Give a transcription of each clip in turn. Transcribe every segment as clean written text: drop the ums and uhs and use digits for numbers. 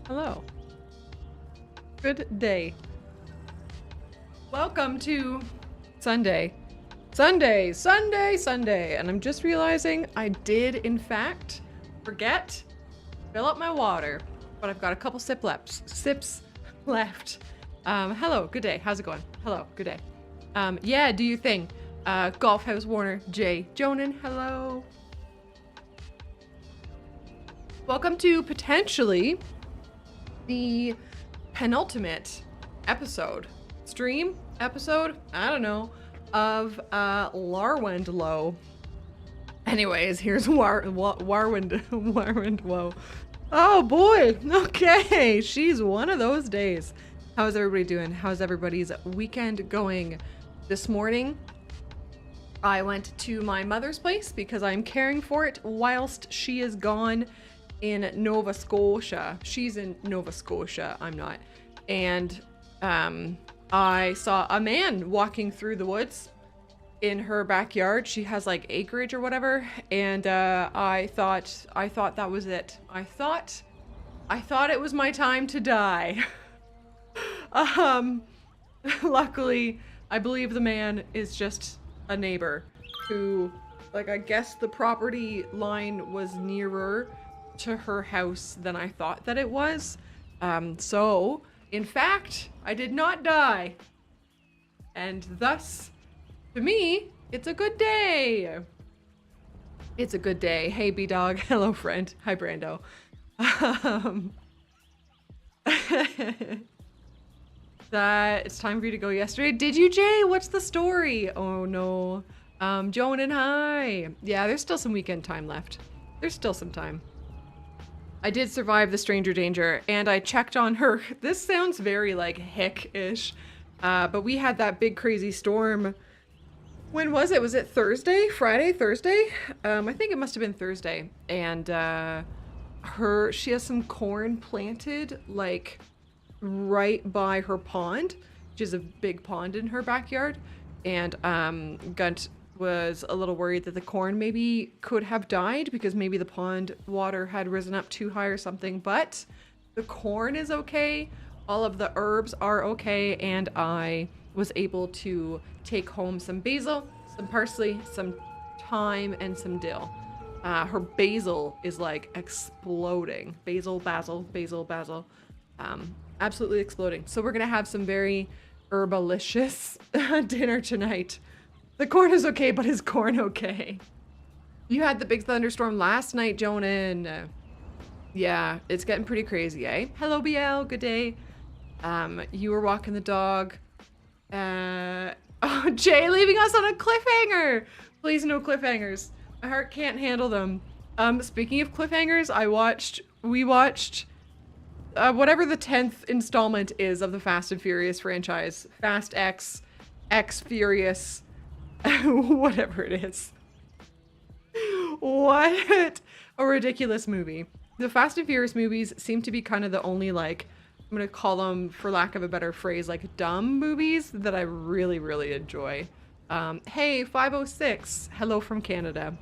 Hello. Good day. Welcome to Sunday. Sunday! And I'm just realizing I did, in fact, forget to fill up my water. But I've got a couple sips left. Hello, good day. How's it going? Hello, good day. Yeah, do your thing. Golf House Warner, Jay Jonan, hello. Welcome to potentially the penultimate stream episode, I don't know, of Larwendlow. Anyways, here's Larwendlow. Oh boy, okay, she's one of those days. How's everybody doing? How's everybody's weekend going? This morning, I went to my mother's place because I'm caring for it whilst she is gone in Nova Scotia. She's in Nova Scotia, I'm not. And I saw a man walking through the woods in her backyard. She has like acreage or whatever, and I thought that was it. I thought it was my time to die. Luckily, I believe the man is just a neighbor who, like, I guess the property line was nearer to her house than I thought that it was. So, in fact, I did not die. And thus, to me, it's a good day. It's a good day. Hey, B-Dog. Hello, friend. Hi, Brando. That it's time for you to go yesterday. Did you, Jay? What's the story? Oh, no. Joan and hi. Yeah, there's still some weekend time left. There's still some time. I did survive the stranger danger, and I checked on her. This sounds very, like, hick-ish, but we had that big crazy storm. When was it? Was it Thursday? Friday? Thursday? I think it must have been Thursday. And she has some corn planted, like, right by her pond, which is a big pond in her backyard. And Gunt was a little worried that the corn maybe could have died because maybe the pond water had risen up too high or something, but the corn is okay, all of the herbs are okay, and I was able to take home some basil, some parsley, some thyme, and some dill. Her basil is like exploding. Basil, absolutely exploding. So we're gonna have some very herbalicious dinner tonight. The corn is okay, but is corn okay? You had the big thunderstorm last night, Jonan. Yeah, it's getting pretty crazy, eh? Hello, BL. Good day. You were walking the dog. Oh, Jay leaving us on a cliffhanger. Please, no cliffhangers. My heart can't handle them. Speaking of cliffhangers, we watched whatever the 10th installment is of the Fast and Furious franchise. Fast X Furious. Whatever it is. What a ridiculous movie. The Fast and Furious movies seem to be kind of the only, like, I'm gonna call them, for lack of a better phrase, like, dumb movies that I really, really enjoy. Hey, 506. Hello from Canada.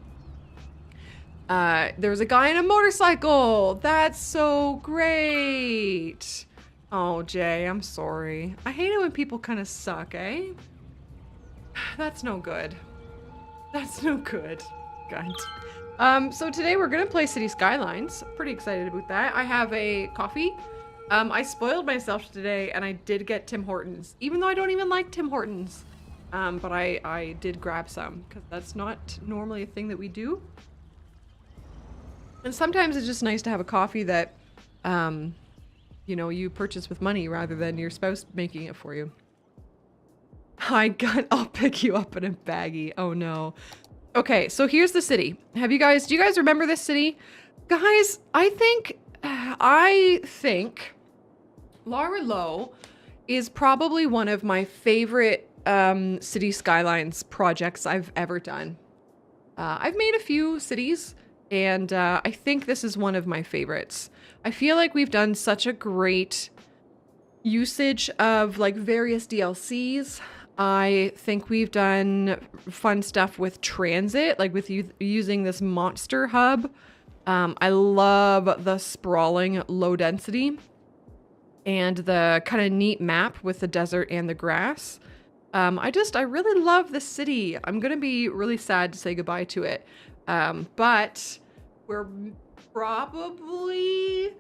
There was a guy on a motorcycle. That's so great. Oh, Jay, I'm sorry. I hate it when people kind of suck, eh? That's no good. That's no good. God. So today we're gonna play City Skylines. Pretty excited about that. I have a coffee. I spoiled myself today and I did get Tim Hortons, even though I don't even like Tim Hortons. But I did grab some because that's not normally a thing that we do. And sometimes it's just nice to have a coffee that, you know, you purchase with money rather than your spouse making it for you. Hi, Gun. I'll pick you up in a baggie. Oh no. Okay, so here's the city. Do you guys remember this city? Guys, I think Larwendlow is probably one of my favorite City Skylines projects I've ever done. I've made a few cities, and I think this is one of my favorites. I feel like we've done such a great usage of, like, various DLCs. I think we've done fun stuff with transit, like with using this monster hub. I love the sprawling low density and the kind of neat map with the desert and the grass. I really love the city. I'm going to be really sad to say goodbye to it. But we're probably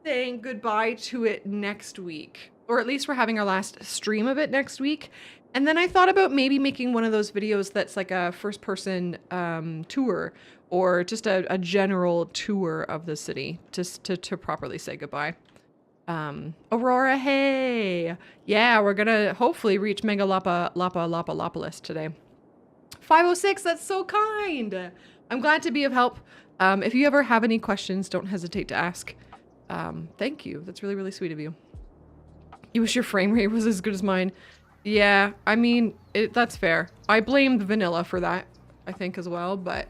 saying goodbye to it next week, or at least we're having our last stream of it next week. And then I thought about maybe making one of those videos that's like a first person tour, or just a general tour of the city, just to properly say goodbye. Aurora, hey! Yeah, we're gonna hopefully reach Megalopolopolis today. 506, that's so kind! I'm glad to be of help. If you ever have any questions, don't hesitate to ask. Thank you. That's really, really sweet of you. You wish your frame rate was as good as mine. Yeah, I mean, that's fair. I blame the vanilla for that, I think, as well, but...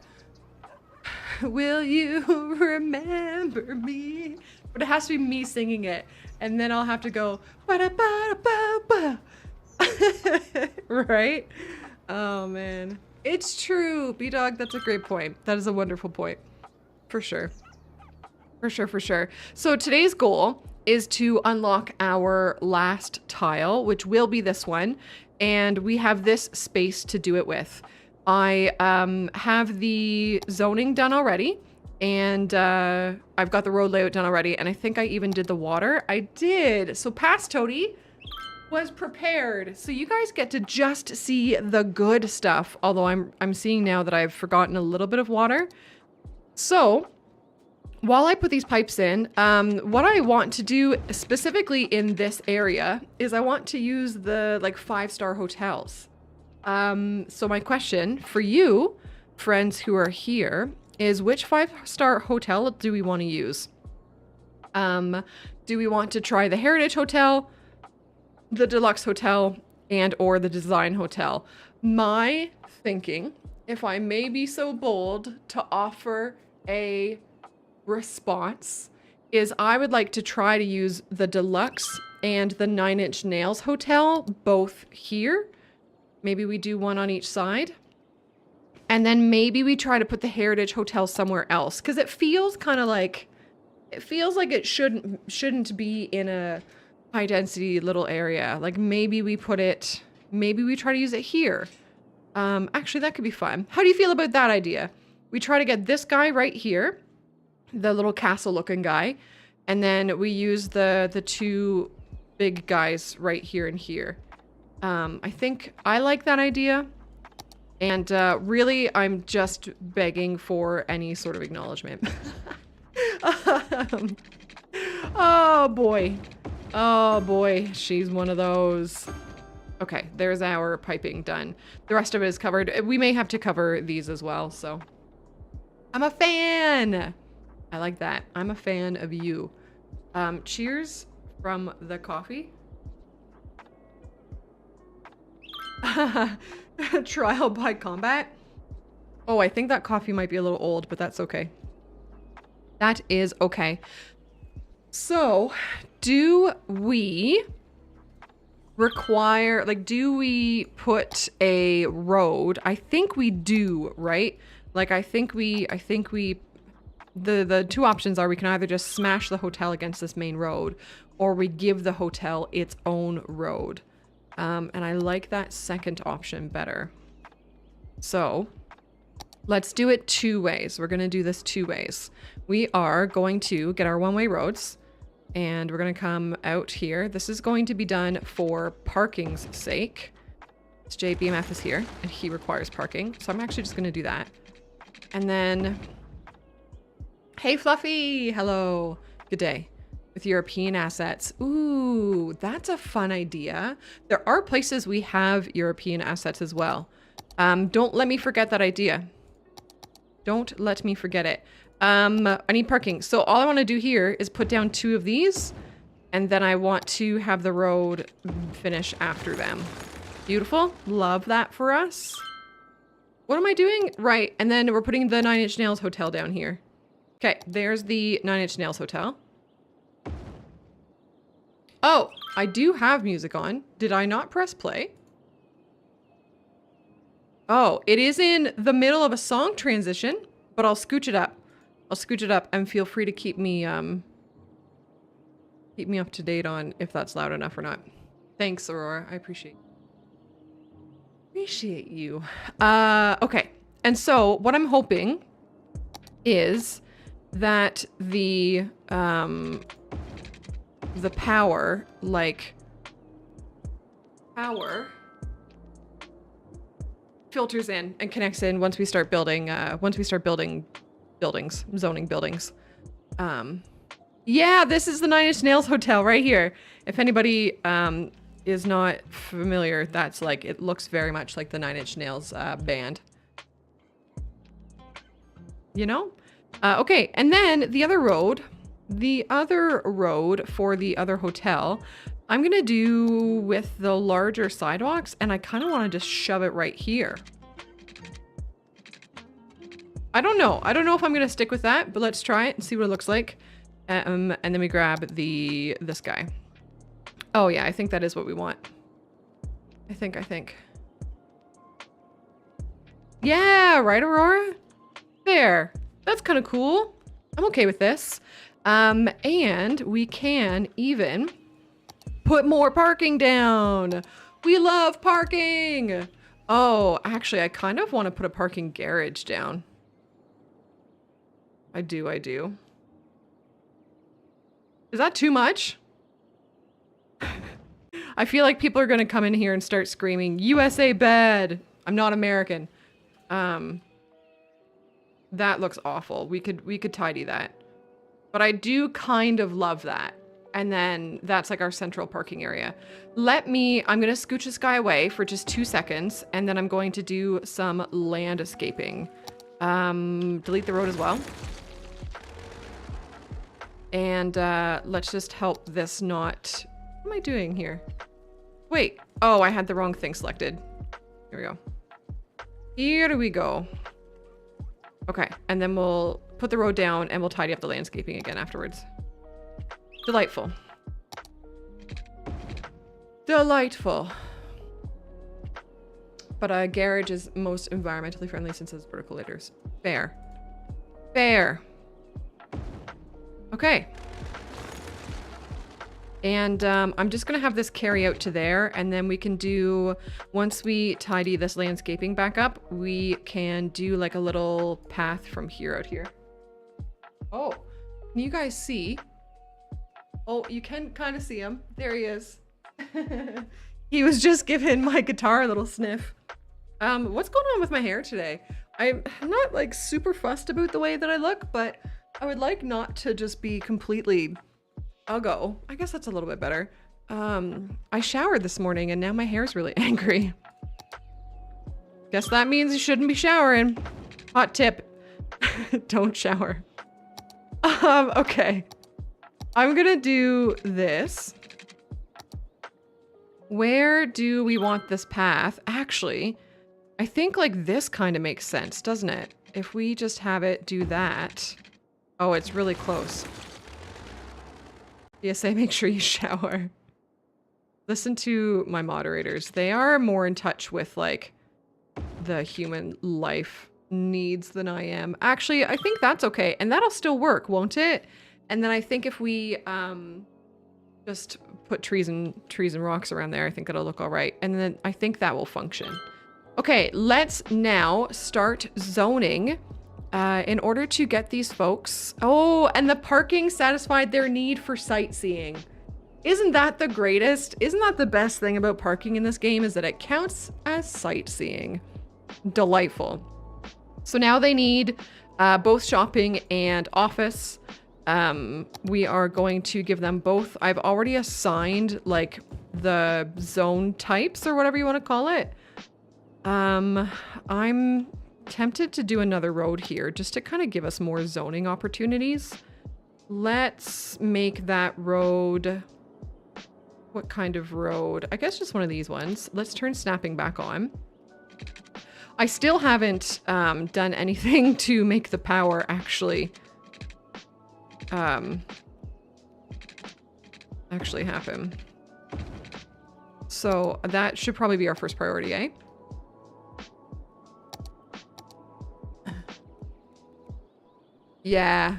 Will you remember me? But it has to be me singing it, and then I'll have to go... Right? Oh, man. It's true, B-Dog, that's a great point. That is a wonderful point. For sure. For sure, for sure. So today's goal is to unlock our last tile, which will be this one, and we have this space to do it with. I have the zoning done already, and I've got the road layout done already, and I think I even did the water. I did. So past Toadie was prepared. So you guys get to just see the good stuff, although I'm seeing now that I've forgotten a little bit of water. So while I put these pipes in, what I want to do specifically in this area is I want to use the like 5-star hotels. So my question for you, friends who are here, is which 5-star hotel do we want to use? Do we want to try the Heritage Hotel, the Deluxe Hotel, and or the Design Hotel? My thinking, if I may be so bold to offer a response, is I would like to try to use the Deluxe and the 9 Inch Nails Hotel both here. Maybe we do one on each side. And then maybe we try to put the Heritage Hotel somewhere else, because it feels kind of like, it feels like it shouldn't be in a high density little area. Like maybe we put it, maybe we try to use it here. Actually, that could be fun. How do you feel about that idea? We try to get this guy right here, the little castle looking guy, and then we use the two big guys right here and here. I think I like that idea, and really I'm just begging for any sort of acknowledgement. Oh boy, oh boy, she's one of those. Okay, there's our piping done. The rest of it is covered. We may have to cover these as well, so. I'm a fan! I like that. I'm a fan of you. Cheers from the coffee. Trial by combat. Oh, I think that coffee might be a little old, but that's okay. That is okay. So, do we require, like, do we put a road? I think we do, right? Like, I think we, the two options are we can either just smash the hotel against this main road, or we give the hotel its own road. And I like that second option better. So let's do it 2 ways. We're going to do this 2 ways. We are going to get our one-way roads, and we're going to come out here. This is going to be done for parking's sake. JBMF is here, and he requires parking. So I'm actually just going to do that. And then, hey Fluffy, hello, good day. With European assets. Ooh, that's a fun idea. There are places we have European assets as well. Don't let me forget that idea. Don't let me forget it. I need parking. So all I want to do here is put down 2 of these, and then I want to have the road finish after them. Beautiful. Love that for us. What am I doing? Right, and then we're putting the 9 Inch Nails Hotel down here. Okay, there's the 9 Inch Nails Hotel. Oh, I do have music on. Did I not press play? Oh, it is in the middle of a song transition, but I'll scooch it up. I'll scooch it up and feel free to keep me Keep me up to date on if that's loud enough or not. Thanks, Aurora. I appreciate you. Okay. And so what I'm hoping is that the power, filters in and connects in once we start building buildings, zoning buildings. Yeah, this is the Nine Inch Nails hotel right here. If anybody is not familiar, that's like, it looks very much like the Nine Inch Nails band. You know? Okay, and then the other road for the other hotel, I'm gonna do with the larger sidewalks, and I kind of want to just shove it right here. I don't know if I'm gonna stick with that, but let's try it and see what it looks like. And then we grab this guy. Oh yeah, I think that is what we want. I think. Yeah, right, Aurora? There. That's kind of cool. I'm okay with this. And we can even put more parking down. We love parking. Oh, actually, I kind of want to put a parking garage down. I do. Is that too much? I feel like people are going to come in here and start screaming, USA bad. I'm not American. That looks awful. We could tidy that. But I do kind of love that. And then that's like our central parking area. I'm going to scooch this guy away for just 2 seconds. And then I'm going to do some landscaping. Delete the road as well. And let's just help this not... What am I doing here? Wait. Oh, I had the wrong thing selected. Here we go. Okay, and then we'll put the road down and we'll tidy up the landscaping again afterwards. Delightful. But a garage is most environmentally friendly since it's vertical laters. Fair. Okay. And I'm just going to have this carry out to there, and then we can do, once we tidy this landscaping back up, we can do like a little path from here out here. Oh, can you guys see? Oh, you can kind of see him. There he is. He was just giving my guitar a little sniff. What's going on with my hair today? I'm not like super fussed about the way that I look, but I would like not to just be completely... Uggo. I guess that's a little bit better. I showered this morning and now my hair's really angry. Guess that means you shouldn't be showering. Hot tip. Don't shower. Okay. I'm gonna do this. Where do we want this path? Actually, I think like this kind of makes sense, doesn't it? If we just have it do that. Oh, it's really close. PSA, make sure you shower. Listen to my moderators. They are more in touch with like the human life needs than I am. Actually, I think that's okay. And that'll still work, won't it? And then I think if we just put trees and rocks around there, I think it'll look all right. And then I think that will function. Okay, let's now start zoning. In order to get these folks... Oh, and the parking satisfied their need for sightseeing. Isn't that the greatest? Isn't that the best thing about parking in this game, is that it counts as sightseeing? Delightful. So now they need both shopping and office. We are going to give them both. I've already assigned like the zone types or whatever you want to call it. I'm tempted to do another road here just to kind of give us more zoning opportunities. Let's make that road... What kind of road? I guess just one of these ones. Let's turn snapping back on. I still haven't done anything to make the power actually happen. So that should probably be our first priority, eh? Yeah.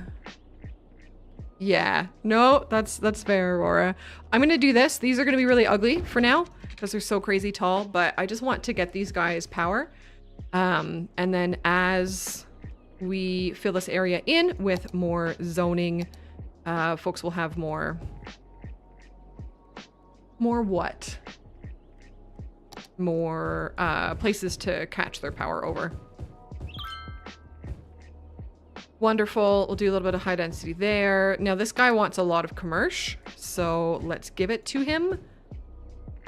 Yeah, no, that's fair, Aurora. I'm gonna do this. These are gonna be really ugly for now because they're so crazy tall, but I just want to get these guys power. And then as we fill this area in with more zoning, folks will have more what? More places to catch their power over. Wonderful. We'll do a little bit of high density there. Now this guy wants a lot of commerce, so let's give it to him.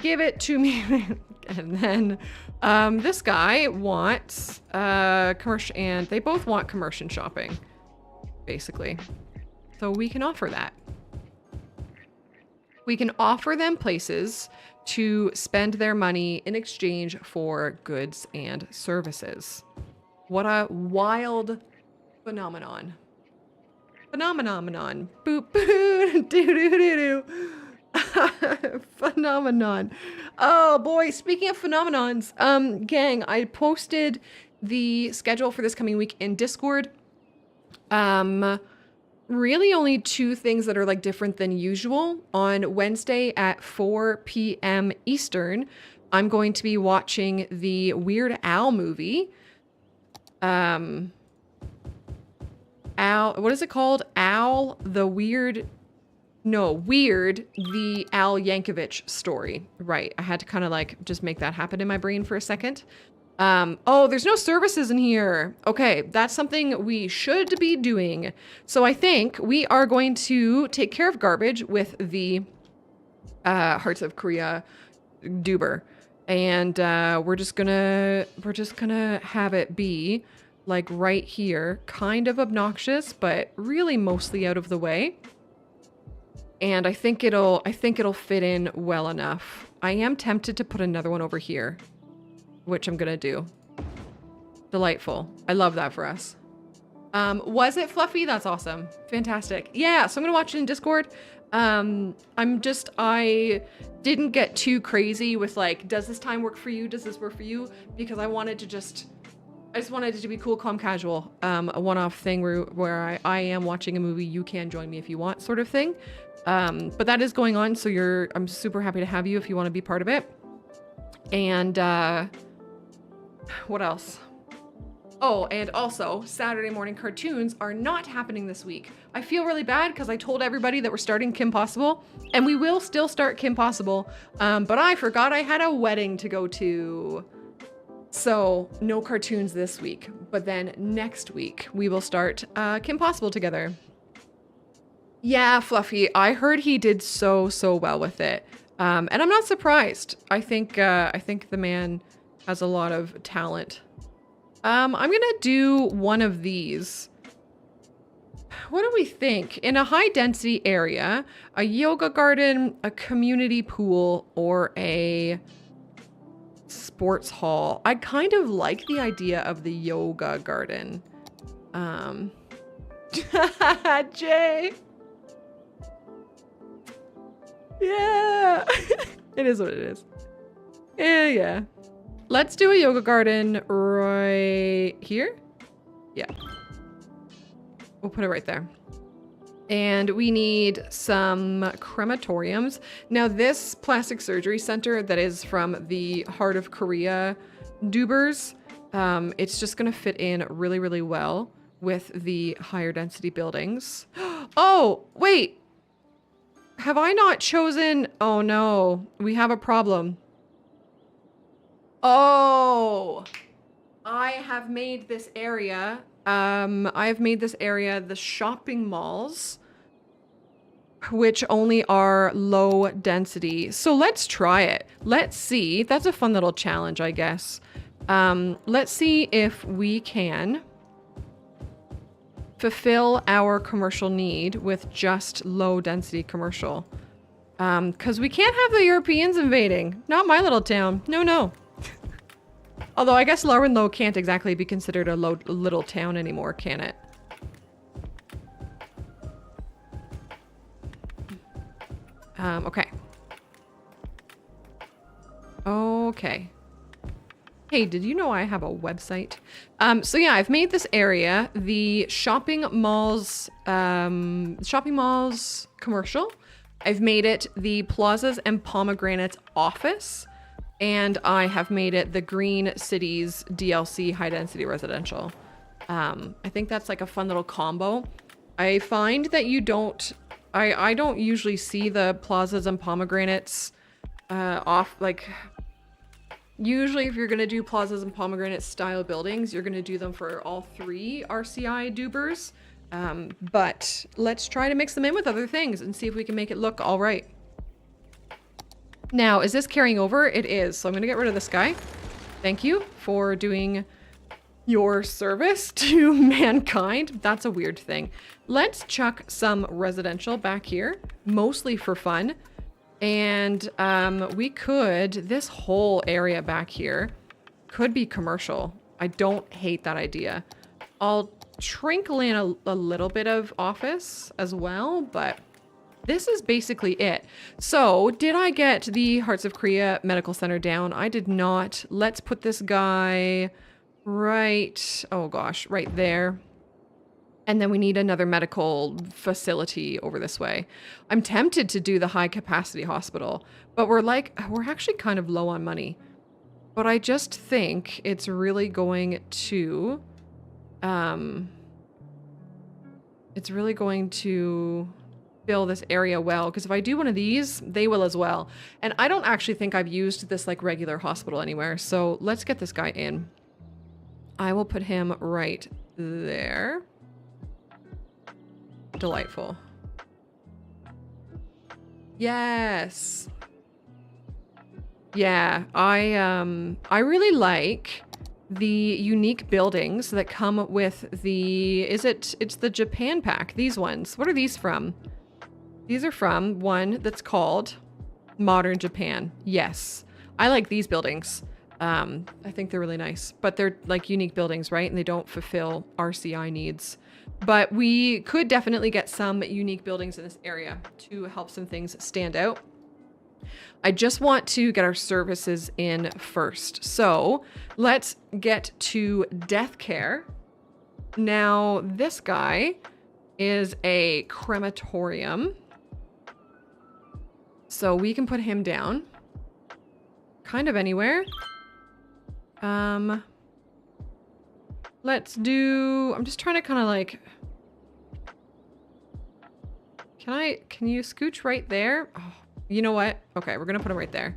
Give it to me. And then this guy wants commerce, and they both want commerce and shopping, basically. So we can offer that. We can offer them places to spend their money in exchange for goods and services. What a wild phenomenon. Phenomenon. Boop, boo, doo, doo, doo, doo. Phenomenon. Oh boy, speaking of phenomenons, gang, I posted the schedule for this coming week in Discord. Really only 2 things that are like different than usual. On Wednesday at 4 p.m. Eastern, I'm going to be watching the Weird Al movie. Al, what is it called? Weird, the Al Yankovic story. Right, I had to kind of like just make that happen in my brain for a second. Oh, there's no services in here. Okay, that's something we should be doing. So I think we are going to take care of garbage with the Hearts of Korea Duber. And we're just gonna have it be like right here, kind of obnoxious, but really mostly out of the way. And I think it'll fit in well enough. I am tempted to put another one over here, which I'm gonna do. Delightful. I love that for us. Was it fluffy? That's awesome. Fantastic. Yeah, so I'm gonna watch it in Discord. I didn't get too crazy with like, does this time work for you? Does this work for you? Because I just wanted it to be cool, calm, casual. A one-off thing where I am watching a movie, you can join me if you want, sort of thing. But that is going on, so I'm super happy to have you if you want to be part of it. And what else? Oh, and also, Saturday morning cartoons are not happening this week. I feel really bad because I told everybody that we're starting Kim Possible, and we will still start Kim Possible, but I forgot I had a wedding to go to. So, no cartoons this week, but then next week we will start Kim Possible together. Yeah, Fluffy, I heard he did so well with it, and I'm not surprised. I think the man has a lot of talent. I'm gonna do one of these. What do we think? In a high density area, a yoga garden, a community pool, or a sports hall. I kind of like the idea of the yoga garden. Jay. Yeah. It is what it is. Yeah. Let's do a yoga garden right here. Yeah. We'll put it right there. And we need some crematoriums. Now this plastic surgery center that is from the Heart of Korea Dubers, it's just gonna fit in really well with the higher density buildings. Oh, wait. Have I not chosen? Oh no, we have a problem. Oh, I have made this area the shopping malls, which only are low density. So let's try it. Let's see. That's a fun little challenge, I guess. Let's see if we can fulfill our commercial need with just low density commercial. Because we can't have the Europeans invading. Not my little town. No. Although I guess Larwendlow can't exactly be considered a little town anymore, can it? Okay. Okay. Hey, did you know I have a website? So yeah, I've made this area the shopping malls commercial. I've made it the plazas and pomegranates office, and I have made it the Green Cities DLC high density residential. I think that's like a fun little combo. I find that you don't, I don't usually see the plazas and pomegranates off, like, usually if you're gonna do plazas and pomegranate style buildings, you're gonna do them for all 3 RCI dubers. But let's try to mix them in with other things and see if we can make it look all right. Now, is this carrying over? It is. So I'm gonna get rid of this guy. Thank you for doing your service to mankind. That's a weird thing. Let's chuck some residential back here, mostly for fun. And we could, this whole area back here could be commercial. I don't hate that idea. I'll trinkle in a little bit of office as well, but this is basically it. So did I get the Hearts of Korea Medical Center down? I did not. Let's put this guy right, oh gosh, right there. And then we need another medical facility over this way. I'm tempted to do the high capacity hospital, but we're actually kind of low on money. But I just think it's really going to, fill this area well. Because if I do one of these, they will as well. And I don't actually think I've used this like regular hospital anywhere. So let's get this guy in. I will put him right there. Delightful. Yes. Yeah, I really like the unique buildings that come with the, it's the Japan pack, these ones. What are these from? These are from one that's called Modern Japan. Yes. I like these buildings. I think they're really nice, but they're like unique buildings, right? And they don't fulfill RCI needs. But we could definitely get some unique buildings in this area to help some things stand out. I just want to get our services in first. So let's get to death care. Now, this guy is a crematorium. So we can put him down kind of anywhere. Let's do, I'm just trying to kind of like, can you scooch right there? Oh, you know what? Okay, we're gonna put him right there.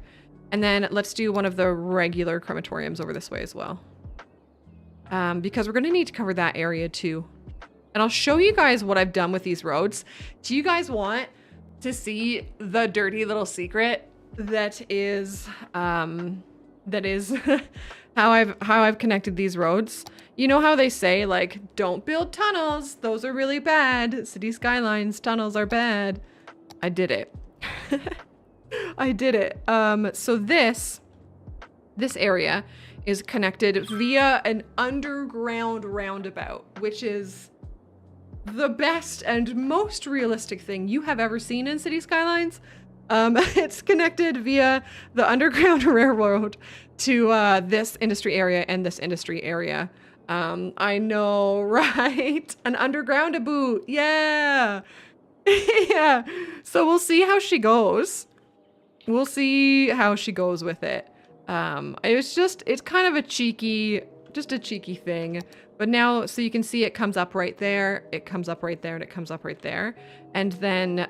And then let's do one of the regular crematoriums over this way as well. Because we're gonna need to cover that area too. And I'll show you guys what I've done with these roads. Do you guys want to see the dirty little secret that is how I've connected these roads? You know how they say, like, don't build tunnels. Those are really bad. City Skylines tunnels are bad. I did it. I did it. So this area is connected via an underground roundabout, which is the best and most realistic thing you have ever seen in City Skylines. It's connected via the Underground Railroad to this industry area and this industry area. I know, right? An underground-a-boot, yeah! Yeah, so we'll see how she goes. We'll see how she goes with it. It's kind of a cheeky thing. But now, so you can see it comes up right there, it comes up right there, and it comes up right there. And then,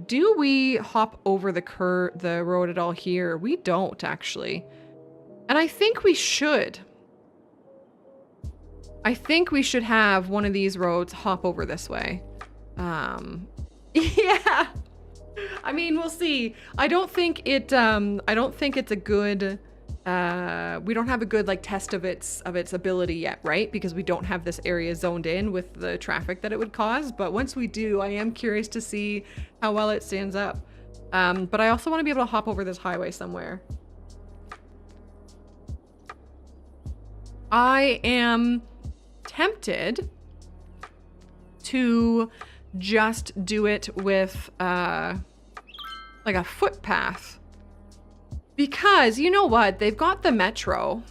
do we hop over the road at all here? We don't, actually. And I think we should. I think we should have one of these roads hop over this way. Yeah. I mean, we'll see. I don't think it's a good, we don't have a good like test of its ability yet, right? Because we don't have this area zoned in with the traffic that it would cause. But once we do, I am curious to see how well it stands up. But I also want to be able to hop over this highway somewhere. I am tempted to just do it with like a footpath, because you know what, they've got the metro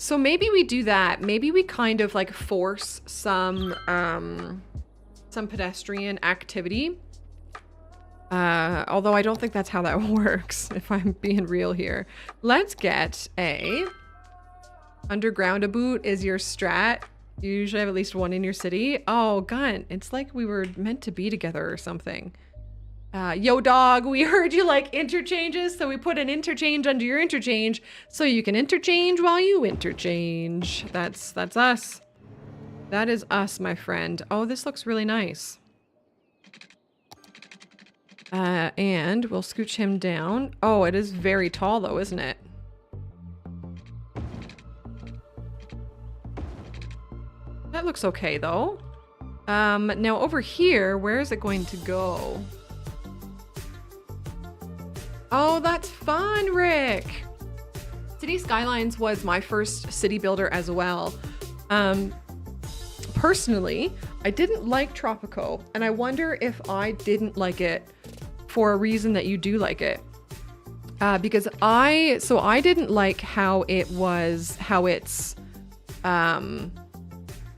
So maybe we do that. Maybe we kind of like force some pedestrian activity. Although I don't think that's how that works, if I'm being real here. Let's get a underground boot is your strat. You usually have at least one in your city. Oh, Gunt, it's like we were meant to be together or something. Yo dog, we heard you like interchanges, so we put an interchange under your interchange so you can interchange while you interchange. That's us. That is us, my friend. Oh, this looks really nice. And we'll scooch him down. Oh, it is very tall though, isn't it? That looks okay though. Now over here, where is it going to go? Oh, that's fun, Rick. City Skylines was my first city builder as well. Personally, I didn't like Tropico, and I wonder if I didn't like it for a reason that you do like it. Because I didn't like how it's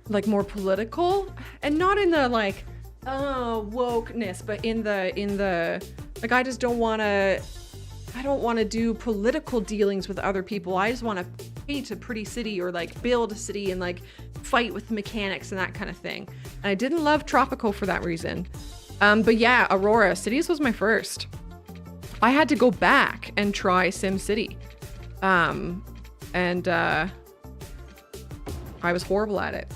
like more political, and not in the like wokeness, but in the like I don't want to do political dealings with other people. I just want to paint a pretty city or like build a city and like fight with mechanics and that kind of thing. And I didn't love Tropico for that reason. But yeah, Aurora Cities was my first. I had to go back and try SimCity. I was horrible at it.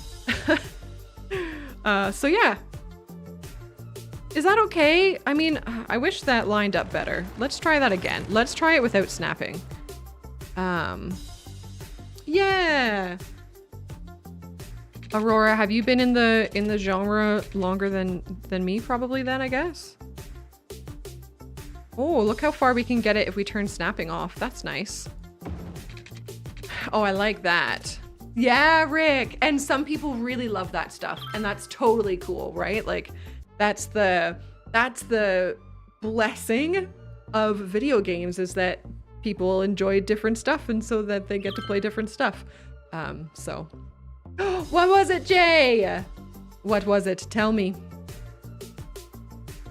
So yeah. Is that okay? I mean, I wish that lined up better. Let's try that again. Let's try it without snapping. Yeah. Aurora, have you been in the genre longer than me probably then, I guess? Oh, look how far we can get it if we turn snapping off. That's nice. Oh, I like that. Yeah, Rick. And some people really love that stuff, and that's totally cool, right? Like that's the blessing of video games, is that people enjoy different stuff, and so that they get to play different stuff. So what was it, Jay? What was it? Tell me.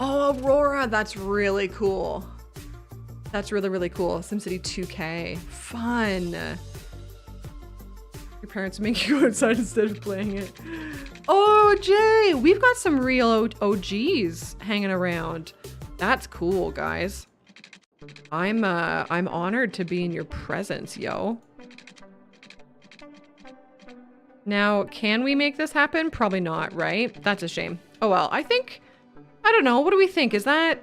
Oh, Aurora, that's really cool. That's really, really cool. SimCity 2K. Fun. Your parents make you go outside instead of playing it. Oh, Jay, we've got some real OGs hanging around. That's cool, guys. I'm honored to be in your presence, yo. Now, can we make this happen? Probably not, right? That's a shame. Oh well, I don't know. What do we think? Is that...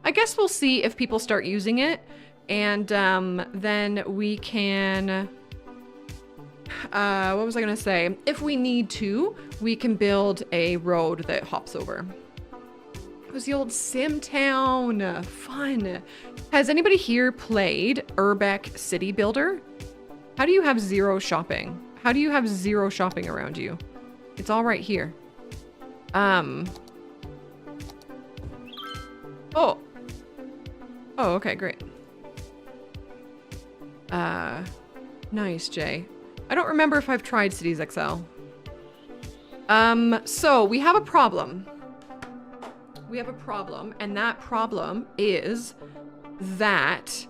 I guess we'll see if people start using it. And then we can... what was I gonna say? If we need to, we can build a road that hops over. It was the old Sim Town. Fun. Has anybody here played Urbeck City Builder? How do you have zero shopping? How do you have zero shopping around you? It's all right here. Oh. Oh, okay, great. Nice, Jay. I don't remember if I've tried Cities XL. So we have a problem. We have a problem, and that problem is that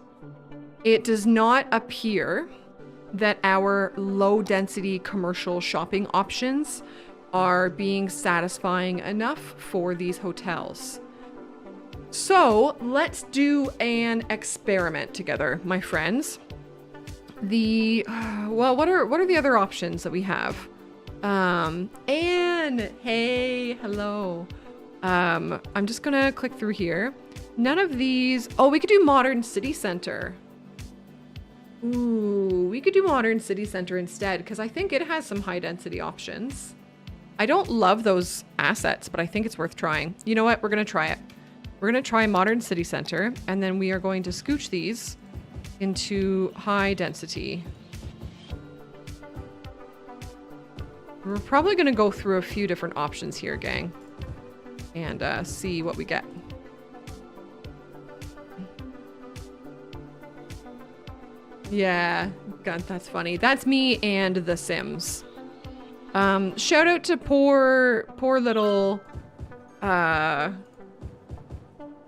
it does not appear that our low-density commercial shopping options are being satisfying enough for these hotels. So let's do an experiment together, my friends. Well, what are the other options that we have? Anne, hey, hello. I'm just gonna click through here. None of these. Oh, we could do Modern City Center. Ooh, we could do Modern City Center instead, because I think it has some high density options. I don't love those assets, but I think it's worth trying. You know what? We're gonna try it. We're gonna try Modern City Center, and then we are going to scooch these into high density. We're probably gonna go through a few different options here, gang, and see what we get. Yeah, God, that's funny. That's me and The Sims. Shout out to poor little,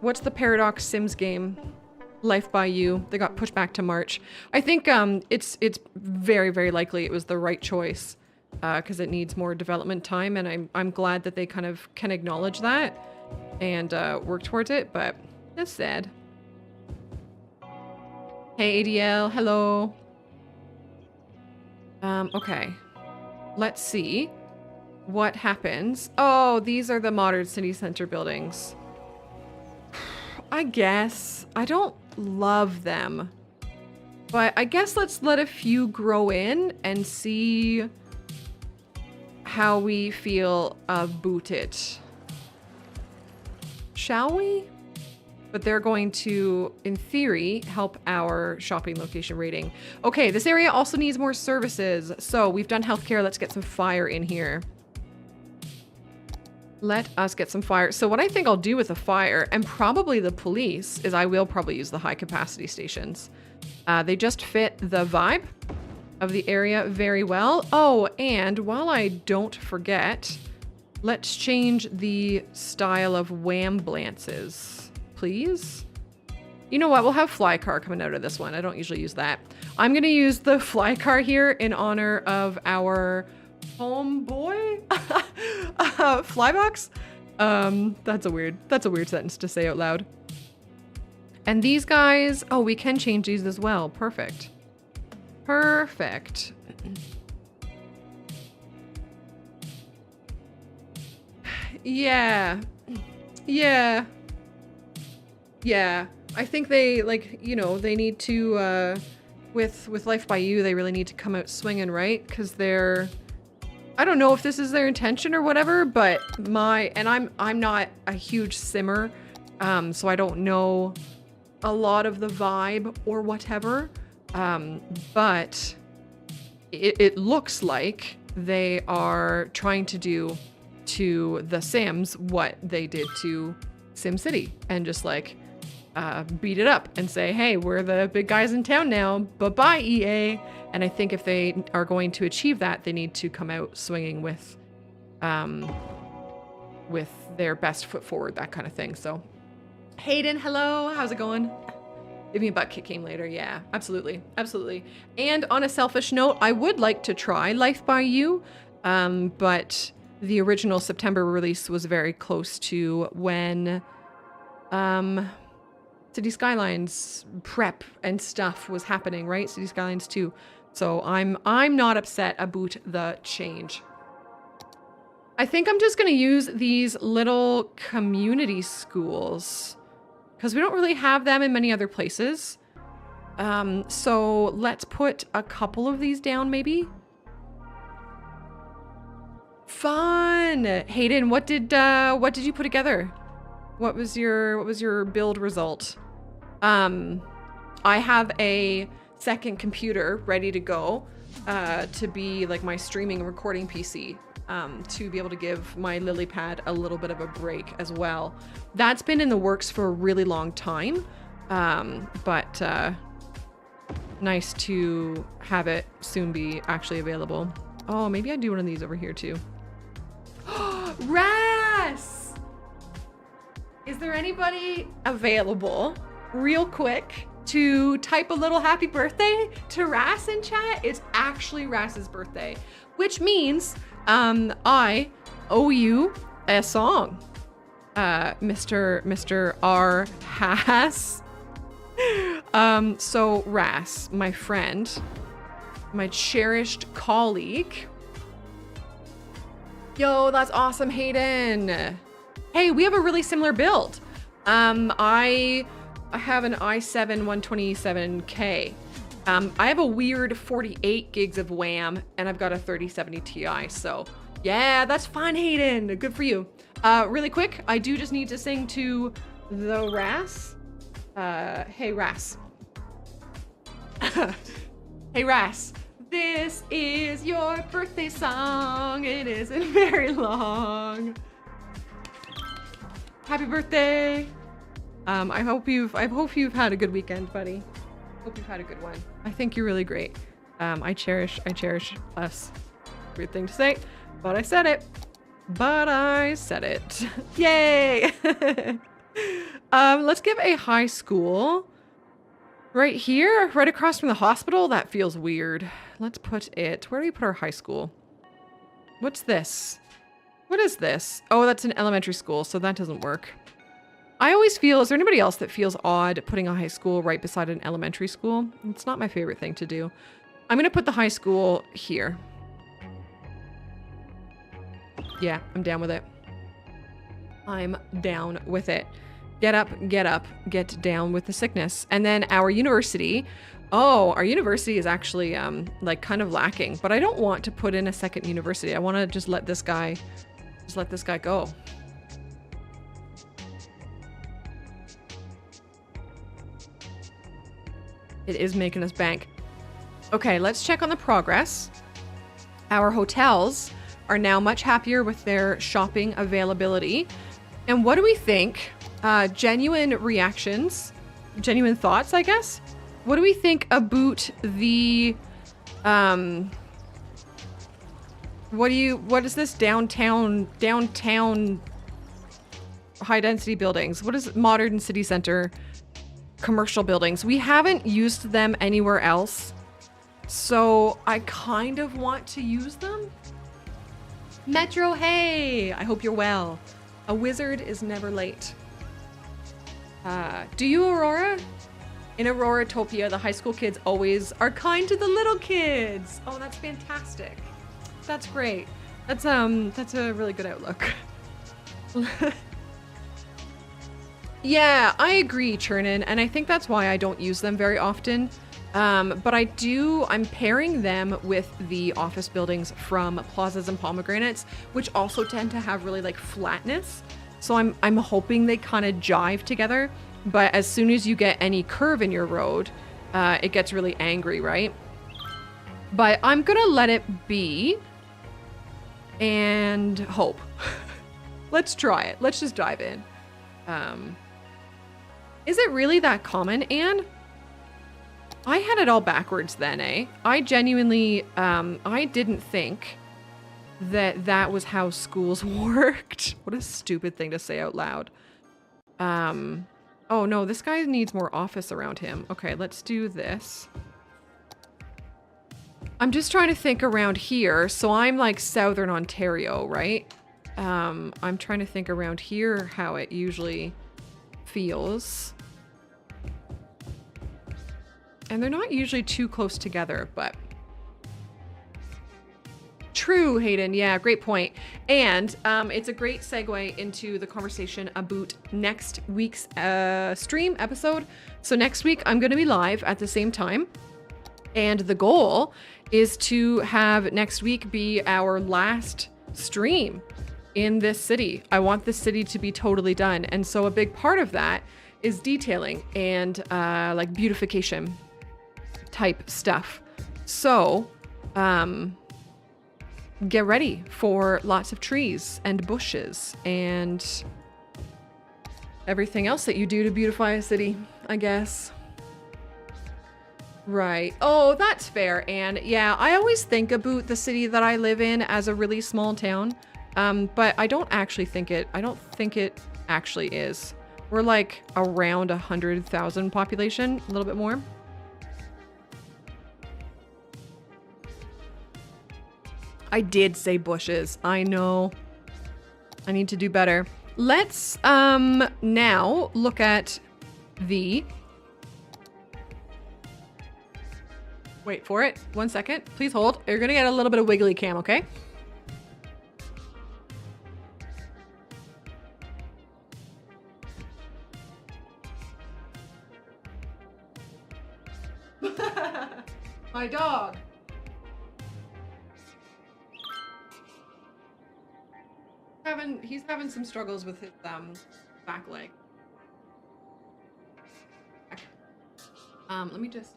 what's the Paradox Sims game? Life by You. They got pushed back to March. I think it's very, very likely it was the right choice because it needs more development time, and I'm glad that they kind of can acknowledge that and work towards it, but that's sad. Hey ADL, hello. Okay. Let's see what happens. Oh, these are the modern city center buildings. I guess. I don't love them. But I guess let's let a few grow in and see how we feel about it. Shall we? But they're going to, in theory, help our shopping location rating. Okay, this area also needs more services. So we've done healthcare. Let's get some fire in here. Let us get some fire. So what I think I'll do with the fire and probably the police is I will probably use the high capacity stations. They just fit the vibe of the area very well. Oh, and while I don't forget, let's change the style of whamblances. Please? You know what? We'll have fly car coming out of this one. I don't usually use that. I'm going to use the fly car here in honor of our homeboy flybox. That's a weird sentence to say out loud. And these guys, oh, we can change these as well. Perfect. Perfect. Yeah. Yeah. Yeah, I think they, like, you know, they need to, with Life by You, they really need to come out swinging, right? Because they're, I don't know if this is their intention or whatever, but I'm not a huge simmer, so I don't know a lot of the vibe or whatever, but it looks like they are trying to do to The Sims what they did to SimCity, and just like, beat it up and say, hey, we're the big guys in town now. Bye-bye, EA. And I think if they are going to achieve that, they need to come out swinging with their best foot forward, that kind of thing. So, Hayden, hello. How's it going? Give me a butt kicking later. Yeah, absolutely. Absolutely. And on a selfish note, I would like to try Life by You, but the original September release was very close to when City Skylines prep and stuff was happening, right? City Skylines 2. So I'm not upset about the change. I think I'm just going to use these little community schools because we don't really have them in many other places. So let's put a couple of these down maybe. Fun. Hayden, what did you put together? What was your build result? I have a second computer ready to go to be like my streaming and recording PC, to be able to give my lily pad a little bit of a break as well. That's been in the works for a really long time, but nice to have it soon be actually available. Oh, maybe I do one of these over here too. Ras! Is there anybody available real quick to type a little happy birthday to Ras in chat? It's actually Ras's birthday, which means I owe you a song, Mr. R. Haas. So Ras, my friend, my cherished colleague. Yo, that's awesome, Hayden. Hey, we have a really similar build. I have an i7 127K. I have a weird 48 gigs of RAM, and I've got a 3070 Ti. So yeah, that's fun, Hayden. Good for you. Really quick, I do just need to sing to the Ras. Hey Ras. Hey Ras. This is your birthday song. It isn't very long. Happy birthday. I hope you've had a good weekend, buddy. Hope you've had a good one. I think you're really great. I cherish us. Weird thing to say, but I said it. Yay! Let's give a high school right here, right across from the hospital. That feels weird. Let's put it, where do we put our high school? What's this? What is this? Oh, that's an elementary school, so that doesn't work. I always feel, is there anybody else that feels odd putting a high school right beside an elementary school? It's not my favorite thing to do. I'm gonna put the high school here. Yeah, I'm down with it. I'm down with it. Get up, get down with the sickness. And then our university. Oh, our university is actually like kind of lacking, but I don't want to put in a second university. I want to just let this guy go. It is making us bank. Okay, let's check on the progress. Our hotels are now much happier with their shopping availability. And what do we think? Genuine reactions, genuine thoughts, I guess. What do we think about the, what is this downtown high density buildings? What is modern city center commercial buildings? We haven't used them anywhere else. So I kind of want to use them. Metro, hey, I hope you're well. A wizard is never late. Do you, Aurora? In Aurora-topia, the high school kids always are kind to the little kids. Oh, that's fantastic. That's great. That's a really good outlook. Yeah, I agree, Churnin, and I think that's why I don't use them very often. But I'm pairing them with the office buildings from Plazas and Pomegranates, which also tend to have really like flatness. So I'm hoping they kind of jive together. But as soon as you get any curve in your road, it gets really angry, right? But I'm gonna let it be and hope. Let's try it. Let's just dive in. Is it really that common, Anne? I had it all backwards then, eh? I genuinely, I didn't think that that was how schools worked. What a stupid thing to say out loud. Oh no, this guy needs more office around him. Okay, let's do this. I'm just trying to think around here. So I'm like Southern Ontario, right? I'm trying to think around here how it usually feels. And they're not usually too close together, but... True, Hayden. Yeah, great point. And it's a great segue into the conversation about next week's stream episode. So next week, I'm going to be live at the same time. And the goal is to have next week be our last stream in this city. I want this city to be totally done. And so a big part of that is detailing and like beautification type stuff. So get ready for lots of trees and bushes and everything else that you do to beautify a city, I guess. Right. Oh, that's fair. And yeah, I always think about the city that I live in as a really small town. But I don't think it actually is. We're like around 100,000 population, a little bit more. I did say bushes. I know. I need to do better. Let's now look at the... Wait for it. 1 second. Please hold. You're gonna get a little bit of wiggly cam, okay? My dog. He's having some struggles with his back leg. Let me just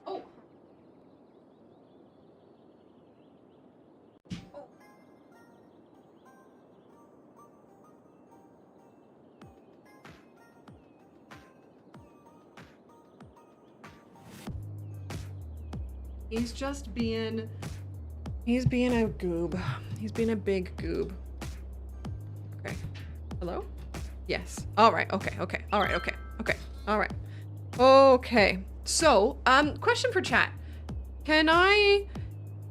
He's just being... He's being a goob. He's being a big goob. Okay. Hello? Yes. All right. Okay. Okay. All right. Okay. Okay. All right. Okay. So, question for chat. Can I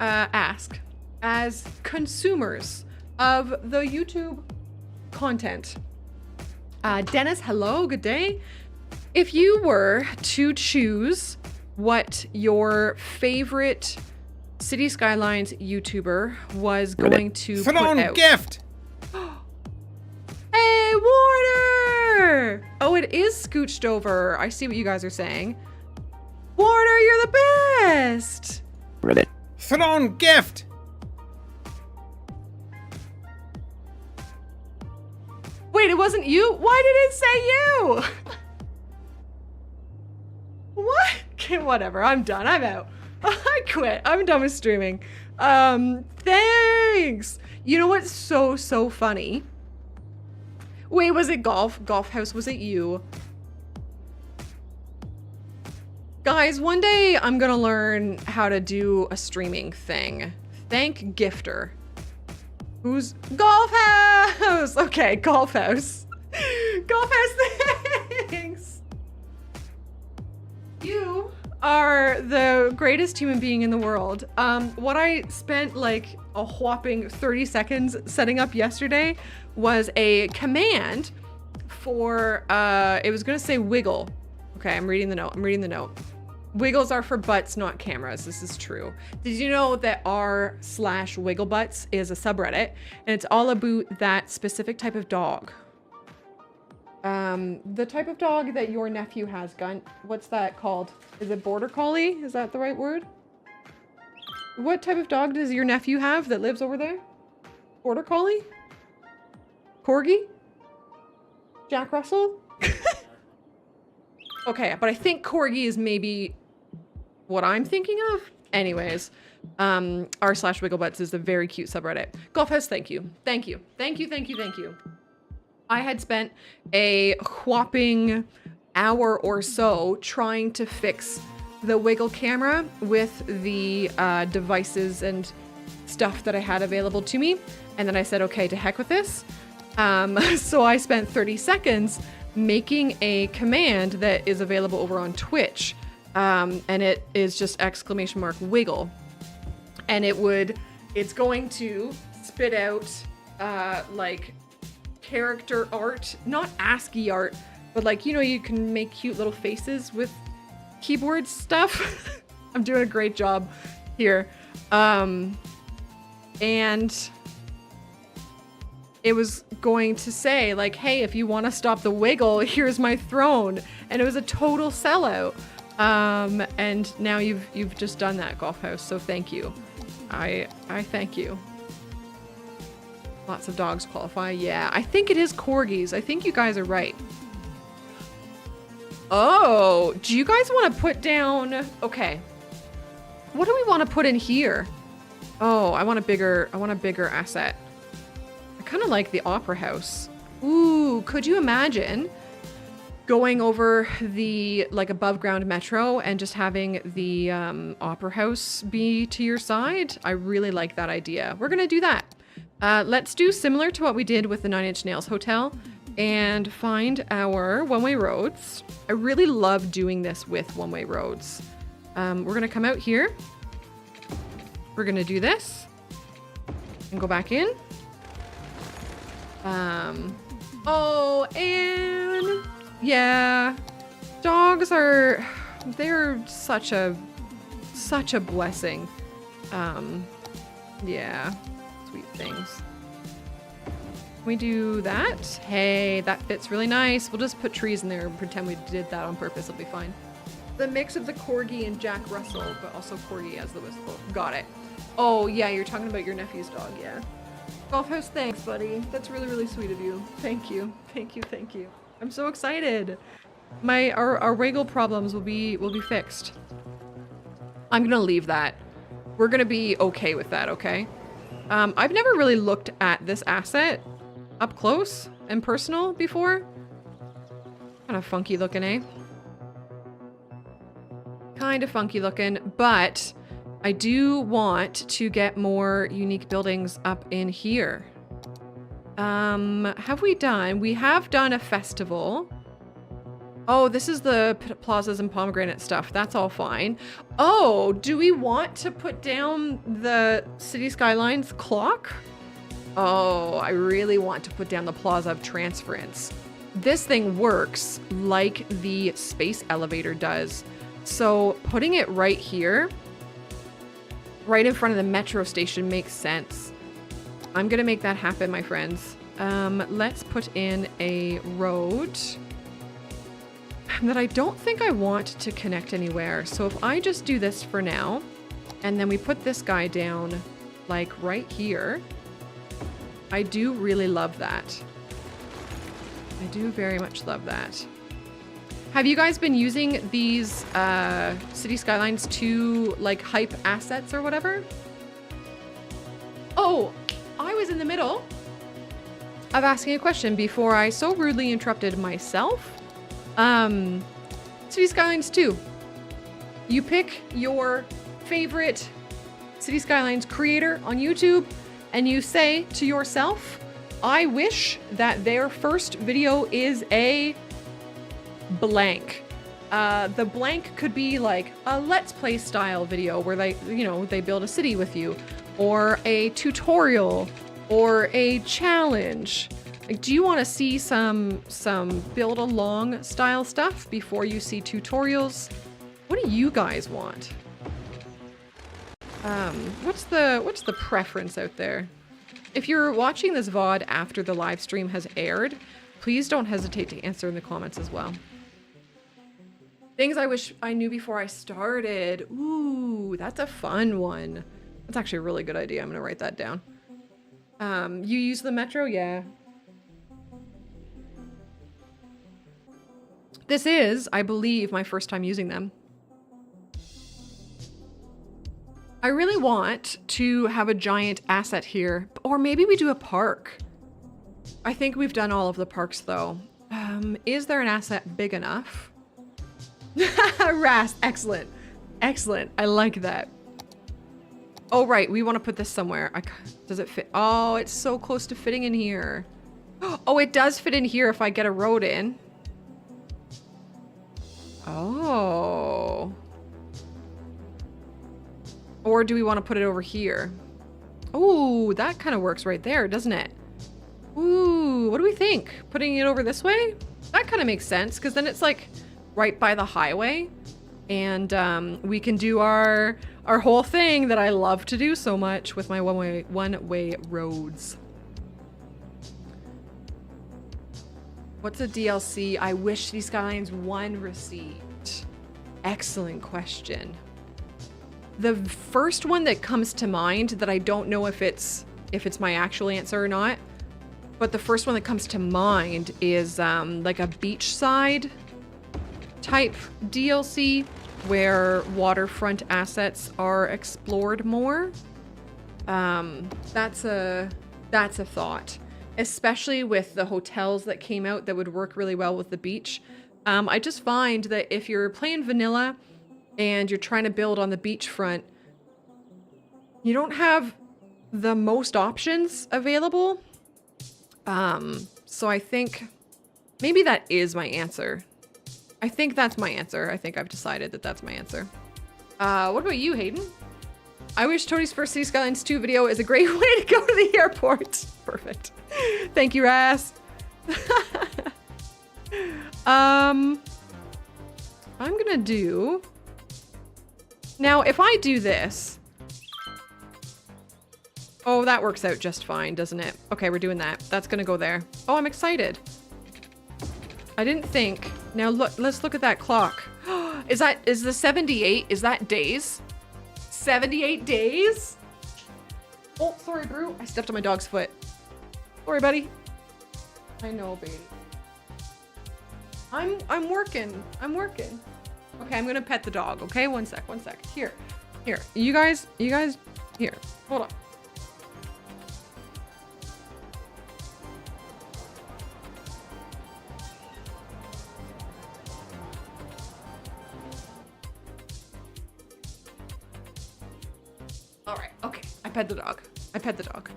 ask, as consumers of the YouTube content, Dennis, hello, good day. If you were to choose what your favorite City Skylines YouTuber was going to put out. Gift! Hey, Warner! Oh, it is scooched over. I see what you guys are saying. Warner, you're the best! Reddit. Thrown gift! Wait, it wasn't you? Why did it say you? What? Okay, whatever. I'm done. I'm out. I quit. I'm done with streaming. Thanks. You know what's so funny? Wait, was it Golf House? Was it you? Guys, one day I'm gonna learn how to do a streaming thing. Thank Gifter. Who's Golf House? Okay, Golf House. Golf House, thanks. You are the greatest human being in the world. What I spent like a whopping 30 seconds setting up yesterday was a command for, it was gonna say wiggle. Okay, I'm reading the note. Wiggles are for butts, not cameras. This is true. Did you know that r/wigglebutts is a subreddit and it's all about that specific type of dog? The type of dog that your nephew has, Gun. What's that called? Is it border collie? Is that the right word? What type of dog does your nephew have that lives over there? Border collie? Corgi? Jack Russell? Okay, but I think corgi is maybe what I'm thinking of. Anyways, r/wigglebutts is a very cute subreddit. Golf House, thank you. Thank you. Thank you, thank you, thank you. I had spent a whopping hour or so trying to fix the wiggle camera with the devices and stuff that I had available to me. And then I said, okay, to heck with this. So I spent 30 seconds making a command that is available over on Twitch. And it is just !wiggle. And it's going to spit out like character art, not ASCII art, but like, you know, you can make cute little faces with keyboard stuff. I'm doing a great job here. And it was going to say like, hey, if you want to stop the wiggle, here's my throne. And it was a total sellout. And now you've just done that, Golf House. So thank you. I thank you. Lots of dogs qualify. Yeah, I think it is corgis. I think you guys are right. Oh, do you guys want to put down? Okay. What do we want to put in here? Oh, I want a bigger asset. I kind of like the opera house. Ooh, could you imagine going over the like above ground metro and just having the opera house be to your side? I really like that idea. We're gonna do that. Let's do similar to what we did with the 9 Inch Nails Hotel and find our one-way roads. I really love doing this with one-way roads. We're gonna come out here. We're gonna do this and go back in. Oh, and yeah, dogs they're such a blessing. Yeah, sweet things. Can we do that? Hey, that fits really nice. We'll just put trees in there and pretend we did that on purpose. It'll be fine. The mix of the corgi and Jack Russell, but also corgi as the whistle. Got it. Oh yeah, you're talking about your nephew's dog, yeah. Golf House, thanks, buddy. That's really, really sweet of you. Thank you. Thank you, thank you. I'm so excited. Our wiggle problems will be fixed. I'm gonna leave that. We're gonna be okay with that, okay? I've never really looked at this asset up close and personal before. Kind of funky looking, eh? Kind of funky looking, but I do want to get more unique buildings up in here. Have we done? We have done a festival. Oh, this is the plazas and pomegranate stuff. That's all fine. Oh, do we want to put down the City Skylines clock? Oh, I really want to put down the Plaza of Transference. This thing works like the space elevator does. So putting it right here, right in front of the metro station makes sense. I'm gonna make that happen, my friends. Let's put in a road that I don't think I want to connect anywhere. So if I just do this for now, and then we put this guy down like right here, I do really love that. I do very much love that. Have you guys been using these City Skylines to like hype assets or whatever? Oh, I was in the middle of asking a question before I so rudely interrupted myself. City Skylines 2. You pick your favorite City Skylines creator on YouTube and you say to yourself, I wish that their first video is a blank. The blank could be like a let's play style video where they, you know, they build a city with you, or a tutorial, or a challenge. Like, do you want to see some build along style stuff before you see tutorials? What do you guys want? What's the preference out there? If you're watching this VOD after the live stream has aired, please don't hesitate to answer in the comments as well. Things I wish I knew before I started. Ooh, that's a fun one. That's actually a really good idea. I'm gonna write that down. You use the metro? Yeah. This is, I believe, my first time using them. I really want to have a giant asset here, or maybe we do a park. I think we've done all of the parks though. Is there an asset big enough? Rast, excellent. Excellent, I like that. Oh right, we want to put this somewhere. Does it fit? Oh, it's so close to fitting in here. Oh, it does fit in here if I get a road in. Oh. Or do we want to put it over here? Ooh, that kind of works right there, doesn't it? Ooh, what do we think? Putting it over this way? That kind of makes sense, because then it's like right by the highway. And we can do our whole thing that I love to do so much with my one-way roads. What's a DLC I wish City Skylines 1 received? Excellent question. The first one that comes to mind that I don't know if it's my actual answer or not, but the first one that comes to mind is like a beachside type DLC where waterfront assets are explored more. That's a thought. Especially with the hotels that came out that would work really well with the beach. I just find that if you're playing vanilla and you're trying to build on the beachfront, you don't have the most options available. So I think maybe that is my answer. I think that's my answer. I think I've decided that that's my answer. What about you, Hayden? I wish ToadieZz's first City Skylines 2 video is a great way to go to the airport. Perfect. Thank you, Ras. I'm gonna do... Now, if I do this... Oh, that works out just fine, doesn't it? Okay, we're doing that. That's gonna go there. Oh, I'm excited. I didn't think... Now, look, let's look at that clock. Is the 78, is that days? 78 days? Oh, sorry, Brew. I stepped on my dog's foot. Sorry, buddy. I know, baby. I'm working. I'm working. Okay, I'm gonna pet the dog, okay? One sec. Here. You guys, here. Hold on. pet the dog. I pet the dog.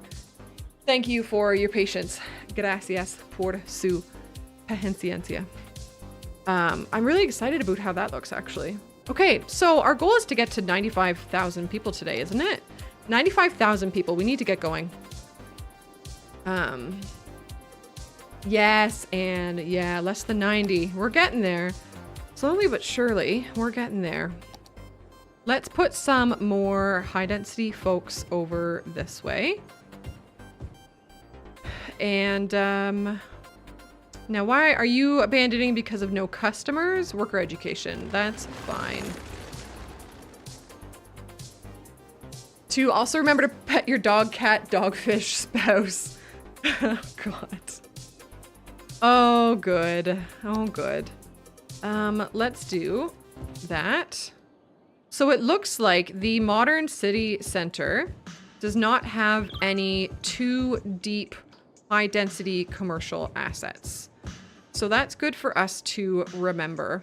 Thank you for your patience. Gracias por su paciencia. I'm really excited about how that looks, actually. Okay, so our goal is to get to 95,000 people today, isn't it? 95,000 people. We need to get going. Yes, and yeah, less than 90. We're getting there. Slowly but surely, we're getting there. Let's put some more high density folks over this way. And now why are you abandoning because of no customers? Worker education, that's fine. To also remember to pet your dog, cat, dogfish spouse. Oh God. Oh good. Oh good. Let's do that. So it looks like the modern city center does not have any too deep high density commercial assets. So that's good for us to remember.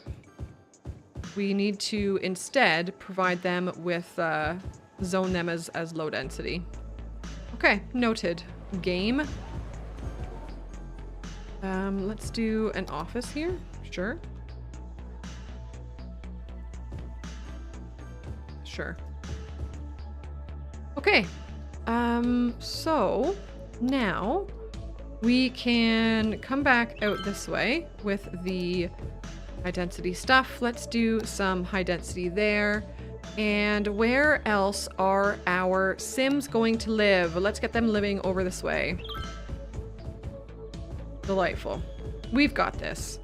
We need to instead provide them with, zone them as low density. Okay, noted. Game. Let's do an office here. Sure. Sure. Okay. So now we can come back out this way with the high density stuff. Let's do some high density there. And where else are our Sims going to live? Let's get them living over this way. Delightful. We've got this.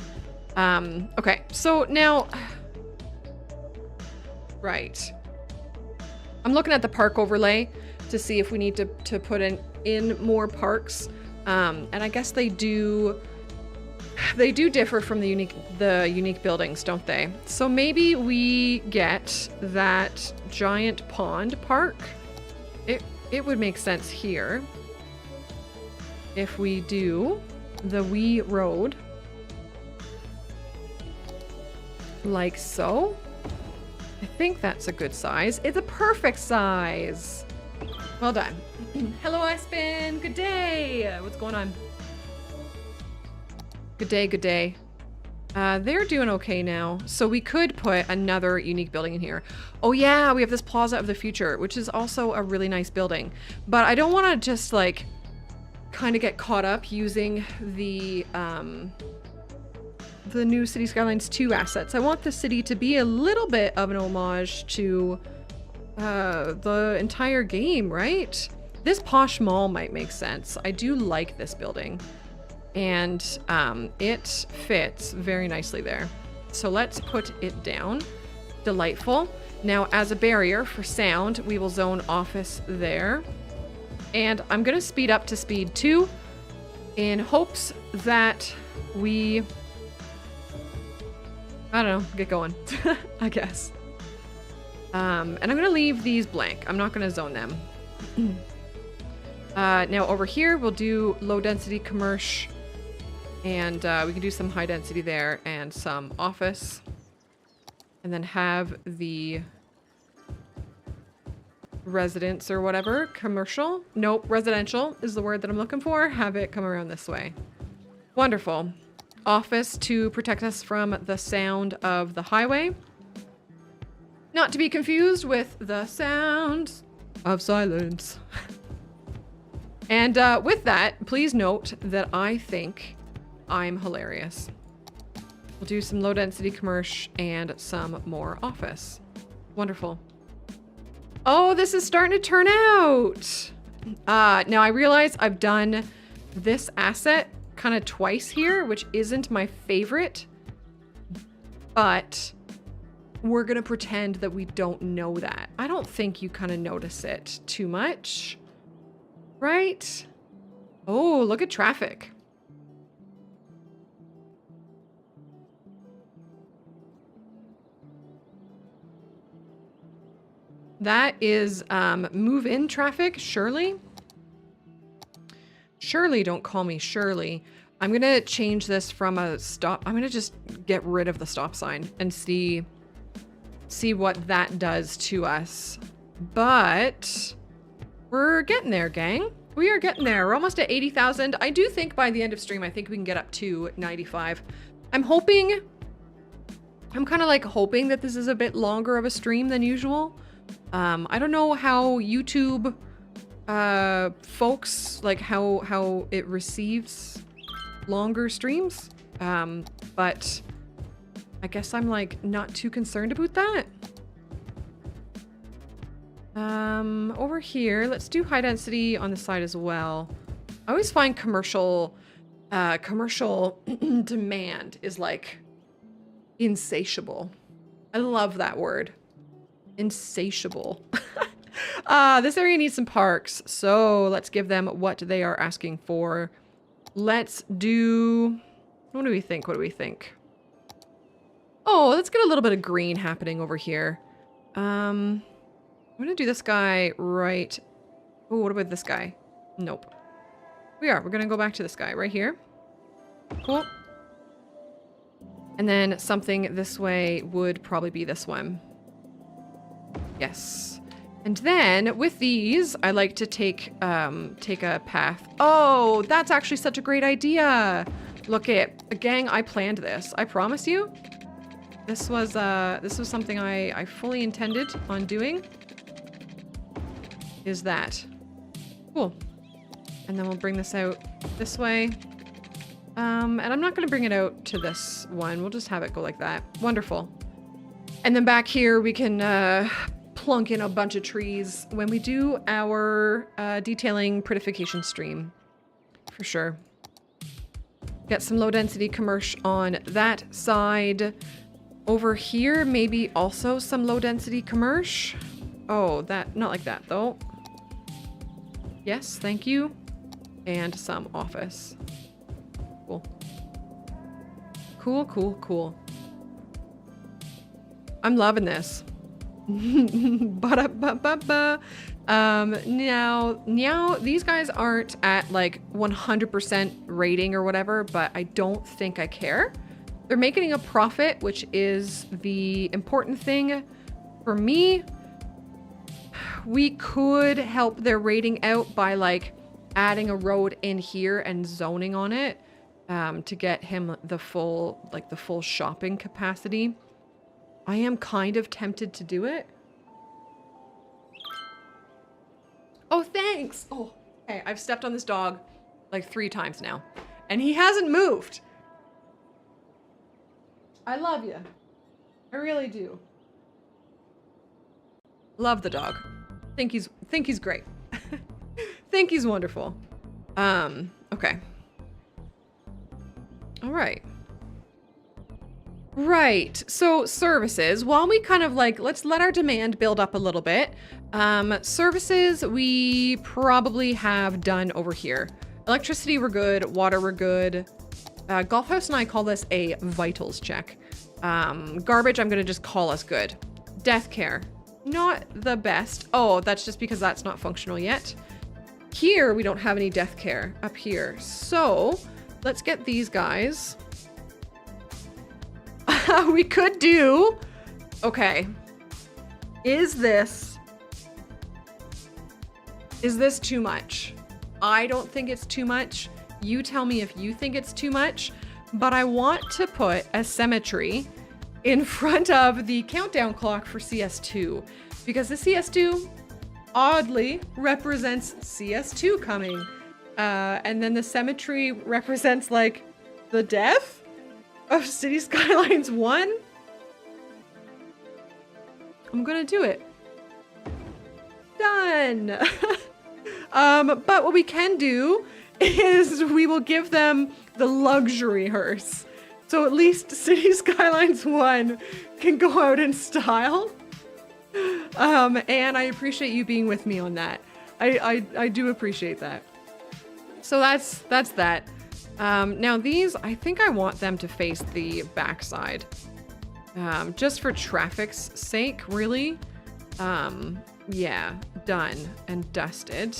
Okay, so now... Right. I'm looking at the park overlay to see if we need to put in more parks. And I guess they do differ from the unique buildings, don't they? So maybe we get that giant pond park. It would make sense here if we do the wee road like so. I think that's a good size. It's a perfect size. Well done. Hello, Aspen. Good day. What's going on? Good day, good day. They're doing okay now. So we could put another unique building in here. Oh yeah, we have this Plaza of the Future, which is also a really nice building. But I don't want to just like kind of get caught up using the new City Skylines 2 assets. I want the city to be a little bit of an homage to the entire game, right? This posh mall might make sense. I do like this building. And it fits very nicely there. So let's put it down. Delightful. Now, as a barrier for sound, we will zone office there. And I'm going to speed up to speed 2 in hopes that we, I don't know, get going, I guess. And I'm going to leave these blank. I'm not going to zone them. Now over here, we'll do low density commercial. And we can do some high density there and some office. And then have the residence or whatever, commercial. Nope, residential is the word that I'm looking for. Have it come around this way. Wonderful. Office to protect us from the sound of the highway. Not to be confused with the sound of silence. And with that, please note that I think I'm hilarious. We'll do some low density commercial and some more office. Wonderful. Oh, this is starting to turn out. Now I realize I've done this asset kind of twice here, which isn't my favorite, but we're gonna pretend that we don't know that. I don't think you kind of notice it too much, right? Oh, look at traffic. That is move-in traffic, Shirley. Shirley, don't call me Shirley. I'm gonna change this from a stop. I'm gonna just get rid of the stop sign and see what that does to us. But We're getting there, gang. We are getting there. We're almost at 80,000. I do think by the end of stream, I think we can get up to 95. I'm hoping... I'm kind of like hoping that this is a bit longer of a stream than usual. I don't know how YouTube folks, like how it receives longer streams. But I guess I'm like not too concerned about that. Over here, let's do high density on the side as well. I always find commercial demand is like insatiable. I love that word. Insatiable. This area needs some parks, so let's give them what they are asking for. Let's do... What do we think? What do we think? Oh, let's get a little bit of green happening over here. I'm gonna do this guy right... Oh, what about this guy? Nope. We're gonna go back to this guy right here. Cool. And then something this way would probably be this one. Yes. And then with these, I like to take a path. Oh, that's actually such a great idea. Look it, gang, I planned this. I promise you. This was something I fully intended on doing. Is that. Cool. And then we'll bring this out this way. And I'm not going to bring it out to this one. We'll just have it go like that. Wonderful. And then back here, we can plunk in a bunch of trees when we do our detailing prettification stream. For sure. Get some low density commercial on that side. Over here, maybe also some low density commercial. Oh, not like that though. Yes, thank you. And some office. Cool. Cool, cool, cool. I'm loving this. Now these guys aren't at like 100% rating or whatever, but I don't think I care. They're making a profit, which is the important thing for me. We could help their rating out by like adding a road in here and zoning on it to get him the full shopping capacity. I am kind of tempted to do it. Oh, thanks. Oh, okay. I've stepped on this dog like 3 times now, and he hasn't moved. I love you. I really do. Love the dog. Think he's great. Think he's wonderful. Okay. All right. Right, so services, while we kind of like, let's let our demand build up a little bit. Services we probably have done over here. Electricity we're good, water we're good. Golf House and I call this a vitals check. Garbage I'm gonna just call us good. Death care, not the best. Oh, that's just because that's not functional yet. Here we don't have any death care up here. So let's get these guys. We could do... Okay. Is this too much? I don't think it's too much. You tell me if you think it's too much. But I want to put a cemetery in front of the countdown clock for CS2. Because the CS2 oddly represents CS2 coming. And then the cemetery represents like the death of City Skylines 1? I'm gonna do it. Done! But what we can do is we will give them the luxury hearse. So at least City Skylines 1 can go out in style. And I appreciate you being with me on that. I do appreciate that. So that's that. Now these, I think I want them to face the backside. Just for traffic's sake, really. Yeah, done and dusted.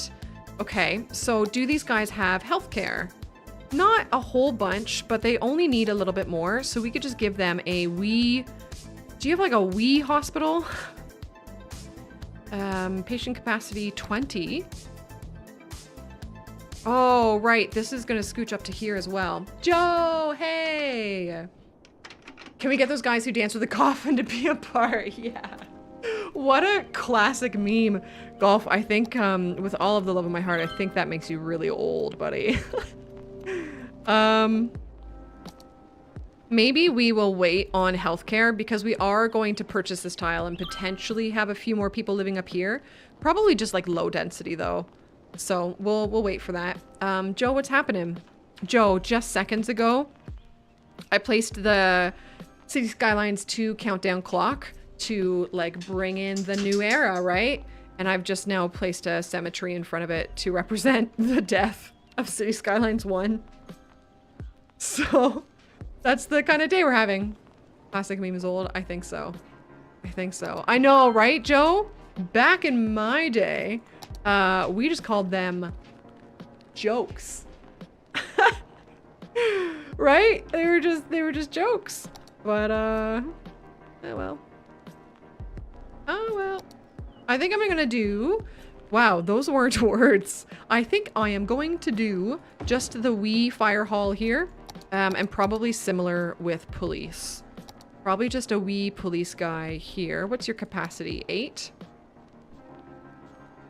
Okay, so do these guys have healthcare? Not a whole bunch, but they only need a little bit more. So we could just give them a wee... Do you have like a wee hospital? Patient capacity 20. Oh, right. This is going to scooch up to here as well. Joe, hey! Can we get those guys who dance with a coffin to be a part? Yeah. What a classic meme. Golf, I think, with all of the love of my heart, I think that makes you really old, buddy. Maybe we will wait on healthcare because we are going to purchase this tile and potentially have a few more people living up here. Probably just like low density though. So we'll wait for that. Joe, what's happening? Joe, just seconds ago, I placed the City Skylines 2 countdown clock to like bring in the new era, right? And I've just now placed a cemetery in front of it to represent the death of City Skylines 1. So that's the kind of day we're having. Classic meme is old. I think so. I think so. I know, right, Joe? Back in my day, we just called them jokes. Right? They were just jokes. But oh well. Oh well. I think I'm gonna do, wow, those weren't words. I think I am going to do just the wee fire hall here. And probably similar with police. Probably just a wee police guy here. What's your capacity? 8?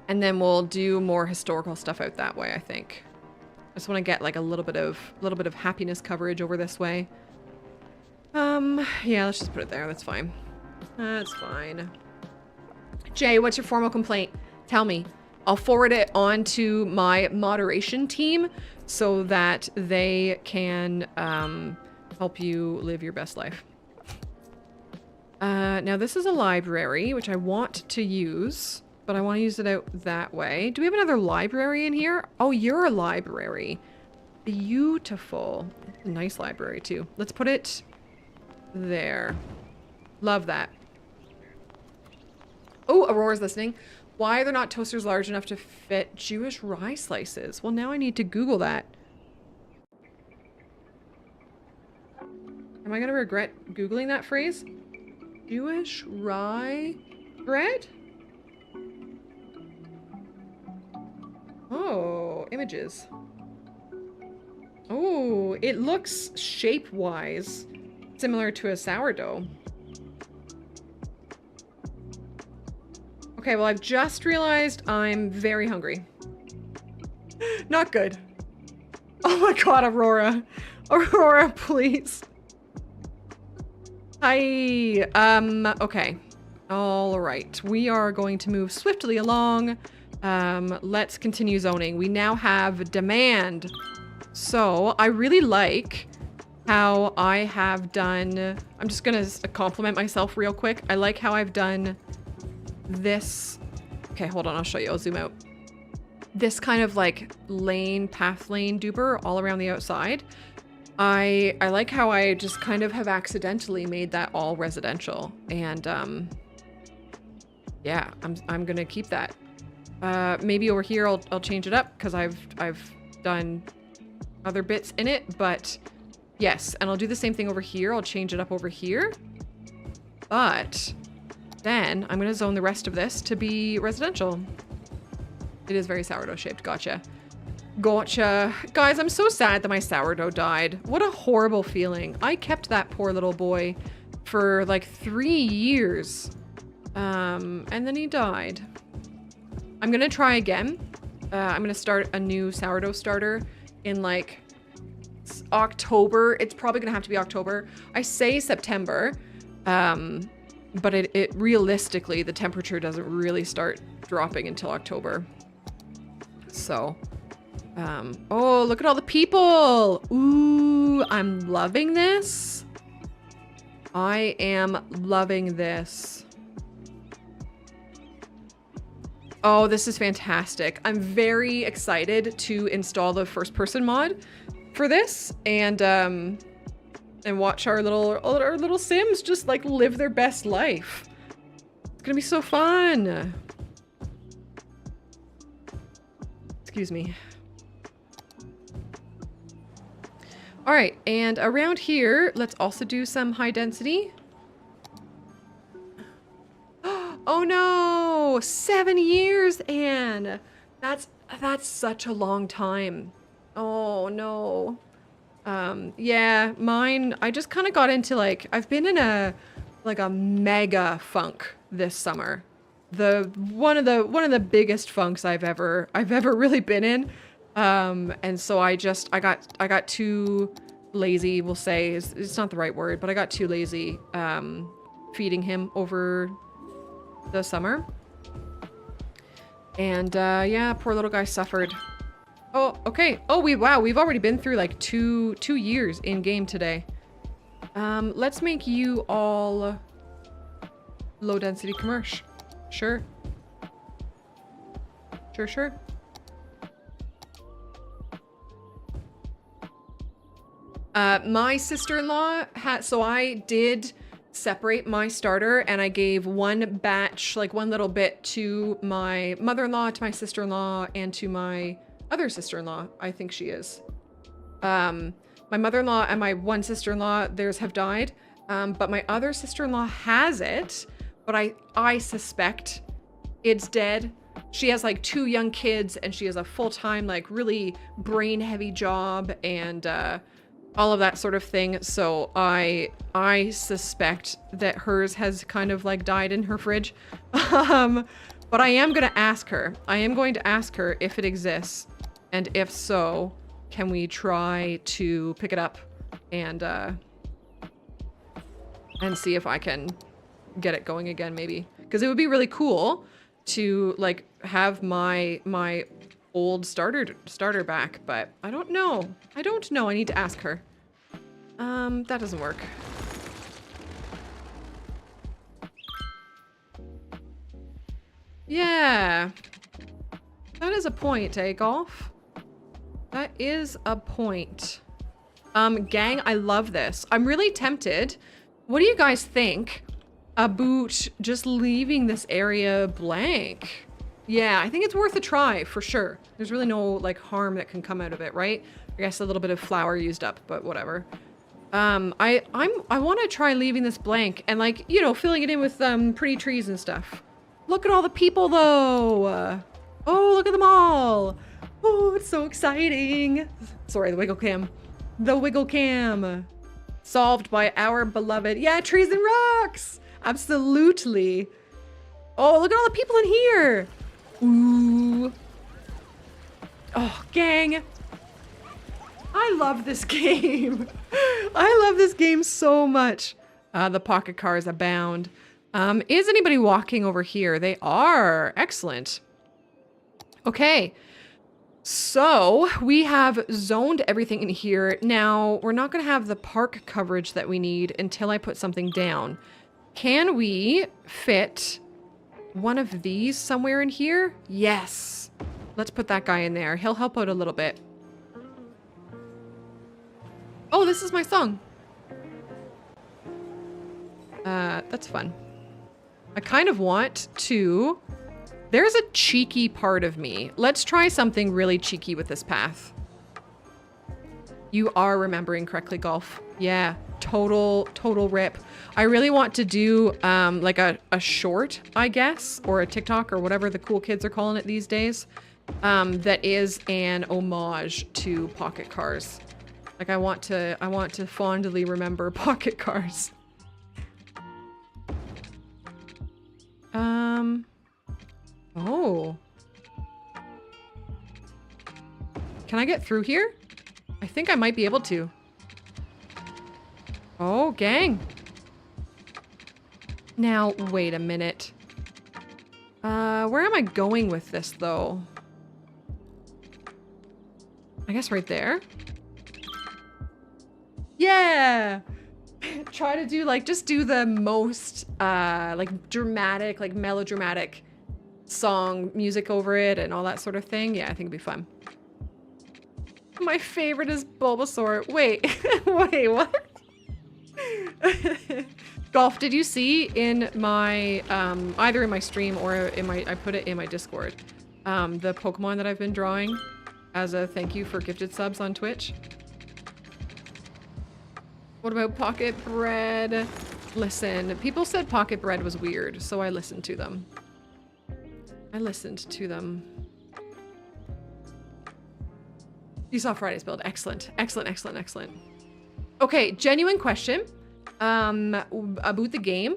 And then we'll do more historical stuff out that way, I think. I just want to get like a little bit of happiness coverage over this way. Yeah, let's just put it there. That's fine. That's fine. Jay, what's your formal complaint? Tell me. I'll forward it on to my moderation team so that they can help you live your best life. Now this is a library, which I want to use, but I want to use it out that way. Do we have another library in here? Oh, you're a library. Beautiful. Nice library too. Let's put it there. Love that. Oh, Aurora's listening. Why are there not toasters large enough to fit Jewish rye slices? Well, now I need to Google that. Am I gonna regret Googling that phrase? Jewish rye bread? Oh, images. Oh, it looks shape-wise similar to a sourdough. Okay, well, I've just realized I'm very hungry. Not good. Oh my god, Aurora. Aurora, please. Hi. Okay. All right. We are going to move swiftly along. Let's continue zoning. We now have demand. So, I really like how I have done... I'm just gonna compliment myself real quick. I like how I've done this. Okay, hold on, I'll show you. I'll zoom out. This kind of like lane, path lane duper all around the outside. I like how I just kind of have accidentally made that all residential. And yeah, I'm gonna keep that. Maybe over here I'll change it up because I've done other bits in it, but yes, and I'll do the same thing over here. I'll change it up over here. But then I'm gonna zone the rest of this to be residential. It is very sourdough shaped. Gotcha. Gotcha. Guys, I'm so sad that my sourdough died. What a horrible feeling. I kept that poor little boy for like 3 years. And then he died. I'm gonna try again. I'm gonna start a new sourdough starter in like October. It's probably gonna have to be October. I say September. But it realistically, the temperature doesn't really start dropping until October. So, oh, look at all the people. Ooh, I'm loving this. I am loving this. Oh, this is fantastic. I'm very excited to install the first person mod for this and watch our little Sims just like live their best life. It's gonna be so fun. Excuse me. All right, and around here, let's also do some high density. Oh no, 7 years, Anne. That's such a long time. Oh no. Yeah, mine, I just kind of got into like, I've been in a mega funk this summer. One of the biggest funks I've ever really been in. And so I got too lazy, we'll say. It's not the right word, but I got too lazy feeding him over the summer. And yeah, poor little guy suffered. Oh, okay. Oh, wow, we've already been through like two years in game today. Let's make you all low density commercial. Sure. Sure. My sister-in-law so I did separate my starter and I gave one batch, like one little bit to my mother-in-law, to my sister-in-law, and to my other sister-in-law, I think she is. My mother-in-law and my one sister-in-law, theirs have died. But my other sister-in-law has it, but I suspect it's dead. She has like 2 young kids and she has a full-time, like really brain-heavy job and all of that sort of thing. So I suspect that hers has kind of like died in her fridge. But I am going to ask her. I am going to ask her if it exists. And if so, can we try to pick it up and see if I can get it going again, maybe. Because it would be really cool to like have my old starter back, but I don't know. I need to ask her. That doesn't work. Yeah. That is a point, eh, Golf? That is a point. Gang, I love this. I'm really tempted. What do you guys think about just leaving this area blank? Yeah, I think it's worth a try, for sure. There's really no, like, harm that can come out of it, right? I guess a little bit of flour used up, but whatever. I want to try leaving this blank and, like, you know, filling it in with, pretty trees and stuff. Look at all the people, though! Oh, look at them all! Oh, it's so exciting! Sorry, the wiggle cam. The wiggle cam! Solved by our beloved... Yeah, trees and rocks! Absolutely! Oh, look at all the people in here! Ooh. Oh, gang. I love this game. I love this game so much. The pocket cars abound. Is anybody walking over here? They are. Excellent. Okay. So we have zoned everything in here. Now, we're not going to have the park coverage that we need until I put something down. Can we fit one of these somewhere in here? Yes. Let's put that guy in there. He'll help out a little bit. Oh, this is my song. That's fun. I kind of want to... There's a cheeky part of me. Let's try something really cheeky with this path. You are remembering correctly, Golf. Yeah, total rip. I really want to do like a short, I guess, or a TikTok or whatever the cool kids are calling it these days. That is an homage to pocket cars. Like I want to fondly remember pocket cars. Oh. Can I get through here? I think I might be able to. Oh, gang. Now, wait a minute. Where am I going with this, though? I guess right there? Yeah! Try to do, like, just do the most, like, dramatic, like, melodramatic song music over it and all that sort of thing. Yeah, I think it'd be fun. My favorite is Bulbasaur. Wait, wait, what? Golf, did you see in my, either in my stream or in my, I put it in my Discord, the Pokemon that I've been drawing as a thank you for gifted subs on Twitch? What about Pocket Bread? Listen, people said pocket bread was weird, so I listened to them. I listened to them. You saw Friday's build. Excellent. Excellent, excellent, excellent. Okay, genuine question about the game.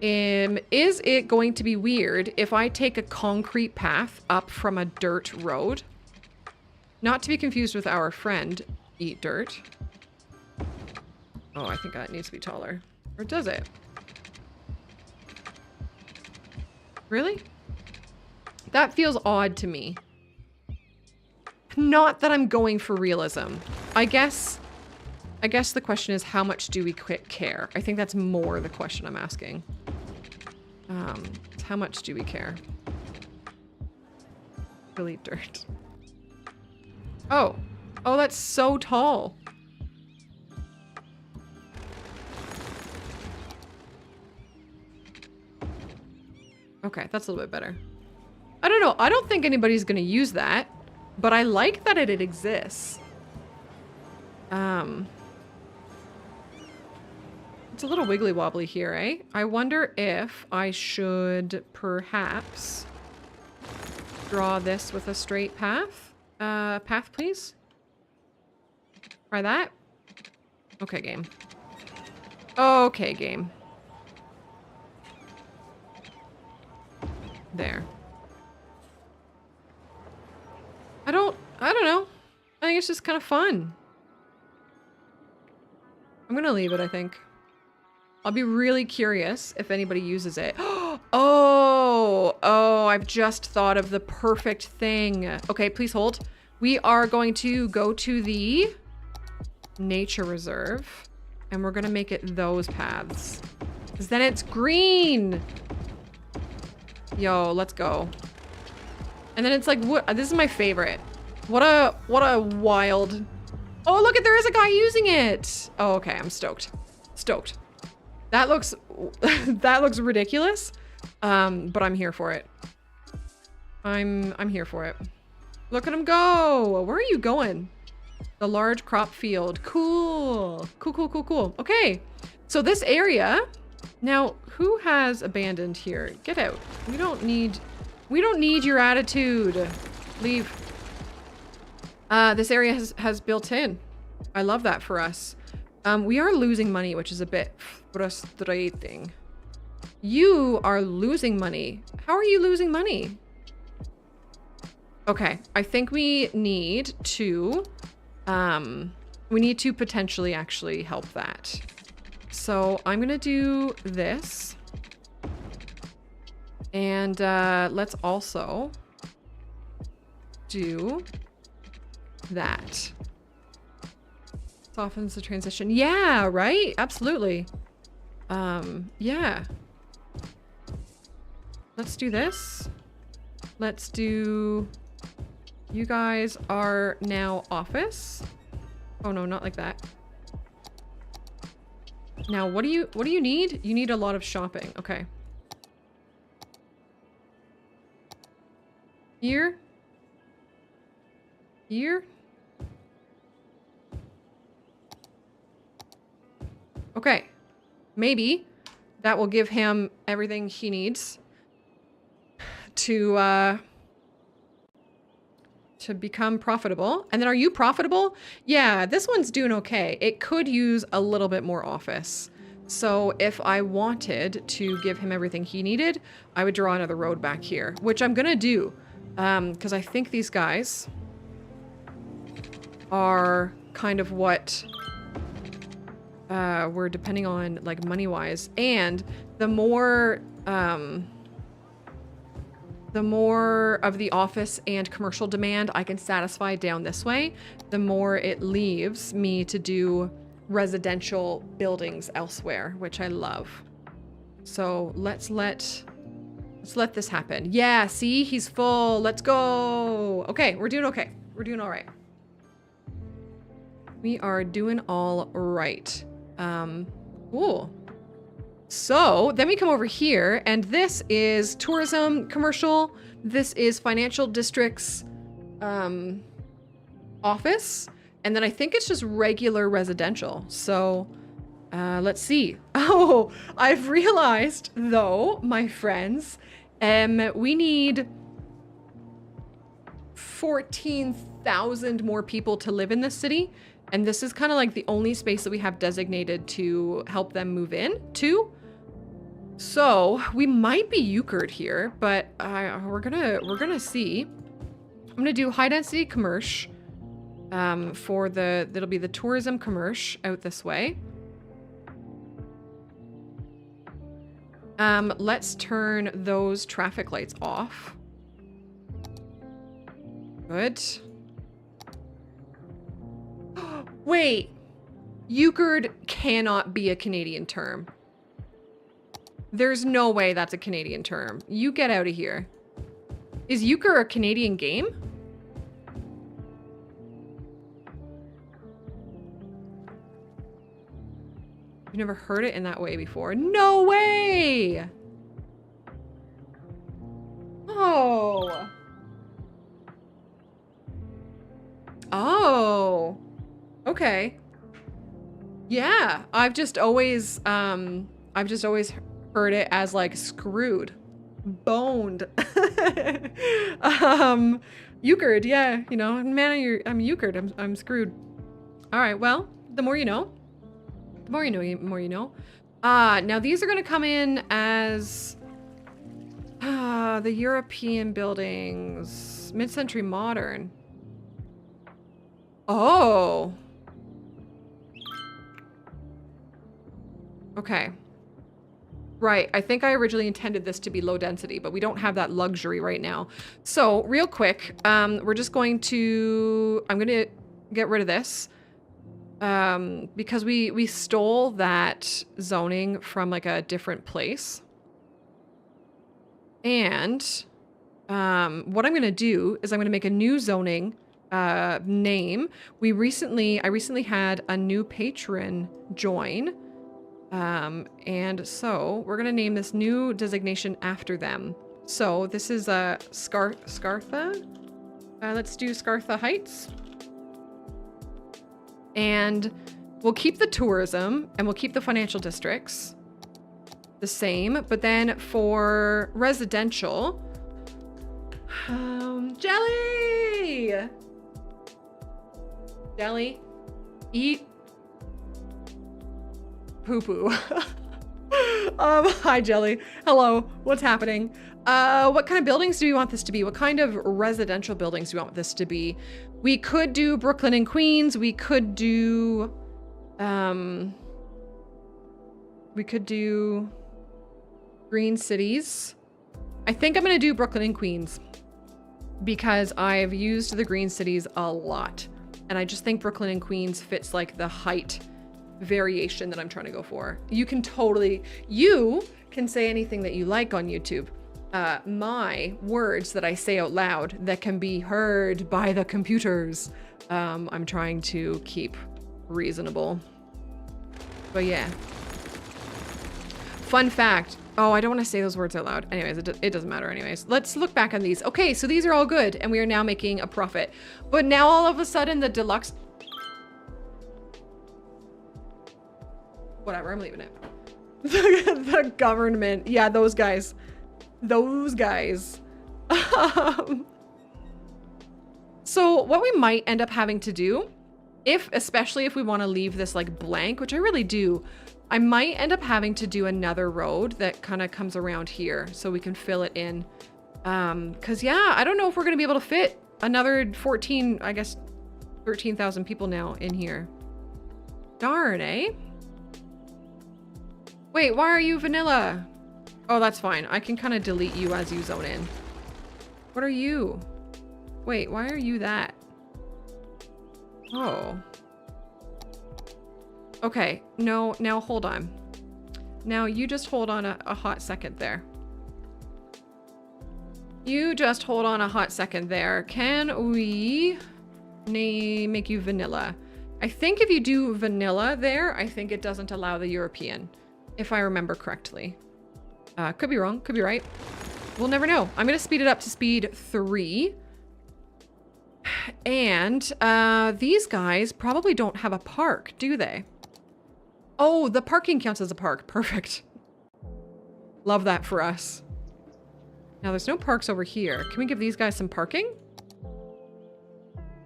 Is it going to be weird if I take a concrete path up from a dirt road? Not to be confused with our friend, Eat Dirt. Oh, I think that needs to be taller. Or does it? Really? That feels odd to me. Not that I'm going for realism. I guess the question is, how much do we care? I think that's more the question I'm asking. How much do we care? Really dirt. Oh. Oh, that's so tall. Okay, that's a little bit better. I don't know. I don't think anybody's gonna use that, but I like that it exists. It's a little wiggly wobbly here, eh? I wonder if I should perhaps draw this with a straight path. Path, please. Try that. Okay, game. Okay, game. There. I don't know. I think it's just kind of fun. I'm gonna leave it, I think. I'll be really curious if anybody uses it. Oh, I've just thought of the perfect thing. Okay, please hold. We are going to go to the nature reserve and we're gonna make it those paths. Because then it's green. Yo, let's go. And then it's like, what? This is my favorite. What a wild. Oh, look at, there is a guy using it. Oh, okay, I'm stoked. Stoked. That looks, that looks ridiculous. But I'm here for it. I'm here for it. Look at him go. Where are you going? The large crop field. Cool. Cool, cool, cool, cool. Okay. So this area, now who has abandoned here? Get out. We don't need your attitude. Leave. This area has built in. I love that for us. We are losing money, which is a bit frustrating. You are losing money. How are you losing money? Okay, I think we need to potentially actually help that. So I'm gonna do this. And let's also do that. Softens the transition. Yeah, right? Absolutely. Yeah. Let's do this. Let's do... You guys are now office. Oh no, not like that. Now, what do you need? You need a lot of shopping. Okay. Here. Here. Okay. Maybe that will give him everything he needs to become profitable. And then are you profitable? Yeah, this one's doing okay. It could use a little bit more office. So if I wanted to give him everything he needed, I would draw another road back here, which I'm gonna do. Because I think these guys are kind of what we're depending on, like, money-wise. And the more of the office and commercial demand I can satisfy down this way, the more it leaves me to do residential buildings elsewhere, which I love. So let's let this happen. Yeah, see, he's full. Let's go. Okay, we're doing okay. We're doing all right. We are doing all right. Cool. So then we come over here, and this is tourism, commercial. This is financial district's office. And then I think it's just regular residential. So Let's see. Oh, I've realized though, my friends, we need 14,000 more people to live in this city. And this is kind of like the only space that we have designated to help them move in to. So we might be euchred here, but we're gonna see. I'm gonna do high density commerce for that'll be the tourism commerce out this way. Let's turn those traffic lights off. Good. Wait, euchred cannot be a Canadian term. There's no way that's a Canadian term. You get out of here. Is euchre a Canadian game? I've never heard it in that way before. No way! Oh. Oh. Okay. Yeah, I've just always heard it as like screwed, boned. Euchred, yeah, you know, man, I'm euchred, I'm screwed. All right, well, the more you know. The more you know, the more you know. Now these are gonna come in as the European buildings, mid-century modern. Oh. Okay. Right, I think I originally intended this to be low density, but we don't have that luxury right now. So real quick, we're just going to, I'm gonna get rid of this because we stole that zoning from like a different place. And what I'm gonna do is I'm gonna make a new zoning name. I recently had a new patron join. And so we're gonna name this new designation after them. So this is Scartha. Let's do Scartha Heights. And we'll keep the tourism and we'll keep the financial districts the same, but then for residential, Jelly! Jelly, eat poo-poo. Hi, Jelly. Hello. What's happening? What kind of buildings do we want this to be? What kind of residential buildings do we want this to be? We could do Brooklyn and Queens. We could do Green Cities. I think I'm gonna do Brooklyn and Queens because I've used the Green Cities a lot. And I just think Brooklyn and Queens fits like the height variation that I'm trying to go for. You can say anything that you like on YouTube. My words that I say out loud that can be heard by the computers, I'm trying to keep reasonable. But yeah. Fun fact. Oh, I don't want to say those words out loud. Anyways, it doesn't matter anyways. Let's look back on these. Okay, so these are all good and we are now making a profit. But now all of a sudden the deluxe... Whatever, I'm leaving it. The government. Yeah, those guys. Those guys. So what we might end up having to do, especially if we want to leave this like blank, which I really do, I might end up having to do another road that kind of comes around here so we can fill it in. Cause yeah, I don't know if we're going to be able to fit another 13,000 people now in here. Darn, eh? Wait, why are you vanilla? Oh, that's fine. I can kind of delete you as you zone in. What are you? Wait, why are you that? Oh. Okay, no, now hold on. Now you just hold on a hot second there. You just hold on a hot second there. Can we make you vanilla? I think if you do vanilla there, I think it doesn't allow the European. If I remember correctly. Could be wrong, could be right. We'll never know. I'm gonna speed it up to speed 3. And these guys probably don't have a park, do they? Oh, the parking counts as a park. Perfect. Love that for us. Now, there's no parks over here. Can we give these guys some parking?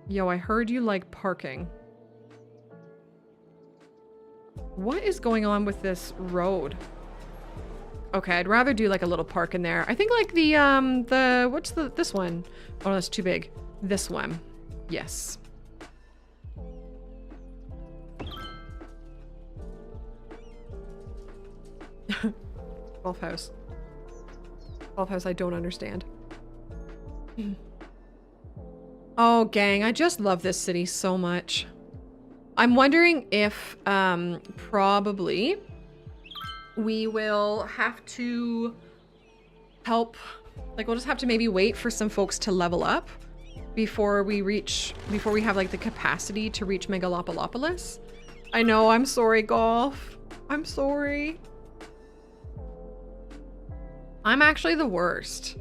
Yo, I heard you like parking. What is going on with this road? Okay, I'd rather do like a little park in there. I think like what's this one? Oh, that's too big. This one. Yes. Golf house. Golf house I don't understand. Oh, gang, I just love this city so much. I'm wondering if probably we will have to help, like we'll just have to maybe wait for some folks to level up before we have like the capacity to reach Megalopolopolis. I know, I'm sorry, Golf. I'm sorry. I'm actually the worst.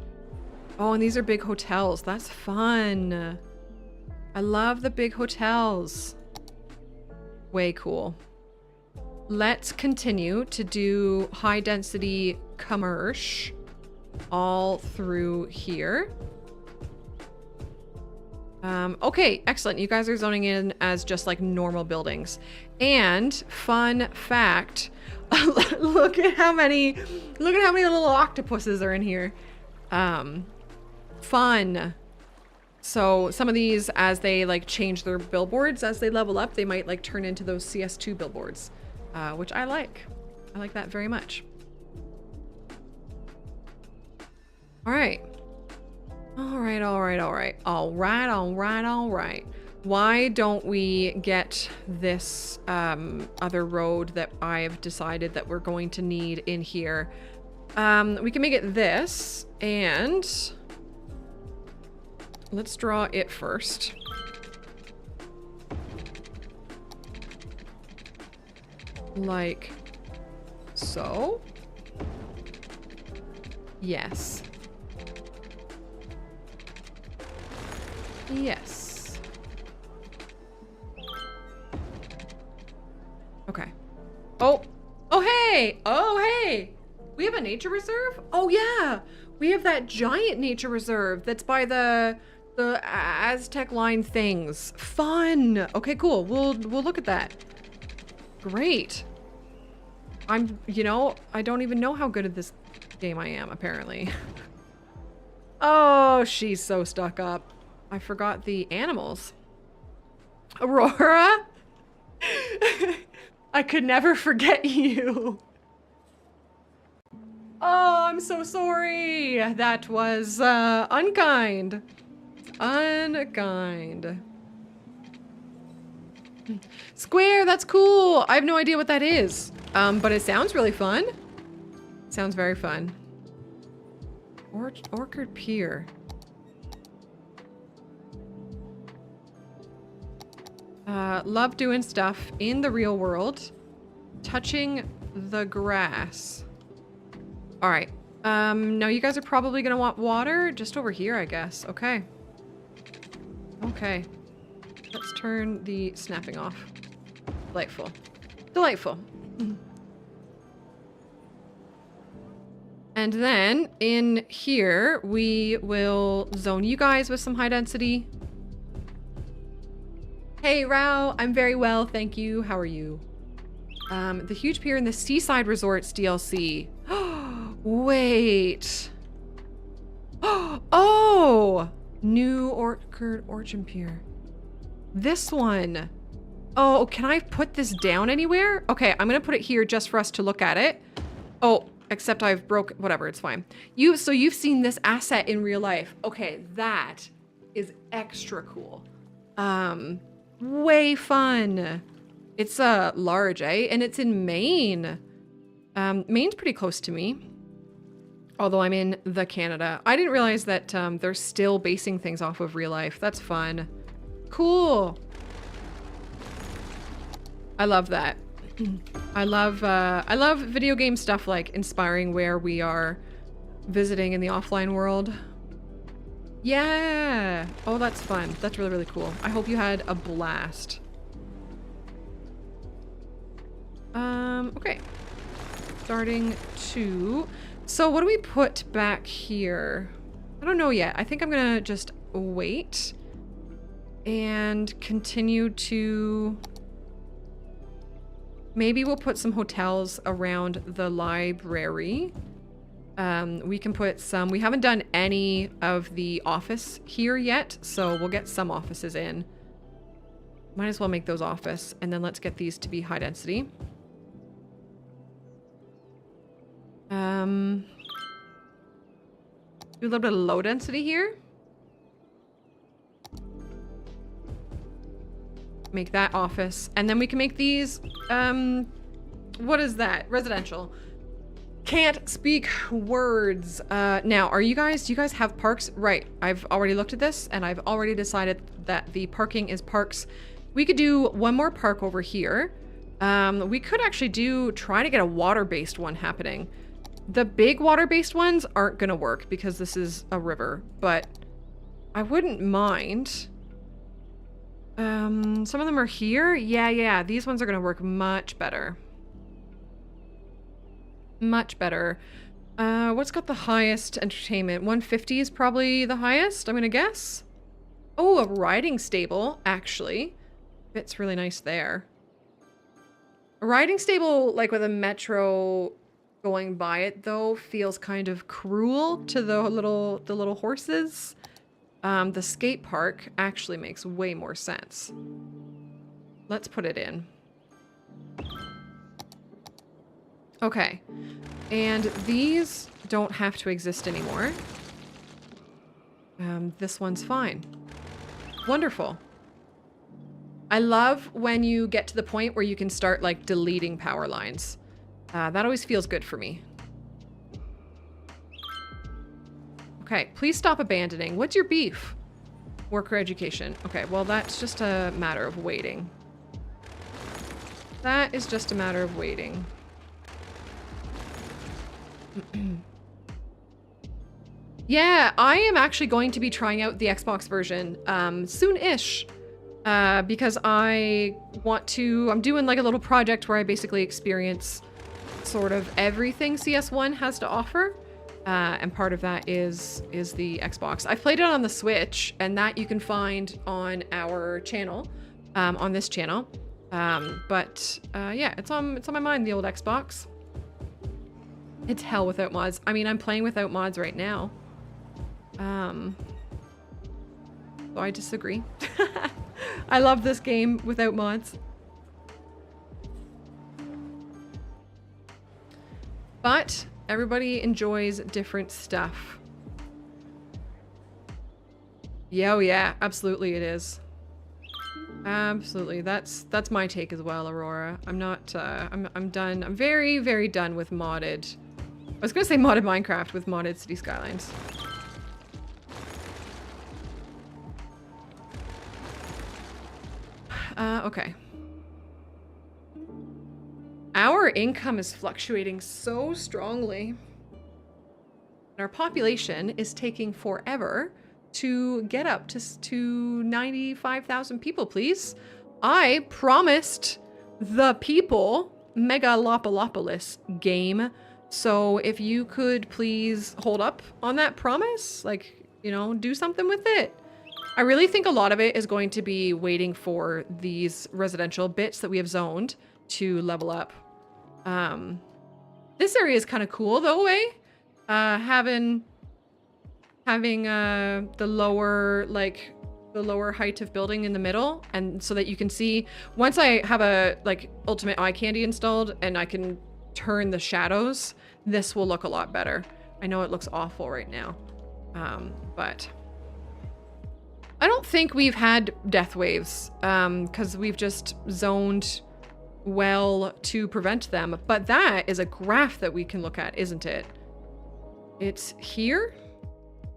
Oh, and these are big hotels. That's fun. I love the big hotels. Way cool. Let's continue to do high density commerce all through here. Okay, excellent. You guys are zoning in as just like normal buildings. And fun fact, look at how many little octopuses are in here. Fun. So some of these, as they like change their billboards, as they level up, they might like turn into those CS2 billboards, which I like. I like that very much. All right. All right, all right, all right. All right, all right, all right. Why don't we get this other road that I've decided that we're going to need in here? We can make it this, and let's draw it first. Like so. Yes. Yes. Okay. Oh. Oh, hey. Oh, hey. We have a nature reserve? Oh, yeah. We have that giant nature reserve that's by the Aztec line things. Fun. Okay, cool. We'll look at that. Great. You know, I don't even know how good at this game I am, apparently. Oh, she's so stuck up. I forgot the animals. Aurora? I could never forget you. Oh, I'm so sorry. That was unkind. Unkind. Square, that's cool. I have no idea what that is. But it sounds really fun. Sounds very fun. Orchard Pier. Love doing stuff in the real world. Touching the grass. All right. Now you guys are probably gonna want water just over here, I guess. Okay. Okay. Let's turn the snapping off. Delightful. Delightful. And then in here, we will zone you guys with some high density. Hey, Rao, I'm very well, thank you. How are you? The huge pier in the Seaside Resorts DLC. Wait. Oh! New Orchard Pier. This one. Oh, can I put this down anywhere? Okay, I'm gonna put it here just for us to look at it. Oh, except I've whatever, it's fine. So you've seen this asset in real life. Okay, that is extra cool. Way fun. It's large, eh? And it's in Maine. Maine's pretty close to me. Although I'm in the Canada. I didn't realize that they're still basing things off of real life. That's fun. Cool. I love that. I love video game stuff like inspiring where we are visiting in the offline world. Yeah. Oh, that's fun. That's really, really cool. I hope you had a blast. Okay. Starting to... So what do we put back here? I don't know yet. I think I'm gonna just wait and continue to... Maybe we'll put some hotels around the library. We can put some... We haven't done any of the office here yet, so we'll get some offices in. Might as well make those office, and then let's get these to be high density. Do a little bit of low density here. Make that office. And then we can make these, what is that? Residential. Can't speak words. Now, do you guys have parks? Right. I've already looked at this and I've already decided that the parking is parks. We could do one more park over here. We could actually try to get a water-based one happening. The big water-based ones aren't gonna work because this is a river, but I wouldn't mind. Some of them are here. Yeah, these ones are gonna work much better. Much better. What's got the highest entertainment? 150 is probably the highest, I'm gonna guess. Oh, a riding stable, actually. Fits really nice there. A riding stable, like with a metro going by it, though, feels kind of cruel to the little horses. The skate park actually makes way more sense. Let's put it in. Okay. And these don't have to exist anymore. This one's fine. Wonderful. I love when you get to the point where you can start, like, deleting power lines. That always feels good for me. Okay, please stop abandoning. What's your beef? Work or education. Okay, well, that's just a matter of waiting. That is just a matter of waiting. Yeah, I am actually going to be trying out the Xbox version soon-ish. Because I'm doing like a little project where I basically experience sort of everything CS1 has to offer. And part of that is the Xbox. I've played it on the Switch, and that you can find on our channel, on this channel. Yeah, it's on my mind, the old Xbox. It's hell without mods. I mean, I'm playing without mods right now. So I disagree. I love this game without mods. But everybody enjoys different stuff. Yeah, oh yeah, absolutely it is. Absolutely. That's my take as well, Aurora. I'm not I'm done. I'm very, very done with modded. I was gonna say modded Minecraft with modded City Skylines. Okay. Our income is fluctuating so strongly. And our population is taking forever to get up to 95,000 people, please. I promised the people Megalopolopolis game. So if you could please hold up on that promise, like, you know, do something with it. I really think a lot of it is going to be waiting for these residential bits that we have zoned to level up. This area is kind of cool though, eh? Having the lower height of building in the middle, and so that you can see, once I have a like ultimate eye candy installed and I can turn the shadows, this will look a lot better. I know it looks awful right now, but I don't think we've had death waves, because we've just zoned well to prevent them. But that is a graph that we can look at, isn't it? It's here?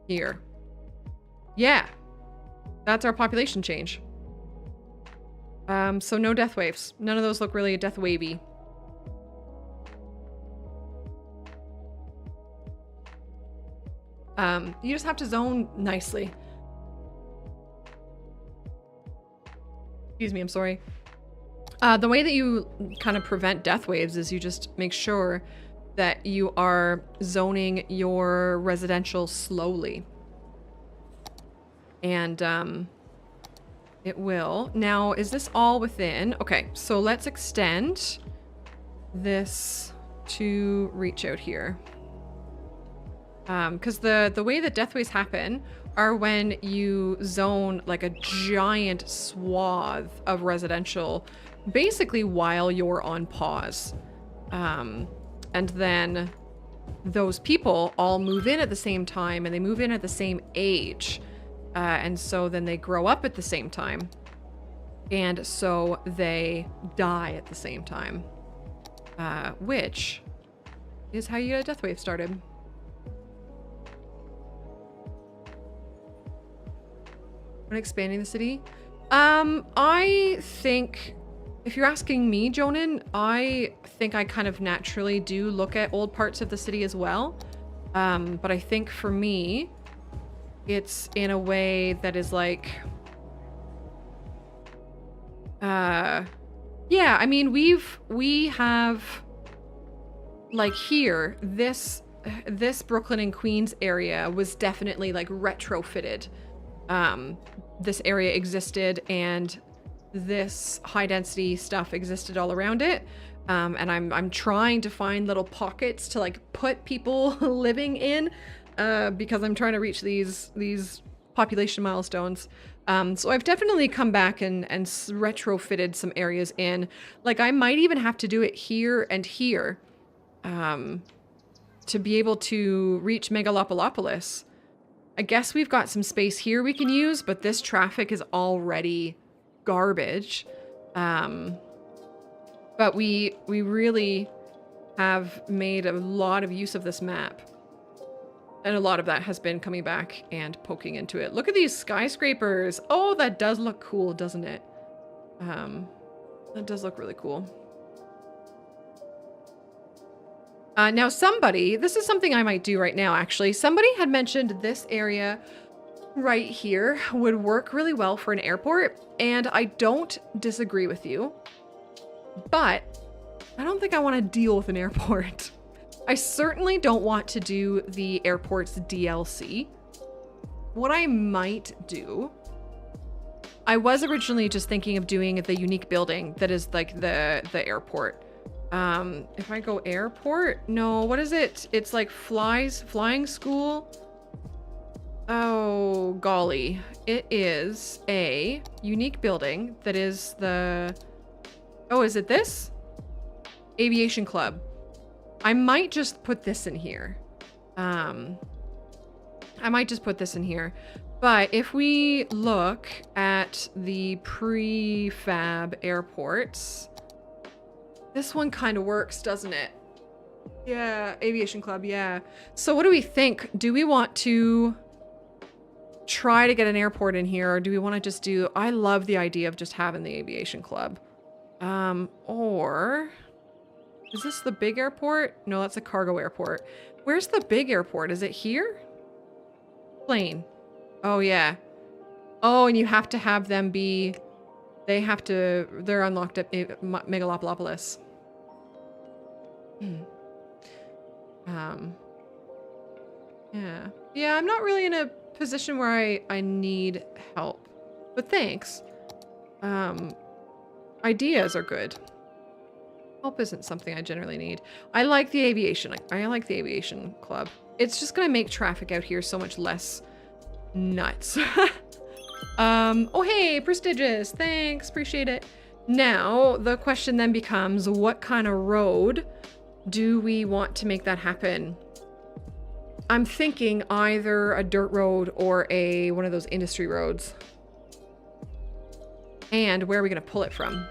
Here. Yeah. That's our population change. So no death waves. None of those look really death wavy. You just have to zone nicely. Excuse me, I'm sorry. The way that you kind of prevent death waves is you just make sure that you are zoning your residential slowly. And it will. Now, is this all within? Okay, so let's extend this to reach out here. Because the way that death waves happen are when you zone like a giant swath of residential, basically while you're on pause. And then those people all move in at the same time, and they move in at the same age. And so then they grow up at the same time. And so they die at the same time. Which is how you get a death wave started. When expanding the city? I think, if you're asking me, Jonan, I think I kind of naturally do look at old parts of the city as well. But I think for me, it's in a way that is like, yeah, I mean, we have, like here, this Brooklyn and Queens area was definitely like retrofitted. This area existed and this high density stuff existed all around it. And I'm trying to find little pockets to like put people living in, because I'm trying to reach these population milestones. So I've definitely come back and retrofitted some areas in. Like I might even have to do it here and here, to be able to reach Megalopolopolis. I guess we've got some space here we can use, but this traffic is already garbage. But we really have made a lot of use of this map. And a lot of that has been coming back and poking into it. Look at these skyscrapers. Oh, that does look cool, doesn't it? That does look really cool. Now somebody, this is something I might do right now actually. Somebody had mentioned this area right here would work really well for an airport, and I don't disagree with you, but I don't think I want to deal with an airport. I certainly don't want to do the airport's DLC. What I might do, I was originally just thinking of doing the unique building that is like the airport. If I go airport, no, what is it? It's like flying school. Oh, golly. It is a unique building that is the, oh, is it this? Aviation Club. I might just put this in here. I might just put this in here. But if we look at the prefab airports, this one kind of works, doesn't it? Yeah, Aviation Club, yeah. So what do we think? Do we want to try to get an airport in here, or do we want to just do, I love the idea of just having the Aviation Club. Or is this the big airport? No, that's a cargo airport. Where's the big airport? Is it here? Plane. Oh, yeah. Oh, and you have to have them be, they're unlocked at Megalopolopolis. Yeah. Yeah, I'm not really in a position where I need help, but thanks. Ideas are good. Help isn't something I generally need. I like the aviation. I like the Aviation Club. It's just gonna make traffic out here so much less nuts. Oh, hey, prestigious. Thanks. Appreciate it. Now, the question then becomes, what kind of road do we want to make that happen? I'm thinking either a dirt road or one of those industry roads. And where are we going to pull it from?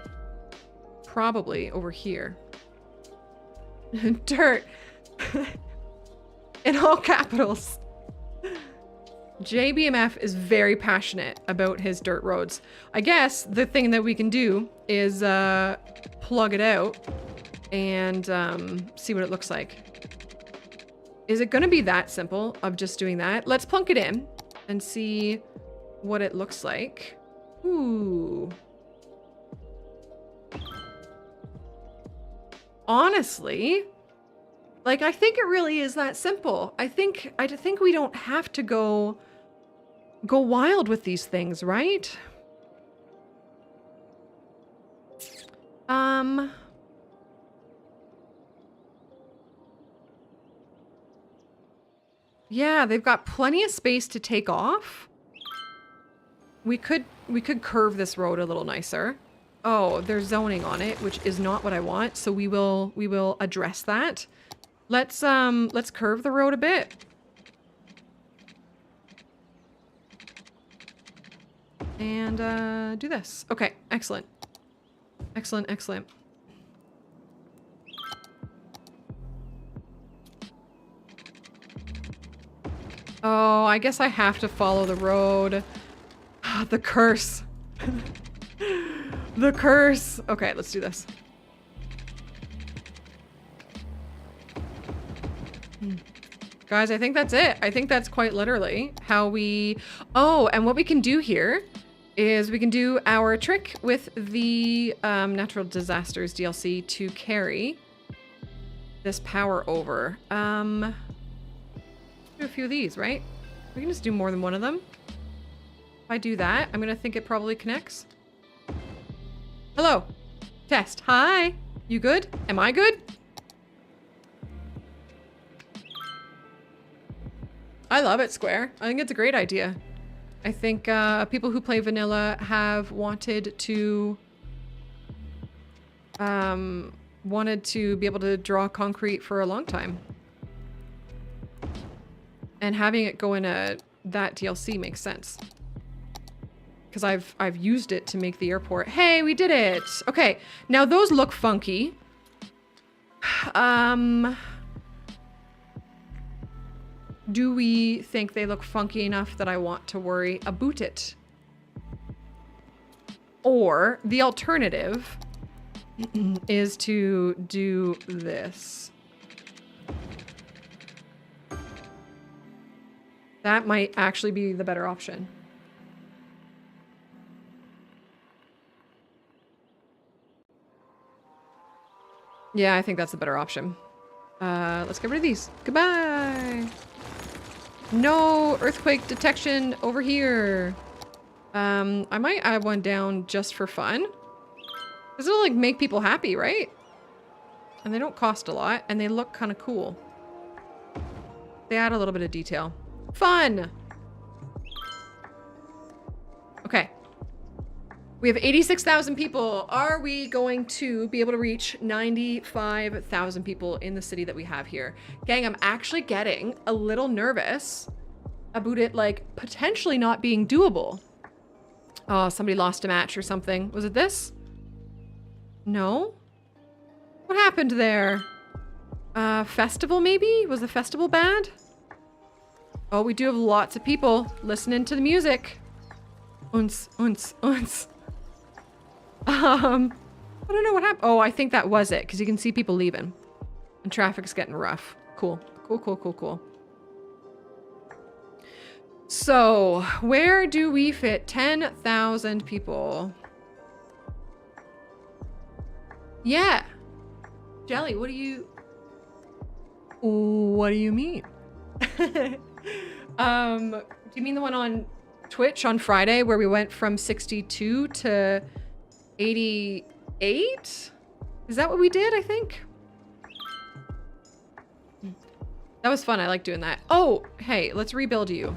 Probably over here. Dirt. In all capitals. JBMF is very passionate about his dirt roads. I guess the thing that we can do is plug it out and see what it looks like. Is it going to be that simple of just doing that? Let's plunk it in and see what it looks like. Ooh. honestly, like, I think it really is that simple. I think we don't have to go wild with these things, right? Yeah, they've got plenty of space to take off. We could curve this road a little nicer. Oh, there's zoning on it, which is not what I want, so we will address that. Let's curve the road a bit. And do this. Okay, excellent. Excellent, excellent. Oh, I guess I have to follow the road. The curse. The curse. Okay, let's do this. Guys, I think that's it. I think that's quite literally how we... Oh, and what we can do here is we can do our trick with the Natural Disasters DLC to carry this power over. Do a few of these, right? We can just do more than one of them. If I do that, I'm gonna think it probably connects. Hello. Test. Hi. You good? Am I good? I love it, Square. I think it's a great idea. I think people who play vanilla have wanted to be able to draw concrete for a long time. And having it go in that DLC makes sense. Because I've used it to make the airport. Hey, we did it! Okay, now those look funky. Do we think they look funky enough that I want to worry about it? Or the alternative is to do this. That might actually be the better option. Yeah, I think that's the better option. Let's get rid of these. Goodbye! No earthquake detection over here. I might add one down just for fun. This will like make people happy, right? And they don't cost a lot and they look kind of cool. They add a little bit of detail. Fun! Okay. We have 86,000 people. Are we going to be able to reach 95,000 people in the city that we have here? Gang, I'm actually getting a little nervous about it, like, potentially not being doable. Oh, somebody lost a match or something. Was it this? No? What happened there? Festival maybe? Was the festival bad? Oh, we do have lots of people listening to the music. Unce, unce, unce. I don't know what happened. Oh, I think that was it, because you can see people leaving. And traffic's getting rough. Cool. Cool, cool, cool, cool. So, where do we fit 10,000 people? Yeah. Jelly, what do you mean? Do you mean the one on Twitch on Friday where we went from 62 to 88? Is that what we did, I think? That was fun. I like doing that. Oh, hey, let's rebuild you.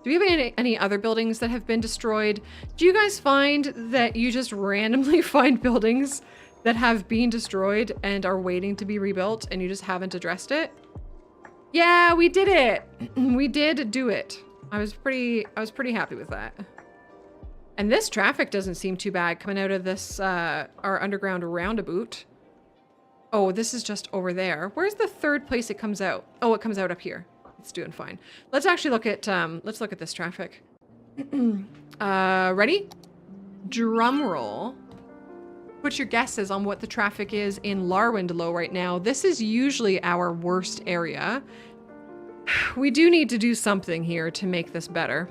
Do we have any other buildings that have been destroyed? Do you guys find that you just randomly find buildings that have been destroyed and are waiting to be rebuilt and you just haven't addressed it? Yeah, we did it. We did do it. I was pretty happy with that. And this traffic doesn't seem too bad coming out of this, our underground roundabout. Oh, this is just over there. Where's the third place it comes out? Oh, it comes out up here. It's doing fine. Let's actually look at, this traffic. Ready? Drum roll. Put your guesses on what the traffic is in Larwendlow right now. This is usually our worst area. We do need to do something here to make this better.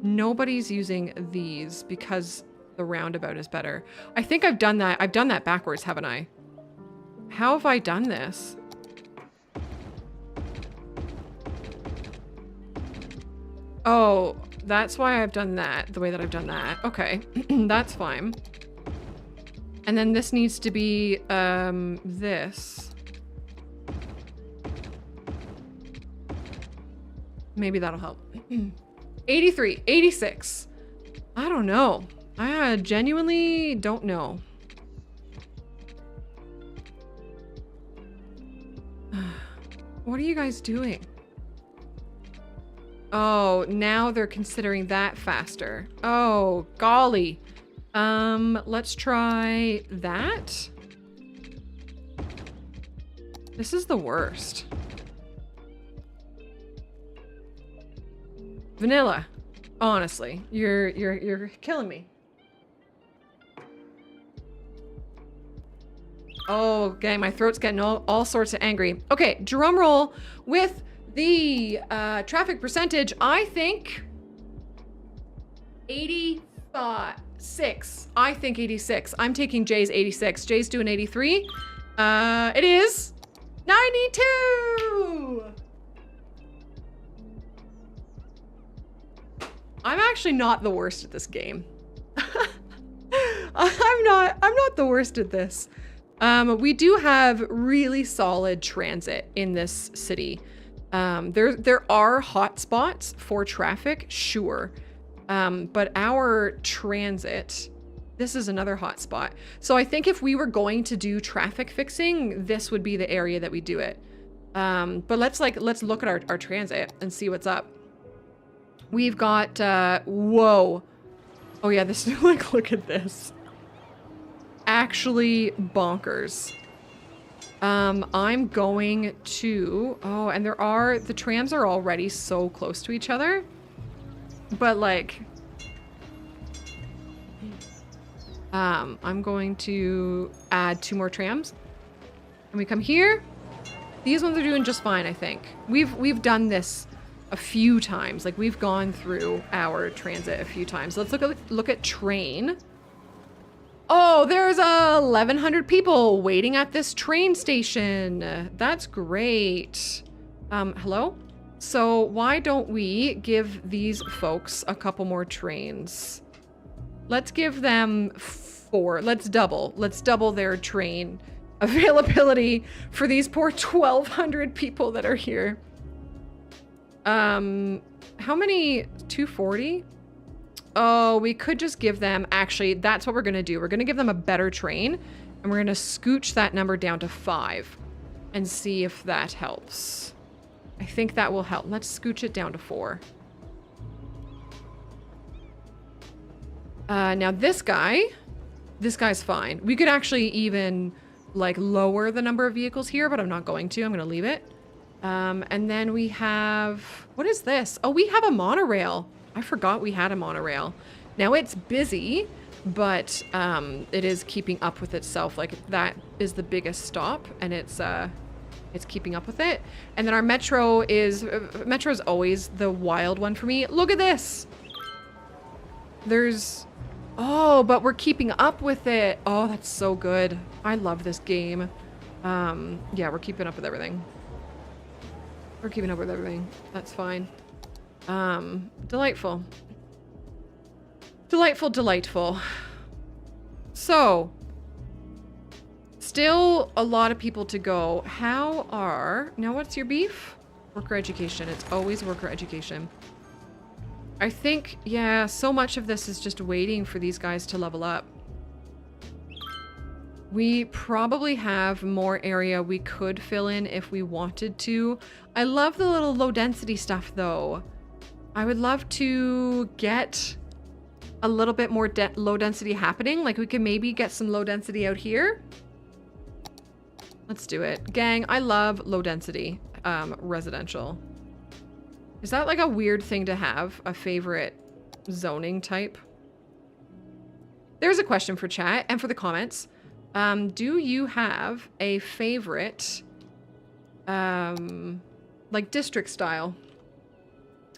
Nobody's using these because The roundabout is better. I think I've done that. I've done that backwards, haven't I? How have I done this? Oh, that's why I've done that, the way that I've done that. Okay, that's fine. And then this needs to be, this. Maybe that'll help. 83, 86. I don't know. I genuinely don't know. What are you guys doing? Oh, now they're considering that faster. Oh, golly. Let's try that. This is the worst. Vanilla. Honestly, you're killing me. Oh, okay, my throat's getting all sorts of angry. Okay, drum roll with the traffic percentage. I think 86. I think 86. I'm taking Jay's 86. Jay's doing 83. It is 92. I'm actually not the worst at this game. I'm not the worst at this. We do have really solid transit in this city. There are hotspots for traffic, sure. But our transit, this is another hotspot. So I think if we were going to do traffic fixing, this would be the area that we do it. But let's look at our transit and see what's up. We've got, whoa. Oh yeah, this is like, look at this. Actually bonkers. I'm going to, oh, and the trams are already so close to each other. But like, I'm going to add 2 more trams. And we come here. These ones are doing just fine, I think. We've done this a few times. Like we've gone through our transit a few times. Let's look at train. Oh, there's 1,100 people waiting at this train station. That's great. Hello? So why don't we give these folks a couple more trains? Let's give them 4. Let's double their train availability for these poor 1,200 people that are here. How many? 240? Oh, we could just give them, actually, that's what we're gonna do. We're gonna give them a better train, and we're gonna scooch that number down to 5 and see if that helps. I think that will help. Let's scooch it down to 4. Now this guy's fine. We could actually even like lower the number of vehicles here, but I'm not going to. I'm gonna leave it. And then we have, what is this? Oh, we have a monorail. I forgot we had a monorail. Now it's busy, but it is keeping up with itself. Like that is the biggest stop, and it's keeping up with it. And then our metro is always the wild one for me. Look at this. Oh, but we're keeping up with it. Oh, that's so good. I love this game. Yeah, we're keeping up with everything. We're keeping up with everything. That's fine. Delightful. Delightful, delightful. So, still a lot of people to go. Now what's your beef? Worker education. It's always worker education. I think, yeah, so much of this is just waiting for these guys to level up. We probably have more area we could fill in if we wanted to. I love the little low density stuff though. I would love to get a little bit more low density happening. Like we could maybe get some low density out here. Let's do it. Gang, I love low density residential. Is that like a weird thing to have? A favorite zoning type? There's a question for chat and for the comments. Do you have a favorite, like district style?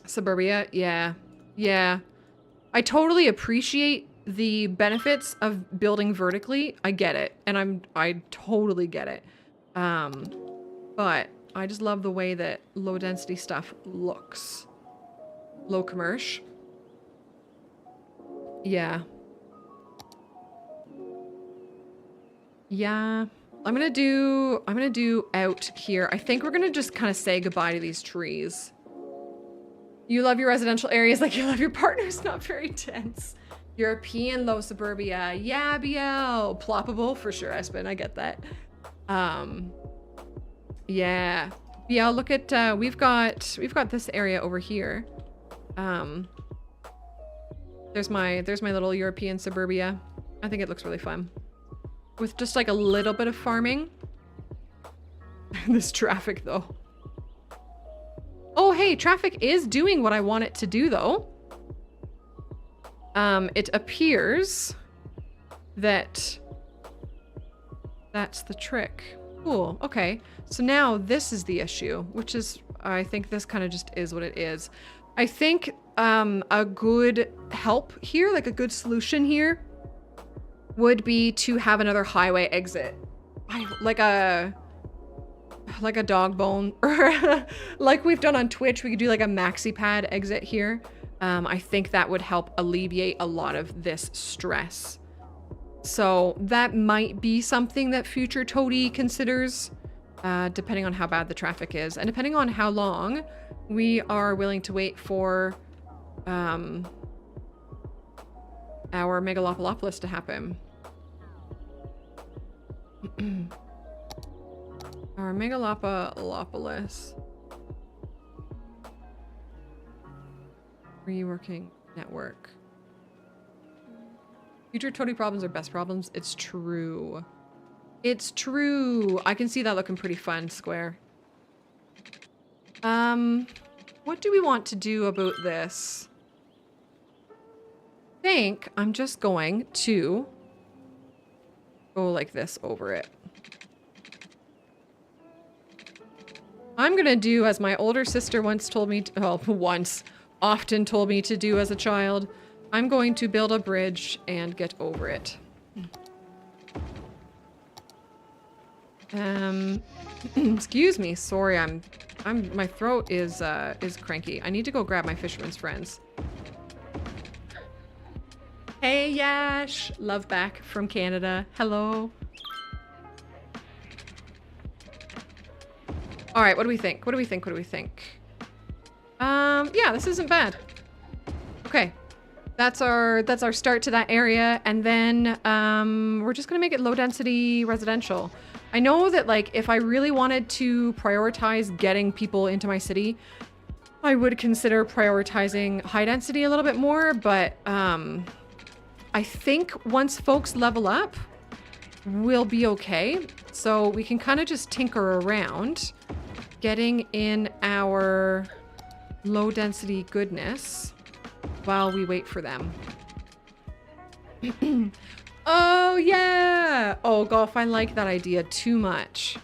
Suburbia? Yeah. Yeah. I totally appreciate the benefits of building vertically, I get it. And I totally get it. But I just love the way that low density stuff looks. Low commercial. Yeah. Yeah. I'm gonna do out here. I think we're gonna just kind of say goodbye to these trees. You love your residential areas like you love your partners, not very dense. European low suburbia. Yeah, BL. Ploppable for sure, Espen. I get that. Yeah. BL, look at we've got this area over here. There's my little European suburbia. I think it looks really fun. With just like a little bit of farming. This traffic though. Oh, hey, traffic is doing what I want it to do though. It appears that that's the trick. Cool, okay. So now this is the issue, which is, I think this kind of just is what it is. I think a good help here, like a good solution here, would be to have another highway exit. Like a dog bone, or like we've done on Twitch, we could do like a maxi pad exit here. I think that would help alleviate a lot of this stress. So that might be something that future Toadie considers, depending on how bad the traffic is, and depending on how long we are willing to wait for our Megalopolopolis to happen. Our Megalopolopolis reworking network. Future Toadie problems are best problems. It's true. It's true. I can see that looking pretty fun, Square. What do we want to do about this? I think I'm just going to go like this over it. I'm gonna do as my older sister once told me to, well, often told me to do as a child. I'm going to build a bridge and get over it. Excuse me, sorry, my throat is cranky. I need to go grab my fisherman's friends. Hey Yash, love back from Canada. Hello. All right, what do we think? What do we think? What do we think? Yeah, this isn't bad. Okay, that's our start to that area, and then we're just gonna make it low density residential. I know that like if I really wanted to prioritize getting people into my city, I would consider prioritizing high density a little bit more, but I think once folks level up, we'll be okay. So we can kind of just tinker around getting in our low density goodness while we wait for them. Oh yeah! Oh Golf, I like that idea too much.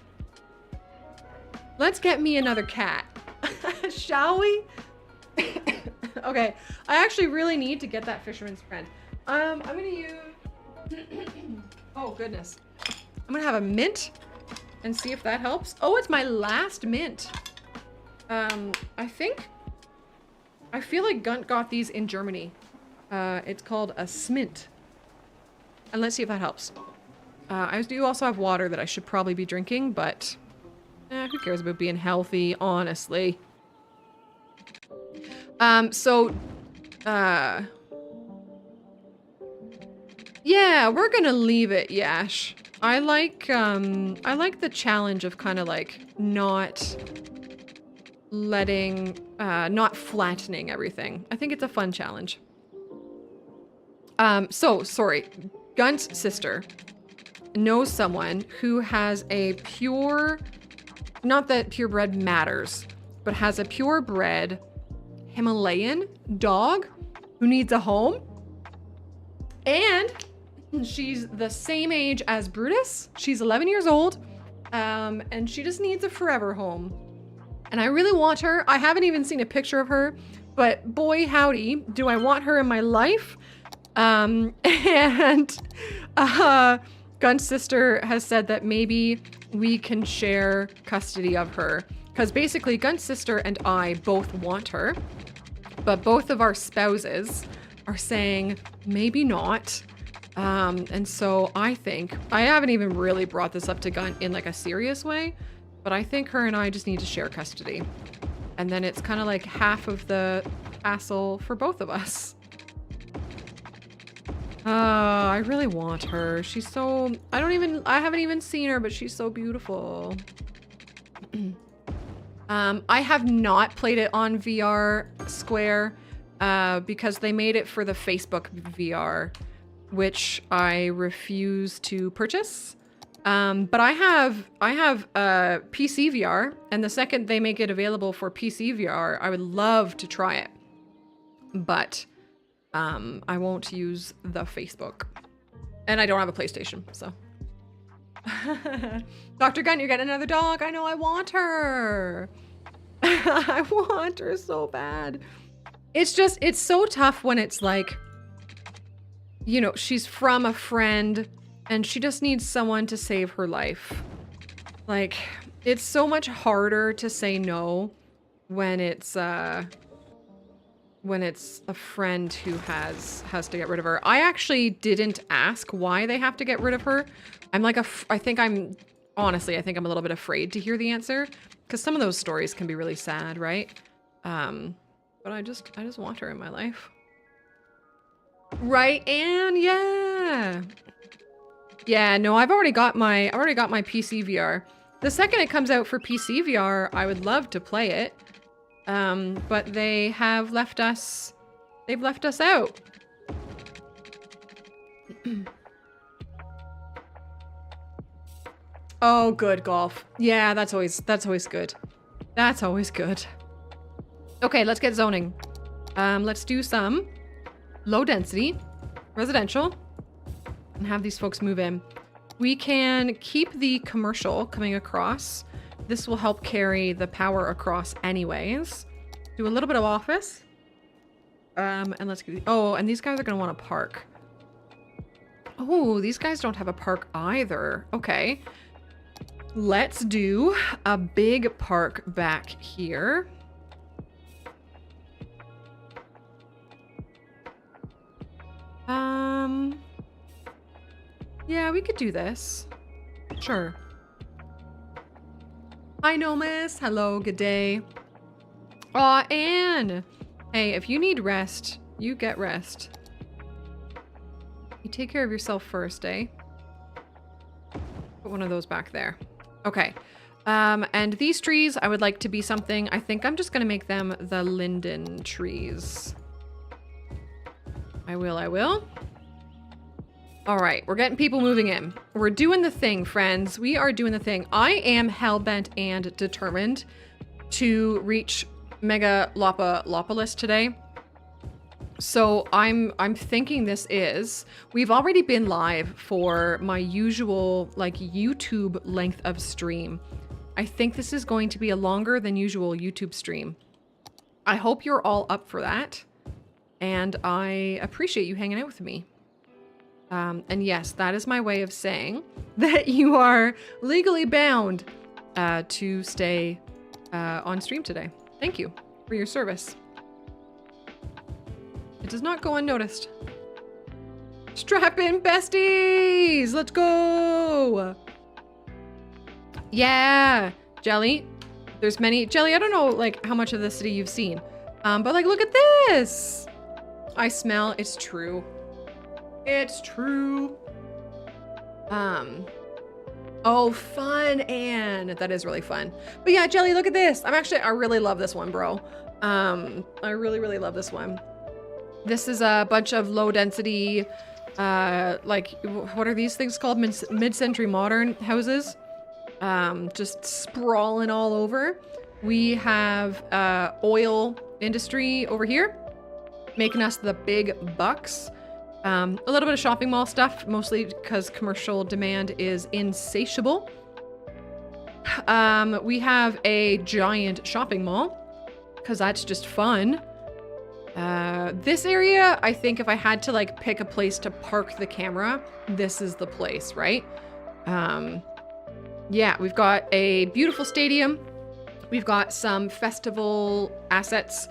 Let's get me another cat. Shall we? Okay, I actually really need to get that fisherman's friend. I'm gonna use... Oh goodness. I'm gonna have a mint and see if that helps. Oh, it's my last mint. I feel like Gunt got these in Germany. It's called a smint. And let's see if that helps. I do also have water that I should probably be drinking, but who cares about being healthy, honestly. Yeah, we're gonna leave it, Yash. I like the challenge of kind of like not letting, not flattening everything. I think it's a fun challenge. Sorry. Gunt's sister knows someone who has a pure, not that purebred matters, but has a purebred Himalayan dog who needs a home. And she's the same age as Brutus. She's 11 years old, and she just needs a forever home. And I really want her. I haven't even seen a picture of her, but boy howdy, do I want her in my life. And Gun's sister has said that maybe we can share custody of her. Because basically, Gun's sister and I both want her. But both of our spouses are saying, maybe not. And so I think, I haven't even really brought this up to Gun in like a serious way, but I think her and I just need to share custody. And then it's kind of like half of the hassle for both of us. I really want her. She's so, I haven't even seen her, but she's so beautiful. I have not played it on VR Square because they made it for the Facebook VR, which I refuse to purchase. But I have PC VR, and the second they make it available for PC VR, I would love to try it. But I won't use the Facebook. And I don't have a PlayStation, so. Dr. Gunn, you're getting another dog. I know, I want her. I want her so bad. It's just, it's so tough when it's like, you know, she's from a friend and she just needs someone to save her life. Like, it's so much harder to say no when it's a friend who has to get rid of her. I actually didn't ask why they have to get rid of her. I'm like honestly, I think I'm a little bit afraid to hear the answer because some of those stories can be really sad, right? But I just want her in my life. Right, Anne? Yeah. Yeah, no, I've already got my PC VR. The second it comes out for PC VR, I would love to play it. But they have left us, they've left us out. Oh, good, golf. Yeah, that's always good. That's always good. Okay, let's get zoning. Let's do some low density residential and have these folks move in. We can keep the commercial coming across. This will help carry the power across anyways. Do a little bit of office. And let's get, oh, and these guys are gonna want to park. Oh, these guys don't have a park either. Okay. Let's do a big park back here. Yeah, we could do this. Sure. Hi, Nomus. Hello, good day. Aw, Anne. Hey, if you need rest, you get rest. You take care of yourself first, eh? Put one of those back there. Okay. And these trees, I would like to be something. I think I'm just going to make them the linden trees. I will. All right, we're getting people moving in. We're doing the thing, friends. We are doing the thing. I am hell-bent and determined to reach Megalopolopolis today. So I'm thinking we've already been live for my usual like YouTube length of stream. I think this is going to be a longer than usual YouTube stream. I hope you're all up for that. And I appreciate you hanging out with me. And yes, that is my way of saying that you are legally bound to stay on stream today. Thank you for your service. It does not go unnoticed. Strap in, besties! Let's go! Yeah! Jelly. There's many. Jelly, I don't know like how much of the city you've seen. But like, look at this! I smell, it's true. It's true. Oh, fun, Anne. That is really fun. But yeah, Jelly, look at this. I really love this one, bro. I really love this one. This is a bunch of low density, like, what are these things called? Mid-century modern houses. Just sprawling all over. We have oil industry over here, making us the big bucks. A little bit of shopping mall stuff, mostly because commercial demand is insatiable. We have a giant shopping mall, because that's just fun. This area, I think if I had to like pick a place to park the camera, this is the place, right? Yeah, we've got a beautiful stadium. We've got some festival assets,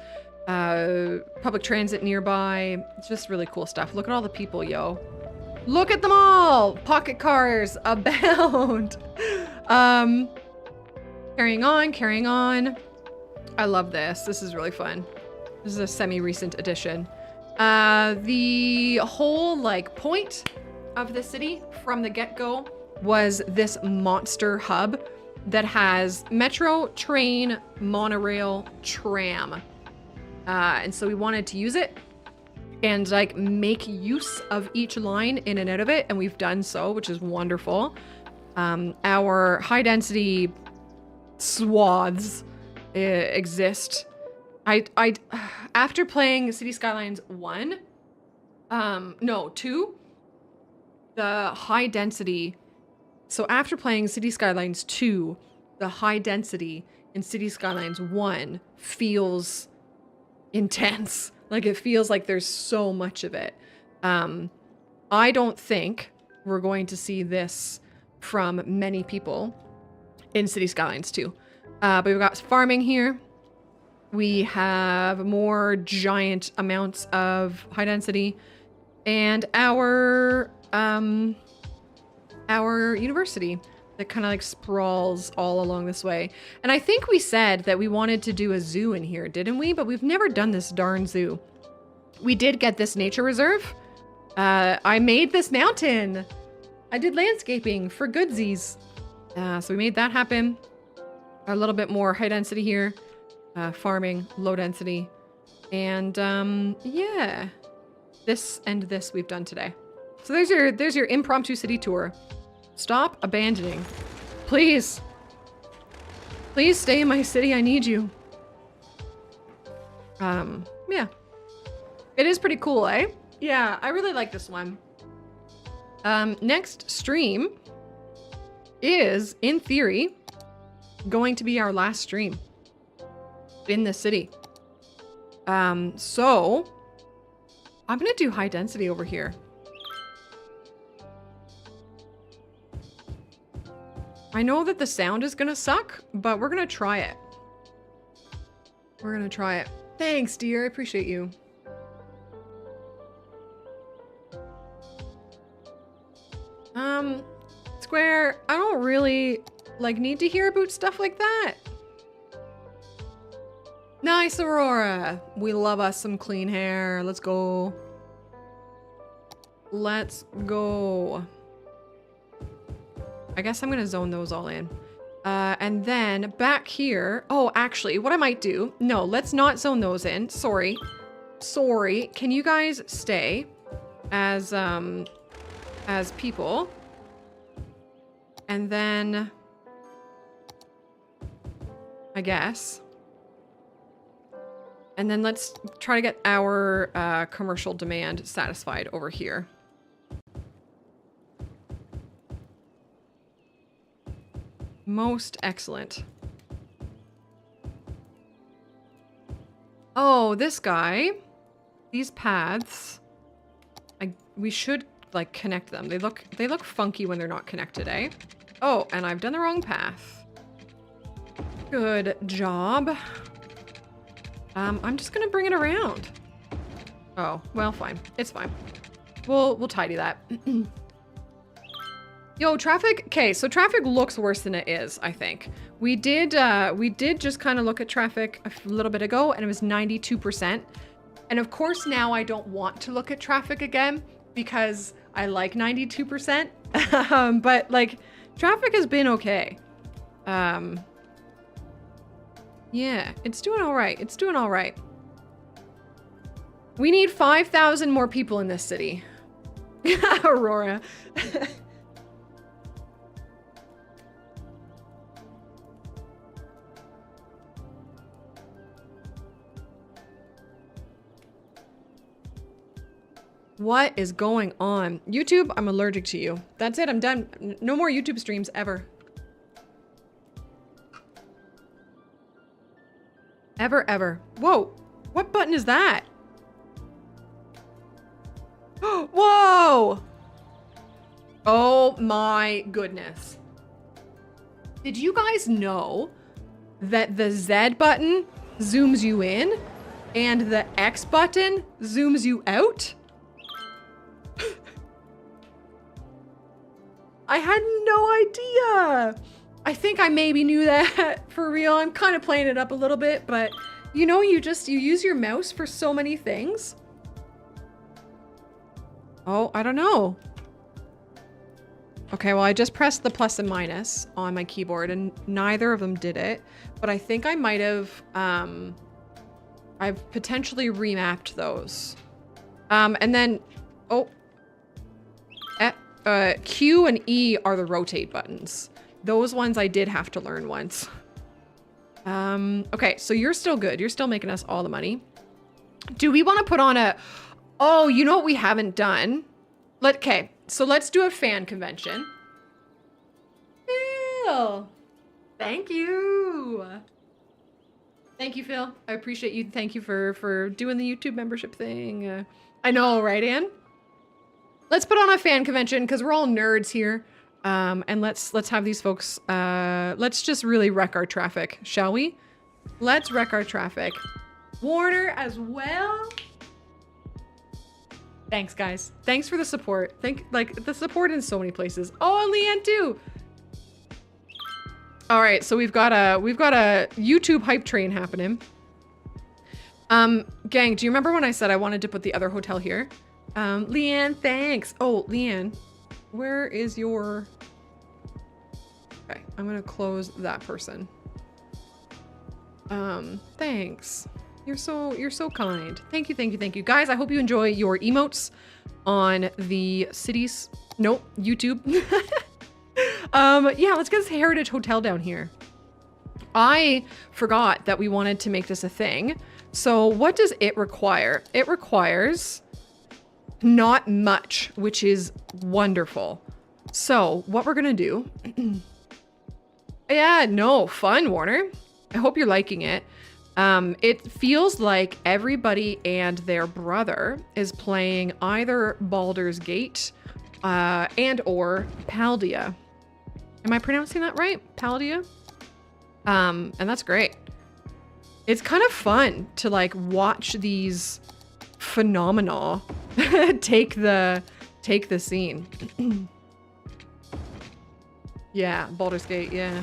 public transit nearby. It's just really cool stuff. Look at all the people, yo. Look at them all! Pocket cars abound. Carrying on, carrying on. I love this. This is really fun. This is a semi-recent addition. The whole like point of the city from the get-go was this monster hub that has metro, train, monorail, tram. And so we wanted to use it and like make use of each line in and out of it, and we've done so, which is wonderful. Our high density swaths exist. I after playing City Skylines 2, the high density. So after playing City Skylines 2, the high density in City Skylines 1 feels intense. Like it feels like there's so much of it. I don't think we're going to see this from many people in City Skylines 2. But we've got farming here. We have more giant amounts of high density, and our university that kind of like sprawls all along this way. And I think we said that we wanted to do a zoo in here, didn't we? But we've never done this darn zoo. We did get this nature reserve. I made this mountain. I did landscaping for goodsies. So we made that happen. A little bit more high density here. Farming, low density. And yeah. This and this we've done today. So there's your impromptu city tour. Stop abandoning. Please. Please stay in my city. I need you. Yeah. It is pretty cool, eh? Yeah, I really like this one. Next stream is, in theory, going to be our last stream in the city. So I'm gonna do high density over here. I know that the sound is gonna suck, but we're gonna try it. We're gonna try it. Thanks, dear. I appreciate you. Square, I don't really, like, need to hear about stuff like that. Nice, Aurora. We love us some clean hair. Let's go. Let's go. I guess I'm gonna zone those all in. And then back here, oh, actually, what I might do, no, let's not zone those in. Sorry. Sorry. Can you guys stay as people? And then, I guess. And then let's try to get our commercial demand satisfied over here. Most excellent. Oh, this guy. These paths. We should like connect them. They look funky when they're not connected, eh? Oh, and I've done the wrong path. Good job. I'm just gonna bring it around. Oh, well, fine. It's fine. We'll tidy that. Yo, traffic. Okay, so traffic looks worse than it is, I think. We did just kind of look at traffic a little bit ago, and it was 92%. And of course, now I don't want to look at traffic again because I like 92%. But like, traffic has been okay. Yeah, it's doing all right. It's doing all right. We need 5,000 more people in this city. Aurora. What is going on? YouTube, I'm allergic to you. That's it, I'm done. No more YouTube streams ever. Ever, ever. Whoa, what button is that? no. Oh my goodness. Did you guys know that the Z button zooms you in and the X button zooms you out? I had no idea. I think I maybe knew that for real. I'm kind of playing it up a little bit, but you know, you use your mouse for so many things. Oh, I don't know. Okay, well, I just pressed the plus and minus on my keyboard and neither of them did it, but I think I might have, I've potentially remapped those. And then, oh, Q and E are the rotate buttons. Those ones I did have to learn once. Okay, so you're still good. You're still making us all the money. Do we want to put on a, oh, you know what we haven't done? Okay, so let's do a fan convention. Phil, thank you. Thank you, Phil. I appreciate you. Thank you for doing the YouTube membership thing. I know, right, Ann? Let's put on a fan convention because we're all nerds here. And let's have these folks, let's just really wreck our traffic, shall we? Let's wreck our traffic. Warner as well. Thanks, guys. Thanks for the support. Like the support in so many places. Oh, and Leanne too. All right, so we've got a YouTube hype train happening. Gang, do you remember when I said I wanted to put the other hotel here? Leanne, thanks. Oh, Leanne, where is your... Okay, I'm gonna close that person. Thanks. You're so kind. Thank you. Guys, I hope you enjoy your emotes on the cities. Nope, YouTube. Yeah, let's get this Heritage Hotel down here. I forgot that we wanted to make this a thing. So what does it require? It requires not much, which is wonderful. So what we're gonna do... Yeah, no, fun, Warner. I hope you're liking it. It feels like everybody and their brother is playing either Baldur's Gate and or Paldea. Am I pronouncing that right? Paldea? And that's great. It's kind of fun to like watch these phenomena take the scene. Yeah, Baldur's Gate, yeah.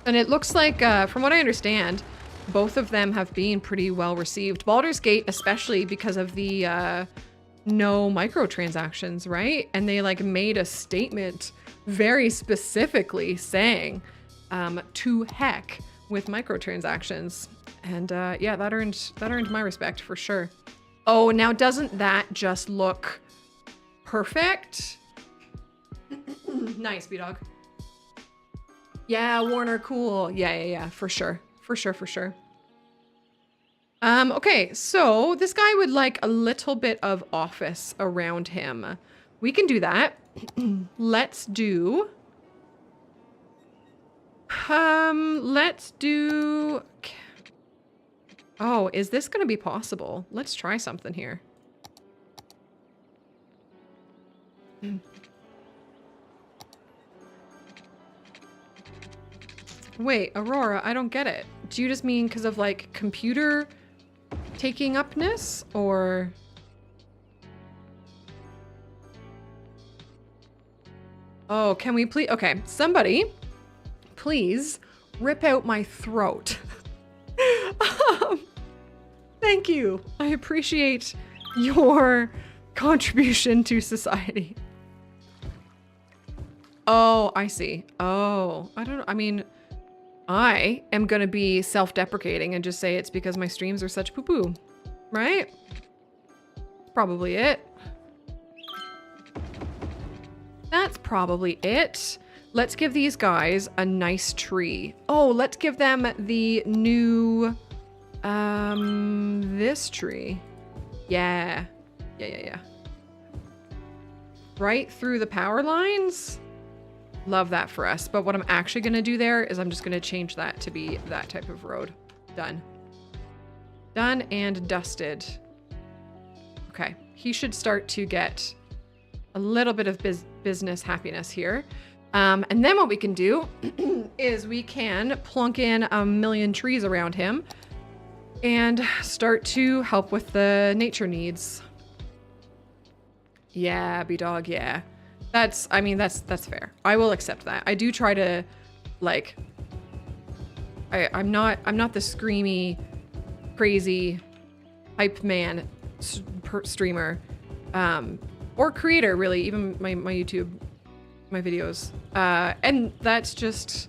And it looks like, from what I understand, both of them have been pretty well received. Baldur's Gate, especially because of the no microtransactions, right? And they like made a statement very specifically saying, to heck with microtransactions. And yeah, that earned my respect for sure. Oh, now doesn't that just look perfect? Nice, B-Dog. Yeah, Warner, cool. Yeah, for sure. For sure. Okay, so this guy would like a little bit of office around him. We can do that. Let's do... Oh, is this gonna be possible? Let's try something here. Wait, Aurora, I don't get it. Do you just mean because of like computer taking upness or? Oh, can we please? Okay, somebody please rip out my throat. Thank you. I appreciate your contribution to society. Oh, I see. Oh, I don't know. I mean, I am going to be self-deprecating and just say it's because my streams are such poo-poo, right? Probably it. That's probably it. Let's give these guys a nice tree. Oh, let's give them the new, this tree. Yeah. Yeah. Right through the power lines. Love that for us. But what I'm actually going to do there is I'm just going to change that to be that type of road. Done. Done and dusted. Okay. He should start to get a little bit of business happiness here. And then what we can do is we can plunk in a million trees around him and start to help with the nature needs. Yeah, B-Dog, yeah. I mean, that's fair. I will accept that. I do try to, like, I'm not the screamy, crazy, hype man streamer, or creator, really, even my YouTube, my videos. And that's just,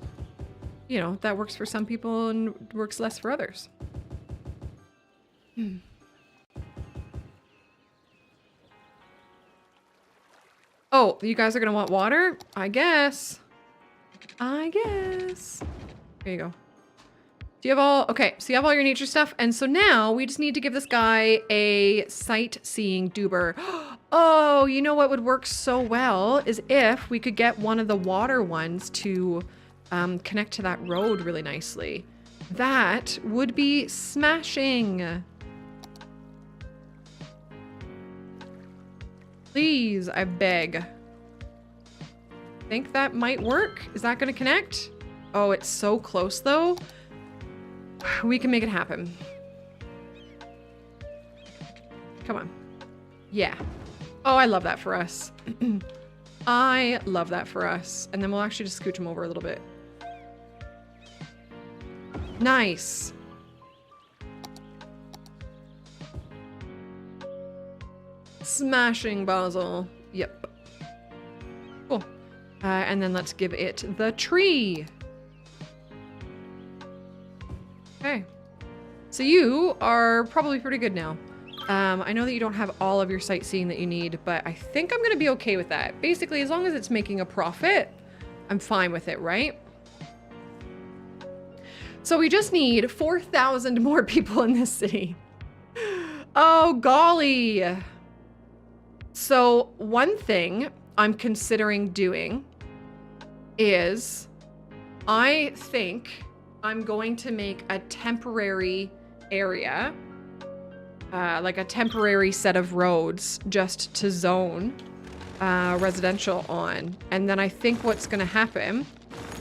you know, that works for some people and works less for others. Oh, you guys are gonna want water? I guess. Here you go. Do you have all, okay, so you have all your nature stuff. And so now we just need to give this guy a sightseeing duber. Oh, you know what would work so well is if we could get one of the water ones to connect to that road really nicely. That would be smashing. Please, I beg. Think that might work? Is that gonna connect? Oh, it's so close though. We can make it happen. Come on. Yeah. Oh, I love that for us. I love that for us. And then we'll actually just scooch him over a little bit. Nice. Smashing Basil. Yep. Cool. And then let's give it the tree. Okay. So you are probably pretty good now. I know that you don't have all of your sightseeing that you need, but I think I'm gonna be okay with that. Basically, as long as it's making a profit, I'm fine with it, right? So we just need 4,000 more people in this city. Oh, golly. So one thing I'm considering doing is I think I'm going to make a temporary area, like a temporary set of roads just to zone residential on. And then I think what's going to happen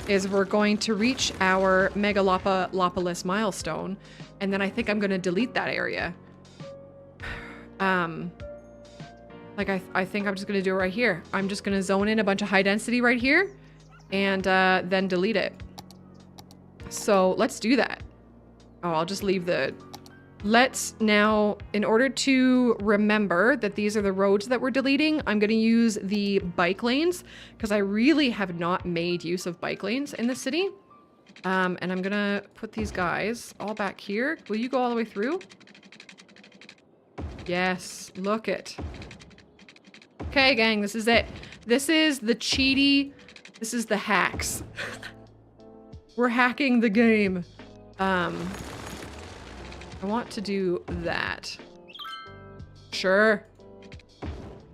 is we're going to reach our Megalopolopolis milestone. And then I think I'm going to delete that area. Like, I think I'm just going to do it right here. I'm just going to zone in a bunch of high density right here and then delete it. So let's do that. Oh, I'll just leave the... Let's now, in order to remember that these are the roads that we're deleting, I'm going to use the bike lanes because I really have not made use of bike lanes in the city. And I'm going to put these guys all back here. Will you go all the way through? Yes, look it. Okay, gang, this is it. This is the cheaty. This is the hacks. We're hacking the game. I want to do that. Sure.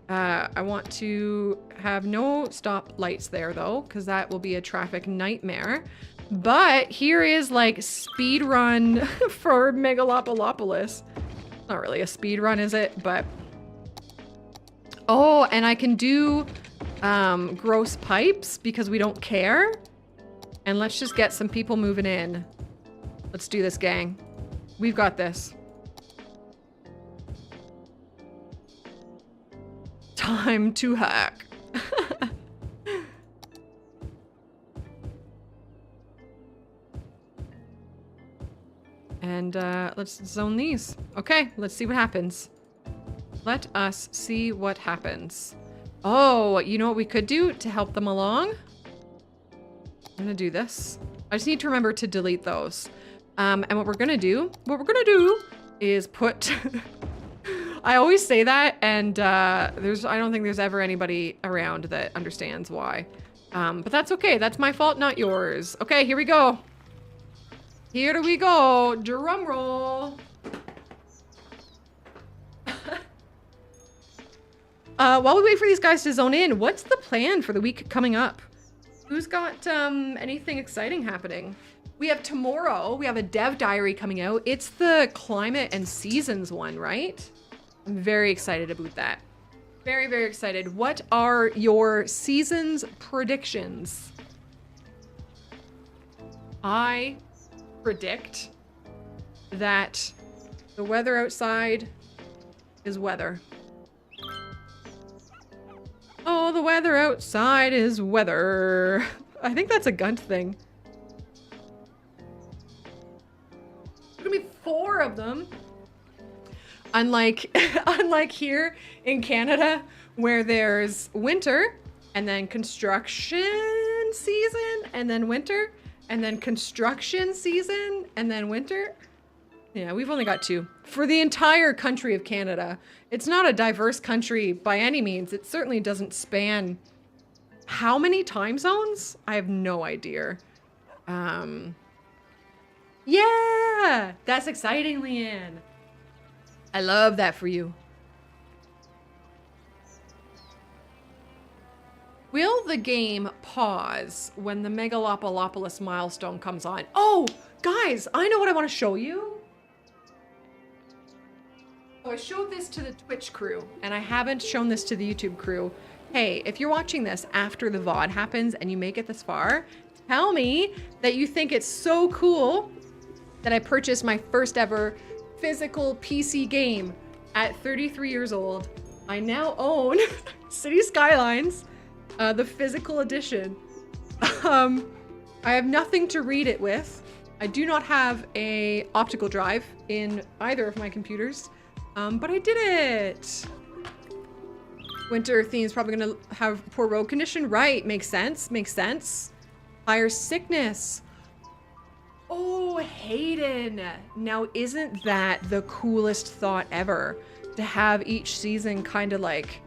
I want to have no stop lights there though, because that will be a traffic nightmare. But here is like speed run for Megalopolopolis. Not really a speed run, is it? But oh, and I can do gross pipes because we don't care. And let's just get some people moving in. Let's do this, gang. We've got this. Time to hack. And let's zone these. Okay, let's see what happens. Let us see what happens. Oh, you know what we could do to help them along? I'm gonna do this. I just need to remember to delete those. And what we're gonna do is put... I always say that, and I don't think there's ever anybody around that understands why. But that's okay. That's my fault, not yours. Okay, here we go. Here we go. Drum roll. While we wait for these guys to zone in, what's the plan for the week coming up? Who's got anything exciting happening? We have tomorrow, we have a dev diary coming out. It's the climate and seasons one, right? I'm very excited about that. Very, very excited. What are your season's predictions? I predict that the weather outside is weather. Oh, the weather outside is weather. I think that's a Gunt thing. There's gonna be 4 of them. Unlike here in Canada, where there's winter, and then construction season, and then winter, and then construction season, and then winter. Yeah, we've only got 2. For the entire country of Canada. It's not a diverse country by any means. It certainly doesn't span how many time zones? I have no idea. Yeah! That's exciting, Leanne. I love that for you. Will the game pause when the Megalopolopolis milestone comes on? Oh, guys, I know what I want to show you. Oh, I showed this to the Twitch crew, and I haven't shown this to the YouTube crew. Hey, if you're watching this after the VOD happens and you make it this far, tell me that you think it's so cool that I purchased my first ever physical PC game at 33 years old. I now own City Skylines, the physical edition. I have nothing to read it with. I do not have a optical drive in either of my computers, but I did it. Winter theme's probably gonna have poor road condition. Right, makes sense, makes sense. Higher sickness. Oh, Hayden. Now, isn't that the coolest thought ever? To have each season kind of like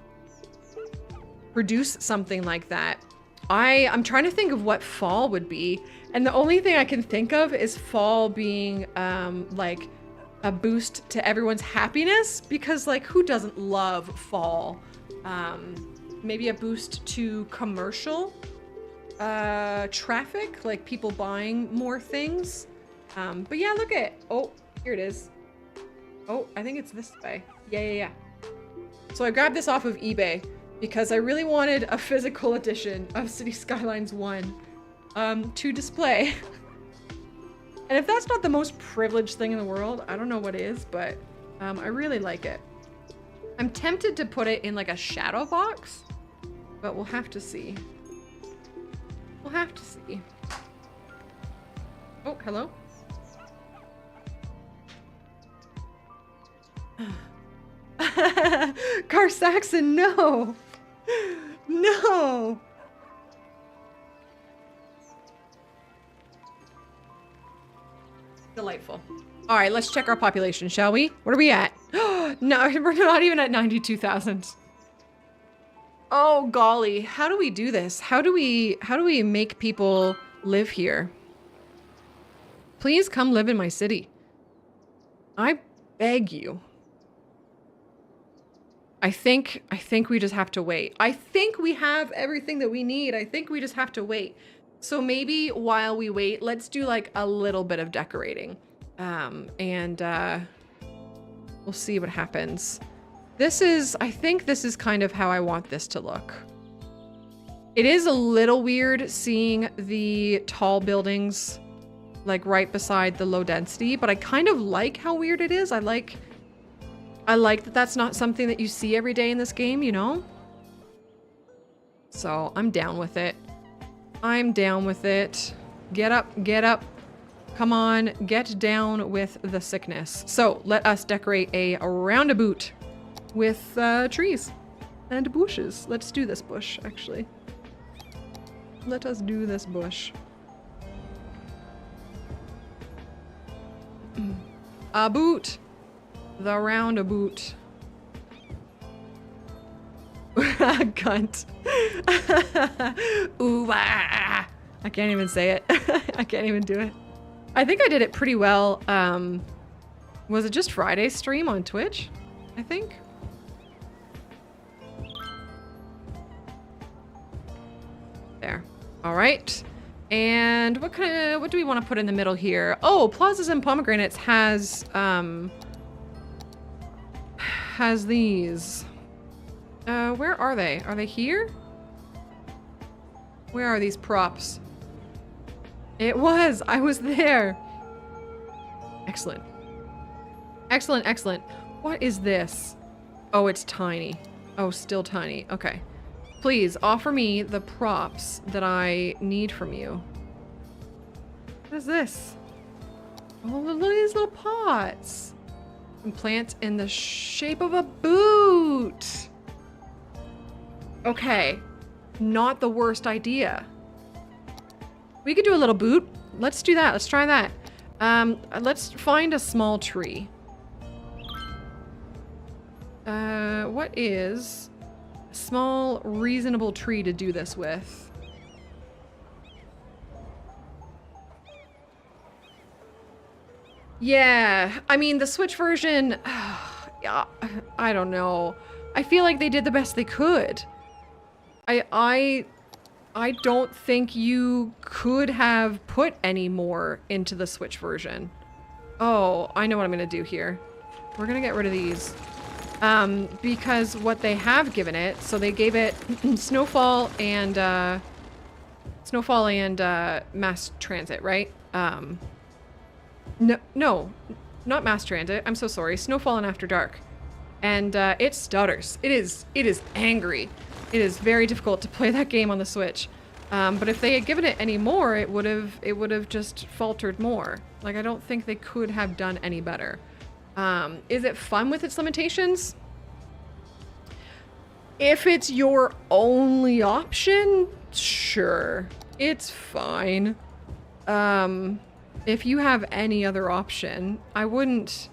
produce something like that. I'm trying to think of what fall would be. And the only thing I can think of is fall being like a boost to everyone's happiness, because like who doesn't love fall? Maybe a boost to commercial traffic, like people buying more things. But yeah, look at, oh, here it is. Oh, I think it's this way. Yeah. So I grabbed this off of eBay because I really wanted a physical edition of City Skylines 1 to display. And if that's not the most privileged thing in the world, I don't know what is, but I really like it. I'm tempted to put it in like a shadow box, but we'll have to see. We'll have to see. Oh, hello. Car Saxon, no. No. Delightful. All right, let's check our population, shall we? What are we at? No, we're not even at 92,000. Oh, golly. How do we do this? How do we make people live here? Please come live in my city. I beg you. I think we just have to wait. I think we have everything that we need. I think we just have to wait. So maybe while we wait, let's do like a little bit of decorating. We'll see what happens. I think this is kind of how I want this to look. It is a little weird seeing the tall buildings like right beside the low density, but I kind of like how weird it is. I like that that's not something that you see every day in this game, you know? So I'm down with it. I'm down with it. Get up, get up. Come on, get down with the sickness. So let us decorate a roundabout with trees and bushes. Let's do this bush, actually. Let us do this bush. A boot. The roundabout. Cunt. Ooh, ah. I can't even say it. I can't even do it. I think I did it pretty well. Was it just Friday's stream on Twitch? I think. There. All right. And what do we want to put in the middle here? Oh, plazas and pomegranates has these. Where are they? Are they here? Where are these props? It was! I was there! Excellent. Excellent, excellent. What is this? Oh, it's tiny. Oh, still tiny. Okay. Please, offer me the props that I need from you. What is this? Oh, look at these little pots. And plants in the shape of a boot. Okay. Not the worst idea. We could do a little boot. Let's do that. Let's try that. Let's find a small tree. What is a small, reasonable tree to do this with? Yeah, I mean, the Switch version, yeah, I don't know. I feel like they did the best they could. I don't think you could have put any more into the Switch version. Oh, I know what I'm gonna do here. We're gonna get rid of these. Because what they have given it, so they gave it snowfall and mass transit, right? No, not mass transit. I'm so sorry. Snowfall and After Dark. And it stutters. It is angry. It is very difficult to play that game on the Switch. But if they had given it any more, it would have just faltered more. Like, I don't think they could have done any better. Is it fun with its limitations? If it's your only option, sure. It's fine. If you have any other option, I wouldn't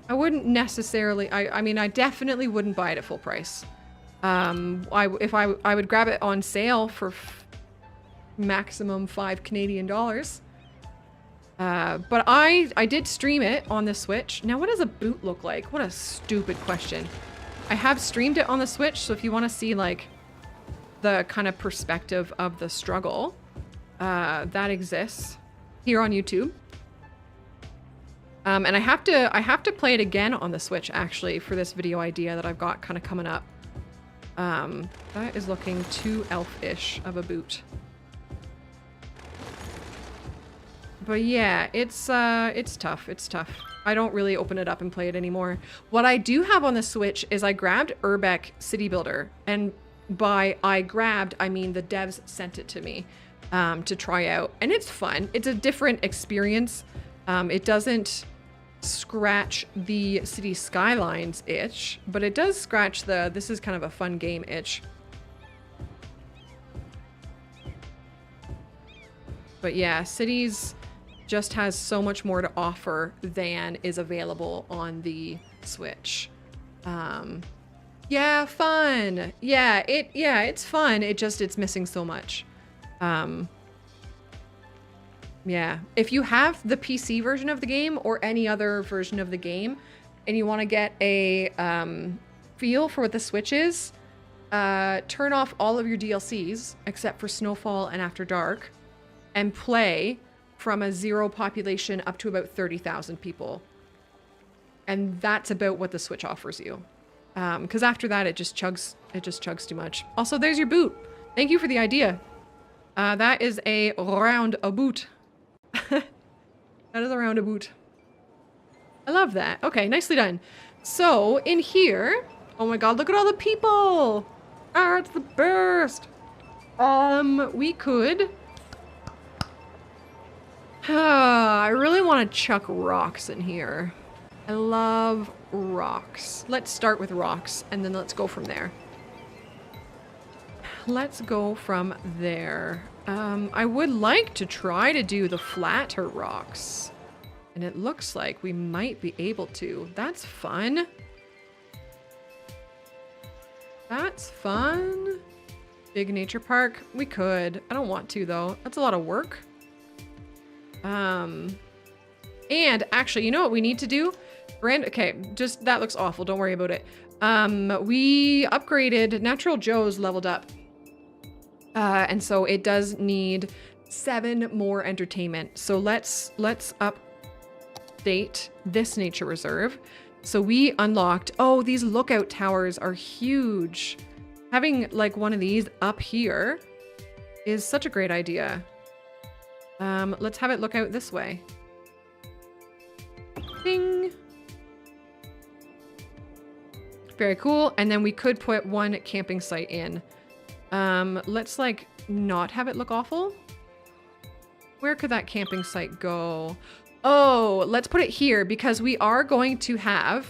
necessarily, I mean, I definitely wouldn't buy it at full price. I would grab it on sale for maximum $5 Canadian. But I did stream it on the Switch. Now, what does a boot look like? What a stupid question. I have streamed it on the Switch, so if you want to see, like, the kind of perspective of the struggle, that exists here on YouTube. And I have to play it again on the Switch, actually, for this video idea that I've got kind of coming up. That is looking too elf-ish of a boot. But yeah, it's tough. It's tough. I don't really open it up and play it anymore. What I do have on the Switch is I grabbed Urbex City Builder, and by I grabbed, I mean the devs sent it to me to try out, and it's fun. It's a different experience. It doesn't scratch the City Skylines itch, but it does scratch the this is kind of a fun game itch. But yeah, Cities just has so much more to offer than is available on the Switch. Yeah, fun. Yeah, it's fun. It's missing so much. Yeah, if you have the PC version of the game or any other version of the game and you want to get a feel for what the Switch is, turn off all of your DLCs except for Snowfall and After Dark and play from a 0 population up to about 30,000 people. And that's about what the Switch offers you. Because after that, it just chugs too much. Also, there's your boot. Thank you for the idea. That is a roundabout. That is a roundabout. I love that. Okay, nicely done. So, in here... Oh my god, look at all the people! Ah, it's the best! We could... I really want to chuck rocks in here. I love rocks. Let's start with rocks, and then let's go from there. Let's go from there. I would like to try to do the flatter rocks. And it looks like we might be able to. That's fun. That's fun. Big nature park. We could. I don't want to, though. That's a lot of work. And actually, you know what we need to do? Okay, just that looks awful. Don't worry about it. We upgraded. Natural Joe's leveled up. And so it does need 7 more entertainment. So let's update this nature reserve So we unlocked, oh, these lookout towers are huge. Having like one of these up here is such a great idea. Let's have it look out this way. Ding. Very cool. And then we could put one camping site in. Let's like not have it look awful. Where could that camping site go? Oh, let's put it here because we are going to have,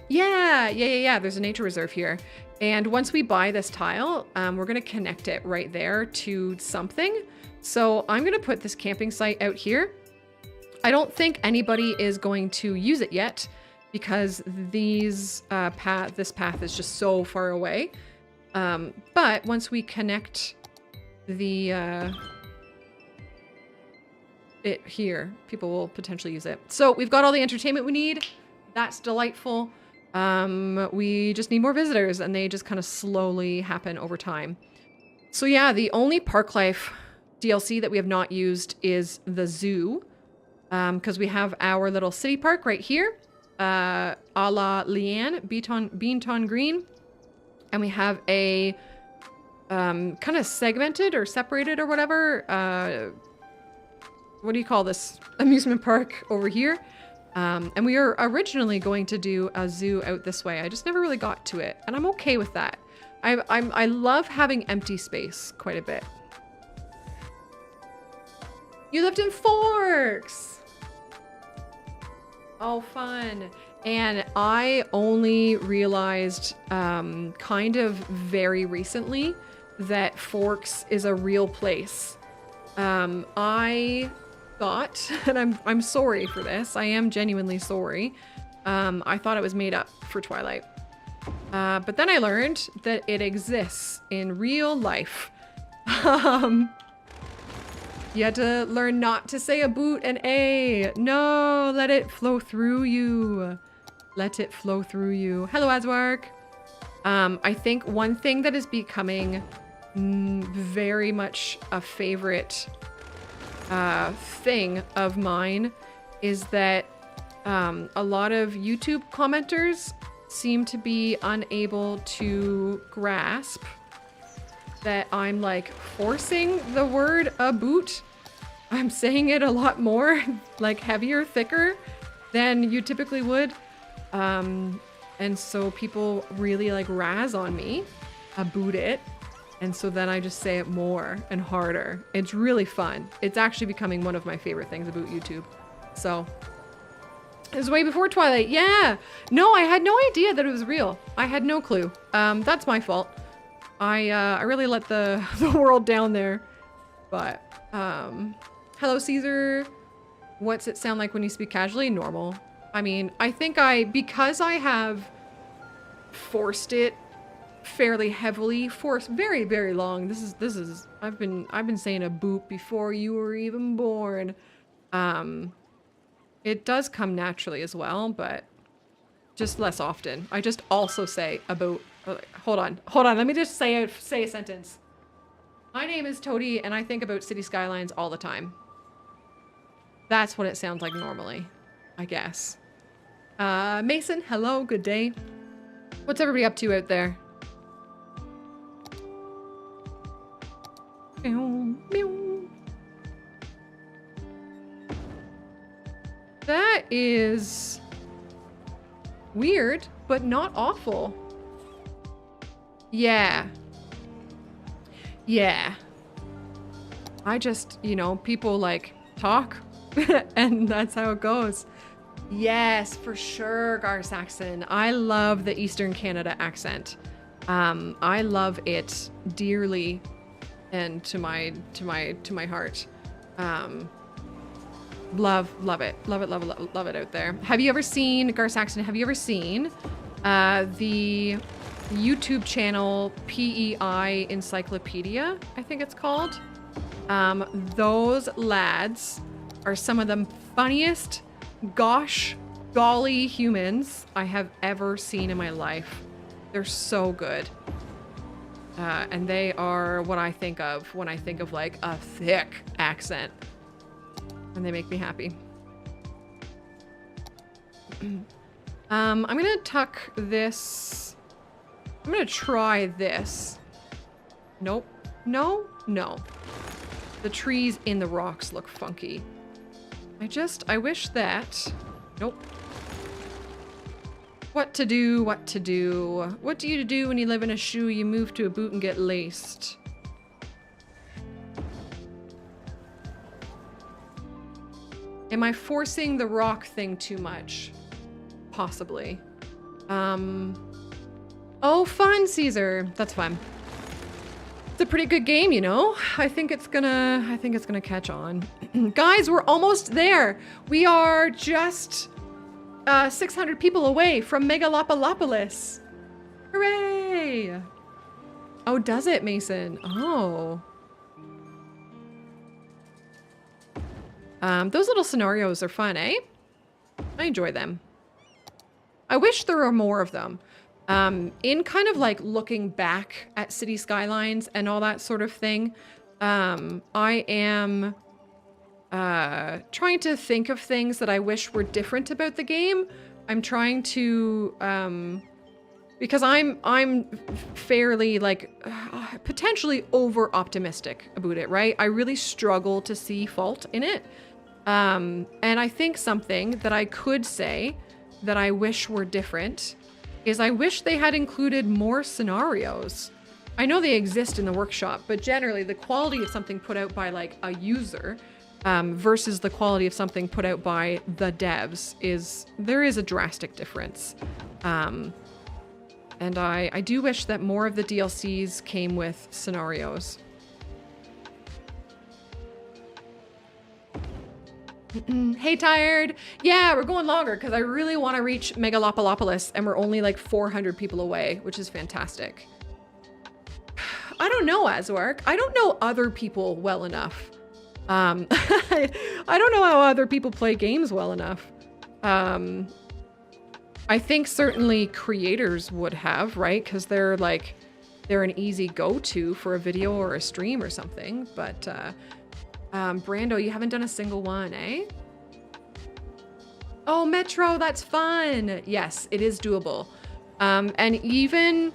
yeah. There's a nature reserve here. And once we buy this tile, we're going to connect it right there to something. So I'm going to put this camping site out here. I don't think anybody is going to use it yet because this path is just so far away. But once we connect the, it here, people will potentially use it. So we've got all the entertainment we need. That's delightful. We just need more visitors and they just kind of slowly happen over time. So yeah, the only park life DLC that we have not used is the zoo. Because we have our little city park right here. A la Leanne, Beanton Green. And we have a kind of segmented or separated or whatever. What do you call this? Amusement park over here. And we were originally going to do a zoo out this way. I just never really got to it. And I'm okay with that. I love having empty space quite a bit. You lived in Forks! Oh, fun. And I only realized kind of very recently that Forks is a real place. I thought, and I'm sorry for this, I am genuinely sorry. I thought it was made up for Twilight. But then I learned that it exists in real life. You had to learn not to say a boot and a. No, let it flow through you. Let it flow through you. Hello, Aswark. I think one thing that is becoming very much a favorite thing of mine is that a lot of YouTube commenters seem to be unable to grasp that I'm like forcing the word a boot. I'm saying it a lot more, like heavier, thicker than you typically would. And so people really like razz on me, a boot it. And so then I just say it more and harder. It's really fun. It's actually becoming one of my favorite things about YouTube. So it was way before Twilight. Yeah. No, I had no idea that it was real. I had no clue. That's my fault. I really let the world down there. But, hello, Caesar. What's it sound like when you speak casually? Normal. I mean, I think because I have forced it fairly heavily, forced very, very long. This is, I've been saying a boot before you were even born. It does come naturally as well, but just less often. I just also say about, hold on. Let me just say a sentence. My name is Toadie and I think about city skylines all the time. That's what it sounds like normally, I guess. Mason, hello, good day. What's everybody up to out there? That is weird, but not awful. Yeah. Yeah. I just, you know, people like talk and that's how it goes. Yes, for sure, Gar Saxon. I love the Eastern Canada accent. I love it dearly and to my heart. Love it out there. Have you ever seen, Gar Saxon, have you ever seen the YouTube channel PEI Encyclopedia, I think it's called? Those lads are some of the funniest golly humans I have ever seen in my life. They're so good. And they are what I think of when I think of like a thick accent. And they make me happy. I'm gonna tuck this. I'm gonna try this. Nope. No? No. The trees in the rocks look funky. I wish that... Nope. What to do, what to do. What do you do when you live in a shoe, you move to a boot and get laced? Am I forcing the rock thing too much? Possibly. Oh, fun, Caesar. That's fun. It's a pretty good game, you know? I think it's gonna catch on. Guys, we're almost there. We are just 600 people away from Megalopolopolis. Hooray! Oh, does it, Mason? Oh. Those little scenarios are fun, eh? I enjoy them. I wish there were more of them. In kind of like looking back at City Skylines and all that sort of thing, I am trying to think of things that I wish were different about the game. I'm trying to, because I'm fairly like potentially over optimistic about it, right? I really struggle to see fault in it. And I think something that I could say that I wish were different is I wish they had included more scenarios. I know they exist in the workshop, but generally the quality of something put out by like a user versus the quality of something put out by the devs there is a drastic difference. And I do wish that more of the DLCs came with scenarios. Hey, Tired. Yeah, we're going longer because I really want to reach Megalopolopolis and we're only like 400 people away, which is fantastic. I don't know, Azwark. I don't know other people well enough. I don't know how other people play games well enough. I think certainly creators would have, right? Because they're an easy go-to for a video or a stream or something. But Brando, you haven't done a single one, eh? Oh, Metro, that's fun. Yes, it is doable. And even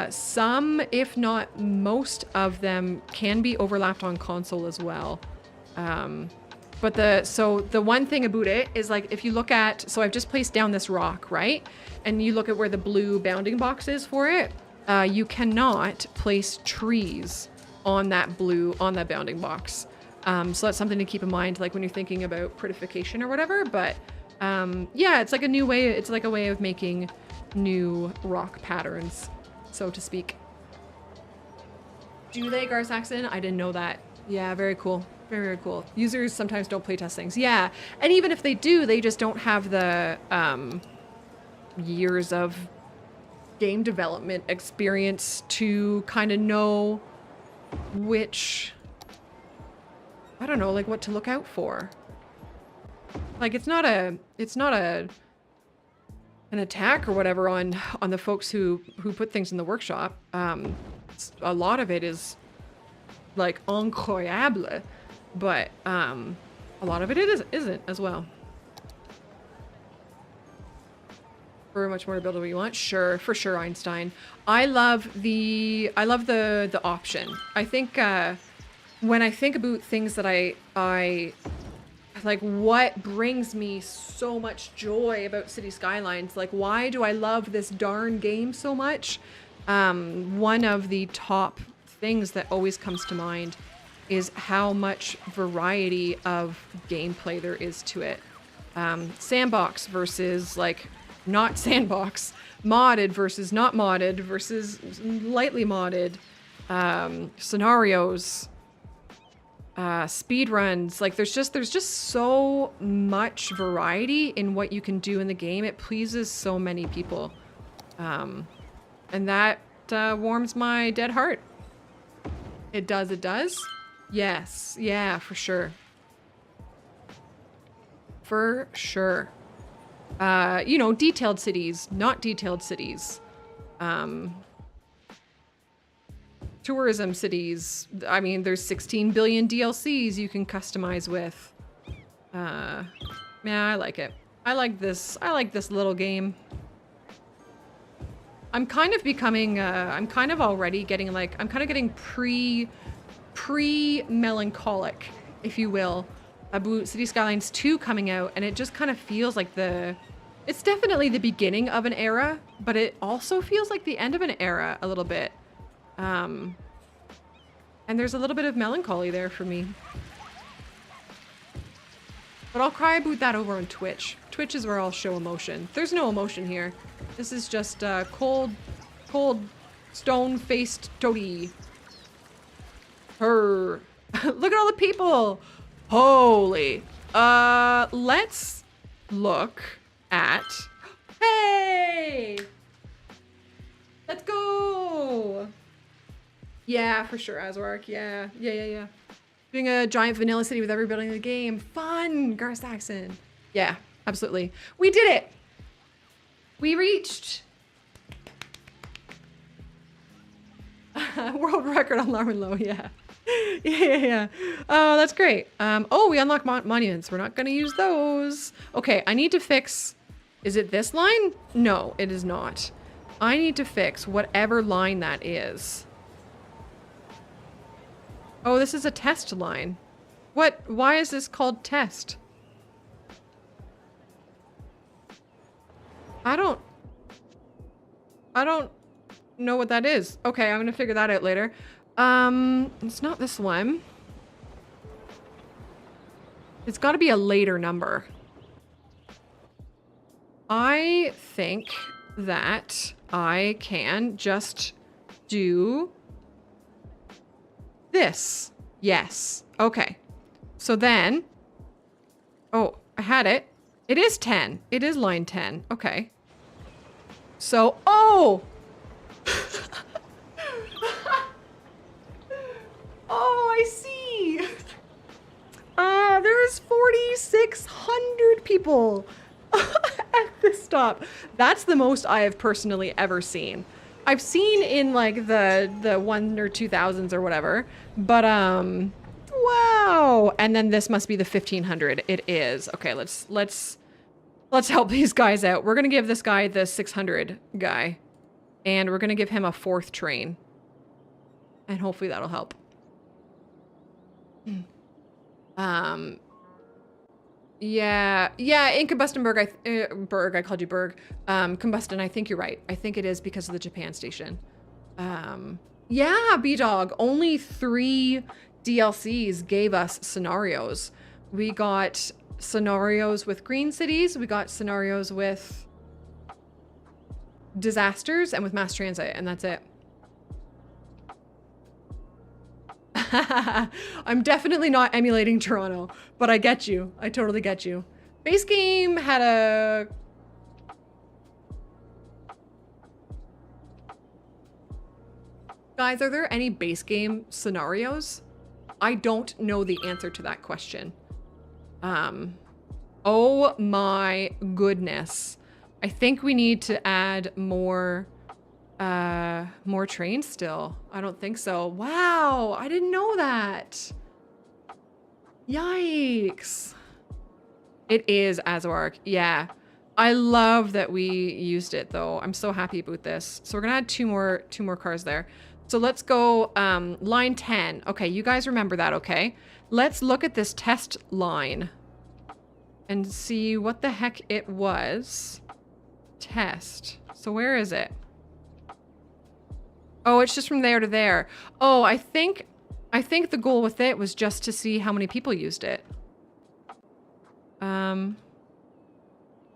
some, if not most of them, can be overlapped on console as well. But the one thing about it is like, if you look at, so I've just placed down this rock, right? And you look at where the blue bounding box is for it, you cannot place trees on that bounding box. So that's something to keep in mind, like when you're thinking about prettification or whatever. But yeah, it's like a new way. It's like a way of making new rock patterns, so to speak. Do they, Gar Saxon? I didn't know that. Yeah, very cool. Very, very cool. Users sometimes don't playtest things. Yeah, and even if they do, they just don't have the years of game development experience to kind of know which, I don't know, like what to look out for. Like it's not an attack or whatever on the folks who put things in the workshop. A lot of it is like incroyable, but a lot of it isn't as well. For much more to build what you want, sure, for sure, Einstein. I love the option. I think when I think about things that I like, what brings me so much joy about City Skylines, like why do I love this darn game so much? One of the top things that always comes to mind is how much variety of gameplay there is to it. Sandbox versus like not sandbox, modded versus not modded versus lightly modded, scenarios, speed runs. Like there's just so much variety in what you can do in the game. It pleases so many people, and that warms my dead heart. It does. Yes, yeah, for sure. For sure. You know, detailed cities, not detailed cities. Tourism cities. I mean, there's 16 billion DLCs you can customize with. Yeah, I like it. I like this. I like this little game. I'm kind of becoming, I'm kind of already getting like, I'm kind of getting pre-melancholic, if you will, about City Skylines 2 coming out, and it just kind of feels like it's definitely the beginning of an era, but it also feels like the end of an era a little bit. And there's a little bit of melancholy there for me. But I'll cry about that over on Twitch. Twitch is where I'll show emotion. There's no emotion here. This is just cold, stone-faced toadie. Her. Look at all the people. Holy. Let's look at. Hey. Let's go. Yeah, for sure, Azwark. Yeah. Doing a giant vanilla city with everybody in the game. Fun, Gar Saxon. Yeah, absolutely. We did it. We reached world record on Larwendlow. Yeah. Yeah. Oh, that's great. Oh, we unlock monuments. We're not going to use those. Okay, I need to fix. Is it this line? No, it is not. I need to fix whatever line that is. Oh, this is a test line. What? Why is this called test? I don't know what that is. Okay, I'm gonna figure that out later. It's not this one. It's gotta be a later number. I think that I can just do this. Yes. Okay. So then, oh, I had it. It is 10. It is line 10. Okay. So, oh! Oh, I see. There's 4,600 people at this stop. That's the most I have personally ever seen. I've seen in like the 1 or 2,000s or whatever, but wow. And then this must be the 1,500. It is. Okay, let's help these guys out. We're gonna give this guy the 600 guy, and we're gonna give him a 4th train, and hopefully that'll help. Yeah, in Combustenberg, I called you Berg. Combustion, I think you're right. I think it is because of the Japan station. Yeah, B-Dog, only 3 DLCs gave us scenarios. We got scenarios with green cities, we got scenarios with disasters, and with mass transit, and that's it. I'm definitely not emulating Toronto, but I get you. I totally get you. Base game had a... Guys, are there any base game scenarios? I don't know the answer to that question. Oh my goodness. I think we need to add more trains still. I don't think so. Wow, I didn't know that. Yikes. It is Azwark. Yeah. I love that we used it though. I'm so happy about this. So we're gonna add two more cars there. So let's go line 10. Okay, you guys remember that, okay? Let's look at this test line and see what the heck it was. Test. So where is it? Oh, it's just from there to there. Oh, I think the goal with it was just to see how many people used it. And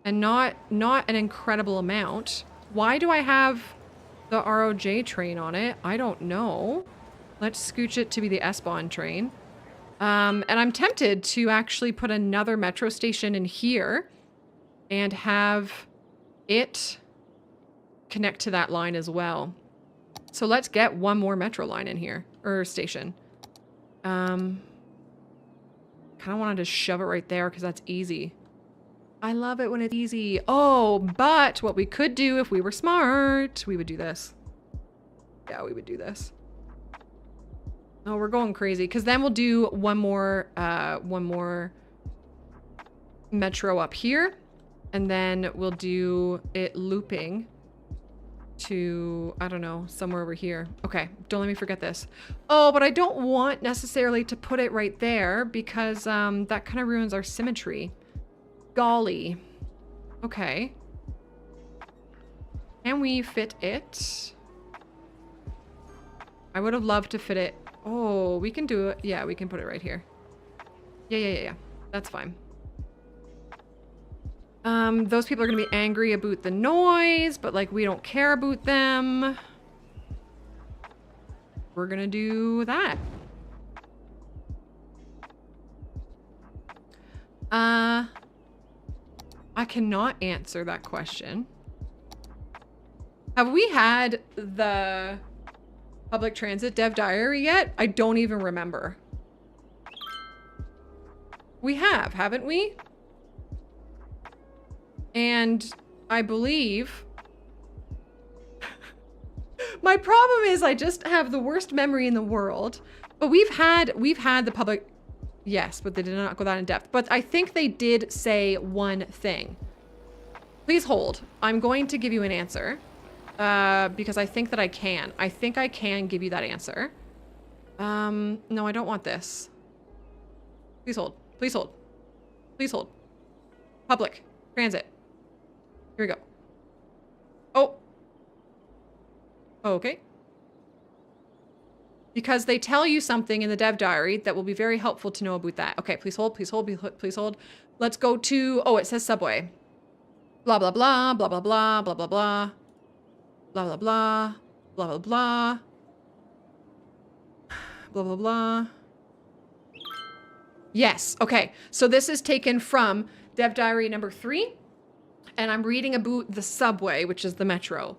not an incredible amount. Why do I have the ROJ train on it? I don't know. Let's scooch it to be the S-Bahn train. And I'm tempted to actually put another metro station in here and have it connect to that line as well. So let's get one more metro line in here, or station. Kind of wanted to shove it right there because that's easy. I love it when it's easy. Oh, but what we could do if we were smart, we would do this. Yeah, we would do this. Oh, we're going crazy because then we'll do one more metro up here, And then we'll do it looping to, I don't know, somewhere over here. Okay, don't let me forget this. Oh, but I don't want necessarily to put it right there because that kind of ruins our symmetry. Golly. Okay. Can we fit it? I would have loved to fit it. Oh, we can do it. Yeah, we can put it right here. Yeah. That's fine. Those people are gonna be angry about the noise, but like we don't care about them. We're gonna do that. I cannot answer that question. Have we had the public transit dev diary yet? I don't even remember. We have, haven't we? And I believe my problem is I just have the worst memory in the world. But we've had the public, yes, but they did not go that in depth. But I think they did say one thing. Please hold. I'm going to give you an answer because I think that I can. I think I can give you that answer. No, I don't want this. Please hold. Please hold. Please hold. Public transit. Here we go. Oh. Okay. Because they tell you something in the dev diary that will be very helpful to know about that. Okay, please hold, please hold, please hold. Let's go to, oh, it says subway. Blah, blah, blah, blah, blah, blah, blah, blah, blah. Blah, blah, blah, blah, blah, blah. Blah, blah, blah. Yes, okay. So this is taken from dev diary number 3. And I'm reading about the subway, which is the metro.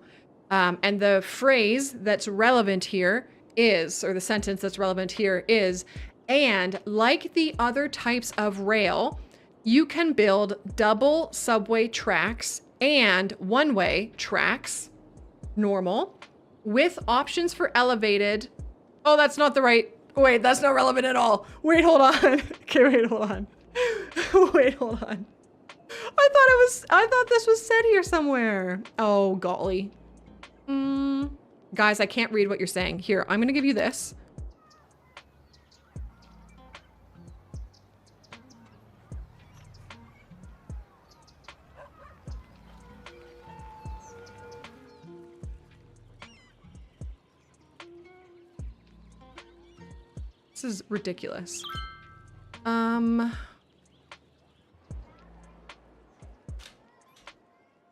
And the phrase that's relevant here is, or the sentence that's relevant here is, and like the other types of rail, you can build double subway tracks and one-way tracks, normal, with options for elevated. Oh, that's not the right, wait, that's not relevant at all. Wait, hold on. Okay, wait, hold on. Wait, hold on. I thought this was said here somewhere. Oh, golly. Guys, I can't read what you're saying. Here, I'm gonna give you this. This is ridiculous.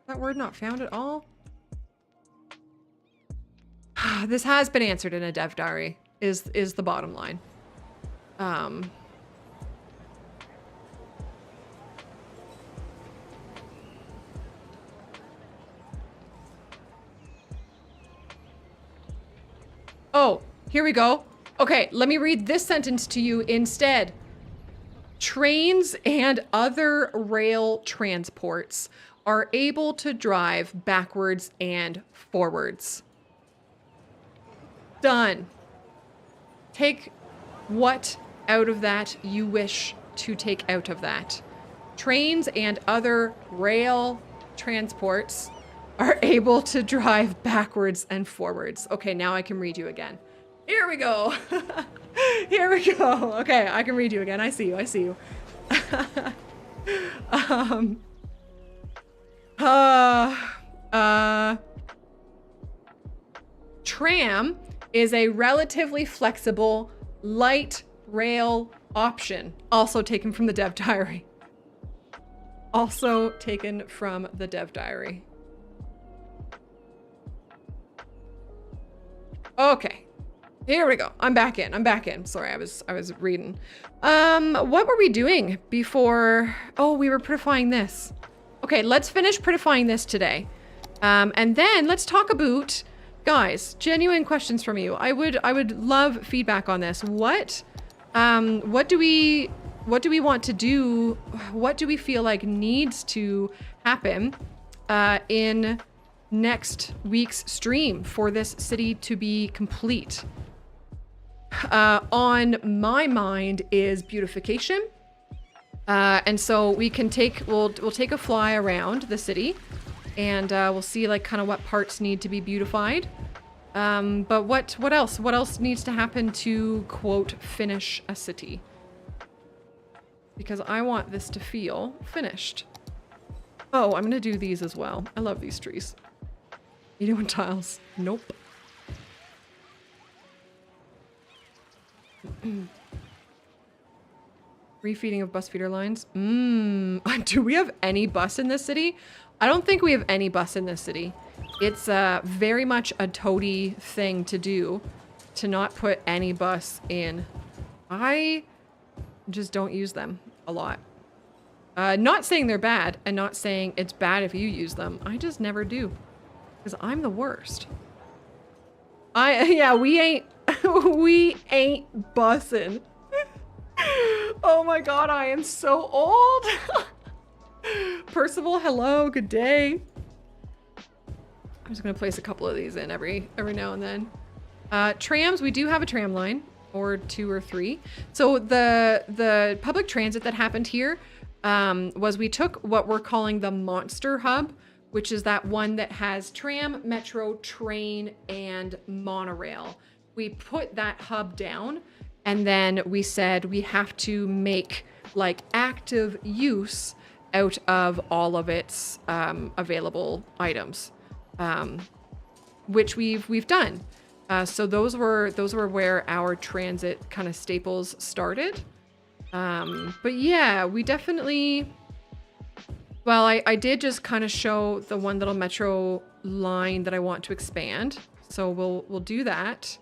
That word not found at all? This has been answered in a dev diary, is the bottom line. Oh, here we go. Okay, let me read this sentence to you instead. Trains and other rail transports are able to drive backwards and forwards. Done. Take what out of that you wish to take out of that. Trains and other rail transports are able to drive backwards and forwards. Okay, now I can read you again. Here we go. Here we go. Okay, I can read you again. I see you. I see you. Tram is a relatively flexible, light rail option. Also taken from the dev diary. Also taken from the dev diary. Okay. Here we go. I'm back in. I'm back in. Sorry, I was reading. What were we doing before? Oh, we were prettifying this. Okay, let's finish prettifying this today. And then let's talk about, guys, genuine questions from you. I would love feedback on this. What do we want to do? What do we feel like needs to happen in next week's stream for this city to be complete? On my mind is beautification, And so we can we'll take a fly around the city, and we'll see like kind of what parts need to be beautified. But what else? What else needs to happen to, quote, finish a city? Because I want this to feel finished. Oh, I'm gonna do these as well. I love these trees. You doing tiles? Nope. Refeeding of bus feeder lines. Do we have any bus in this city? I don't think we have any bus in this city. It's very much a toady thing to do, to not put any bus in. I just don't use them a lot. Not saying they're bad, and not saying it's bad if you use them. I just never do, because I'm the worst. Yeah, we ain't bussin'. Oh my god, I am so old. Percival, hello, good day. I'm just gonna place a couple of these in every now and then. Trams, we do have a tram line, or 2 or 3. So the public transit that happened here was we took what we're calling the monster hub, which is that one that has tram, metro, train, and monorail. We put that hub down, and then we said we have to make like active use out of all of its available items, which we've done. So those were where our transit kind of staples started. But yeah, we definitely. Well, I did just kind of show the one little metro line that I want to expand, so we'll do that.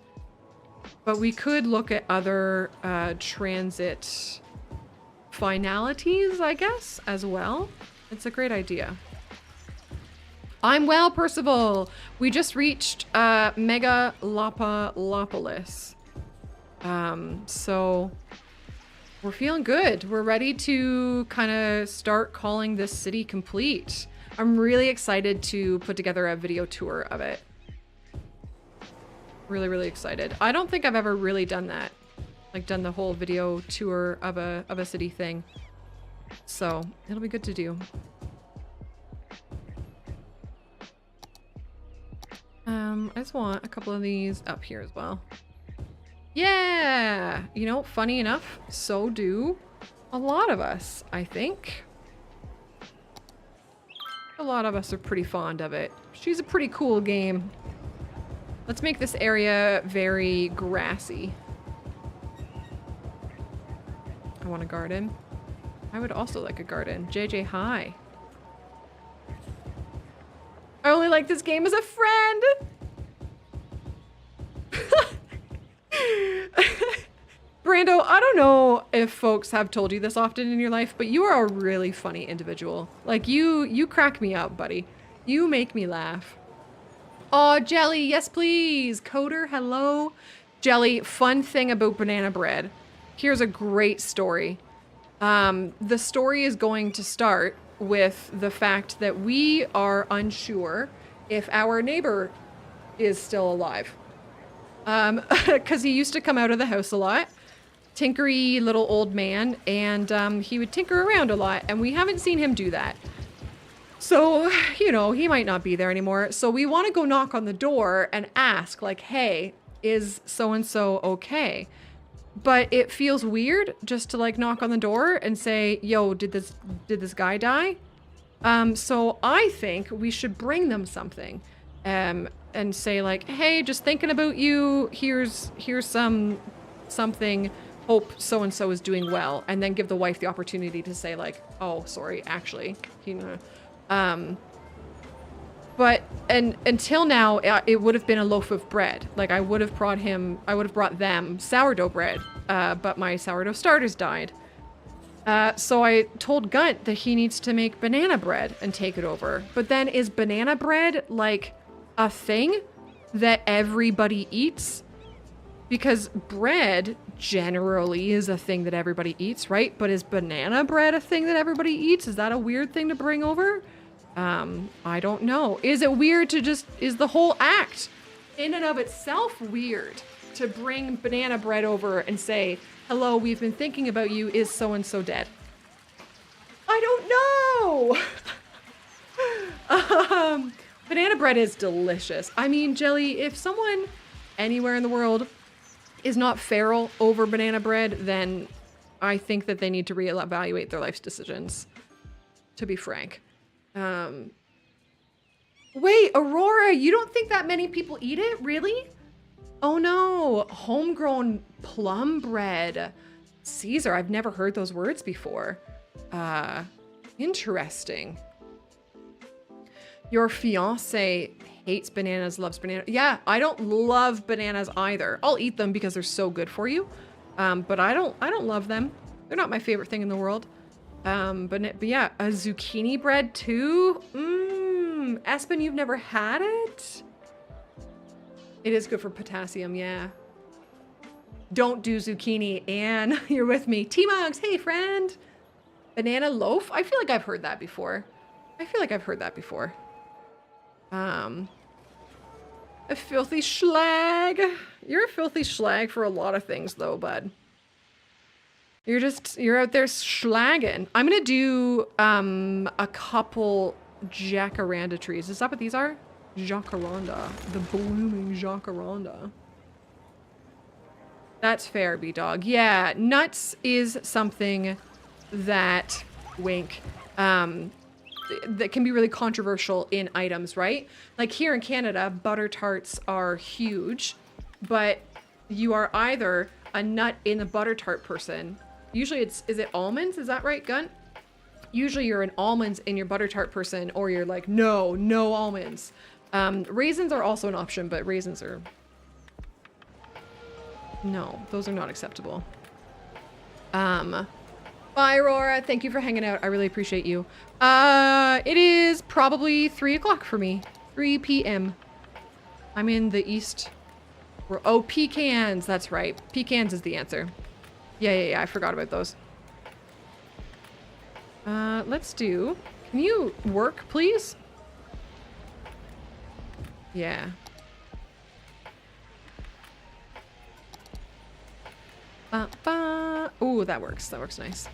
But we could look at other transit finalities, I guess, as well. It's a great idea. I'm well, Percival. We just reached Megalopolopolis. So we're feeling good. We're ready to kind of start calling this city complete. I'm really excited to put together a video tour of it. Really, really excited. I don't think I've ever really done that. Like done the whole video tour of a city thing. So it'll be good to do. I just want a couple of these up here as well. Yeah! You know, funny enough, so do a lot of us, I think. A lot of us are pretty fond of it. She's a pretty cool game. Let's make this area very grassy. I want a garden. I would also like a garden. JJ, hi. I only like this game as a friend! Brando, I don't know if folks have told you this often in your life, but you are a really funny individual. Like, you crack me up, buddy. You make me laugh. Oh, Jelly, yes please. Coder, hello. Jelly, fun thing about banana bread. Here's a great story. The story is going to start with the fact that we are unsure if our neighbor is still alive. Because he used to come out of the house a lot. Tinkery little old man, and he would tinker around a lot, and we haven't seen him do that. So, you know, he might not be there anymore. So we want to go knock on the door and ask, like, hey, is so-and-so okay? But it feels weird just to like knock on the door and say, yo, did this guy die? So I think we should bring them something, and say like, hey, just thinking about you. Here's something. Hope so-and-so is doing well. And then give the wife the opportunity to say like, oh, sorry, actually, but until now, it would have been a loaf of bread. Like I would have brought them sourdough bread, but my sourdough starters died. So I told Gunt that he needs to make banana bread and take it over. But then is banana bread like a thing that everybody eats? Because bread generally is a thing that everybody eats, right? But is banana bread a thing that everybody eats? Is that a weird thing to bring over? I don't know. Is it weird to is the whole act in and of itself weird to bring banana bread over and say, hello, we've been thinking about you, is so-and-so dead? No! Banana bread is delicious. I mean, Jelly, if someone anywhere in the world is not feral over banana bread, then I think that they need to reevaluate their life's decisions, to be frank. Wait, Aurora, you don't think that many people eat it? Really? Oh no, homegrown plum bread. Caesar, I've never heard those words before. Interesting. Your fiance hates bananas, loves banana. Yeah, I don't love bananas either. I'll eat them because they're so good for you. But I don't love them. They're not my favorite thing in the world. But yeah, a zucchini bread too. Espen, you've never had it? It is good for potassium, yeah. Don't do zucchini, Anne. You're with me. T-Mugs, hey friend. Banana loaf? I feel like I've heard that before. A filthy schlag. You're a filthy schlag for a lot of things though, bud. You're out there schlagging. I'm gonna do a couple jacaranda trees. Is that what these are? Jacaranda. The blooming jacaranda. That's fair, B-Dog. Yeah, nuts is something that, wink, that can be really controversial in items, right? Like here in Canada, butter tarts are huge, but you are either a nut in the butter tart person. Usually is it almonds? Is that right, Gunt? Usually you're an almonds in your butter tart person, or you're like, no almonds. Raisins are also an option, but raisins are... No, those are not acceptable. Bye, Aurora. Thank you for hanging out. I really appreciate you. It is probably 3 o'clock for me. 3 p.m. I'm in the east. Oh, pecans. That's right. Pecans is the answer. Yeah. I forgot about those. Let's do... Can you work, please? Yeah. Ooh, that works. That works nice.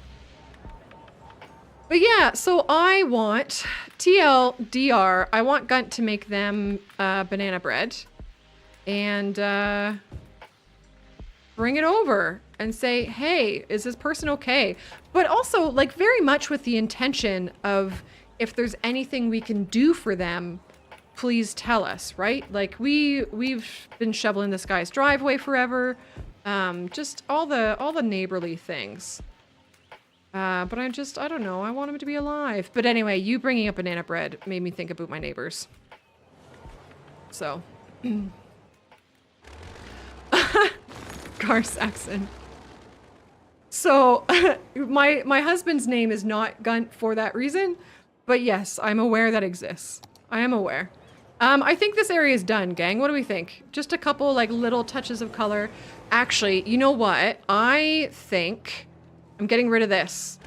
But yeah, so I want TLDR. I want Gunt to make them banana bread and bring it over and say, hey, is this person okay? But also, like, very much with the intention of if there's anything we can do for them, please tell us, right? Like, we've been shoveling this guy's driveway forever. Just all the neighborly things. But I don't know. I want him to be alive. But anyway, you bringing up banana bread made me think about my neighbors. So. Gar Saxon. So, my husband's name is not Gunt for that reason. But yes, I'm aware that exists. I am aware. I think this area is done, gang. What do we think? Just a couple, like, little touches of color. Actually, you know what? I think I'm getting rid of this.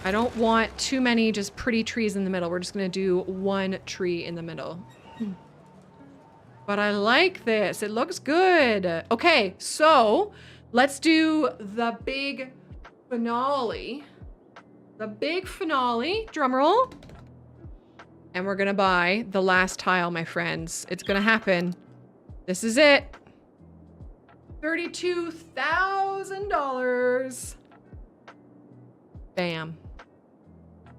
I don't want too many just pretty trees in the middle. We're just gonna do one tree in the middle. But I like this. It looks good. Okay, so let's do the big finale. The big finale. Drum roll. And we're gonna buy the last tile, my friends. It's gonna happen. This is it. $32,000. Bam.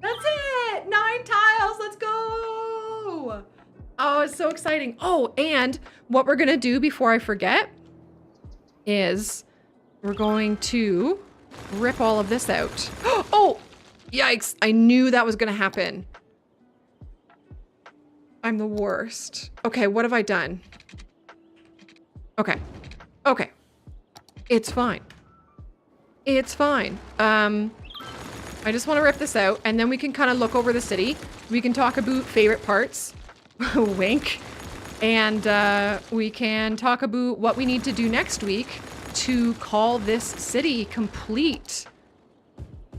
That's it! 9 tiles, let's go! Oh, it's so exciting. Oh, and what we're gonna do before I forget is we're going to rip all of this out. Oh, yikes. I knew that was gonna happen. I'm the worst. Okay, what have I done? Okay. Okay. It's fine. It's fine. I just want to rip this out, and then we can kind of look over the city. We can talk about favorite parts. Wink. And we can talk about what we need to do next week to call this city complete.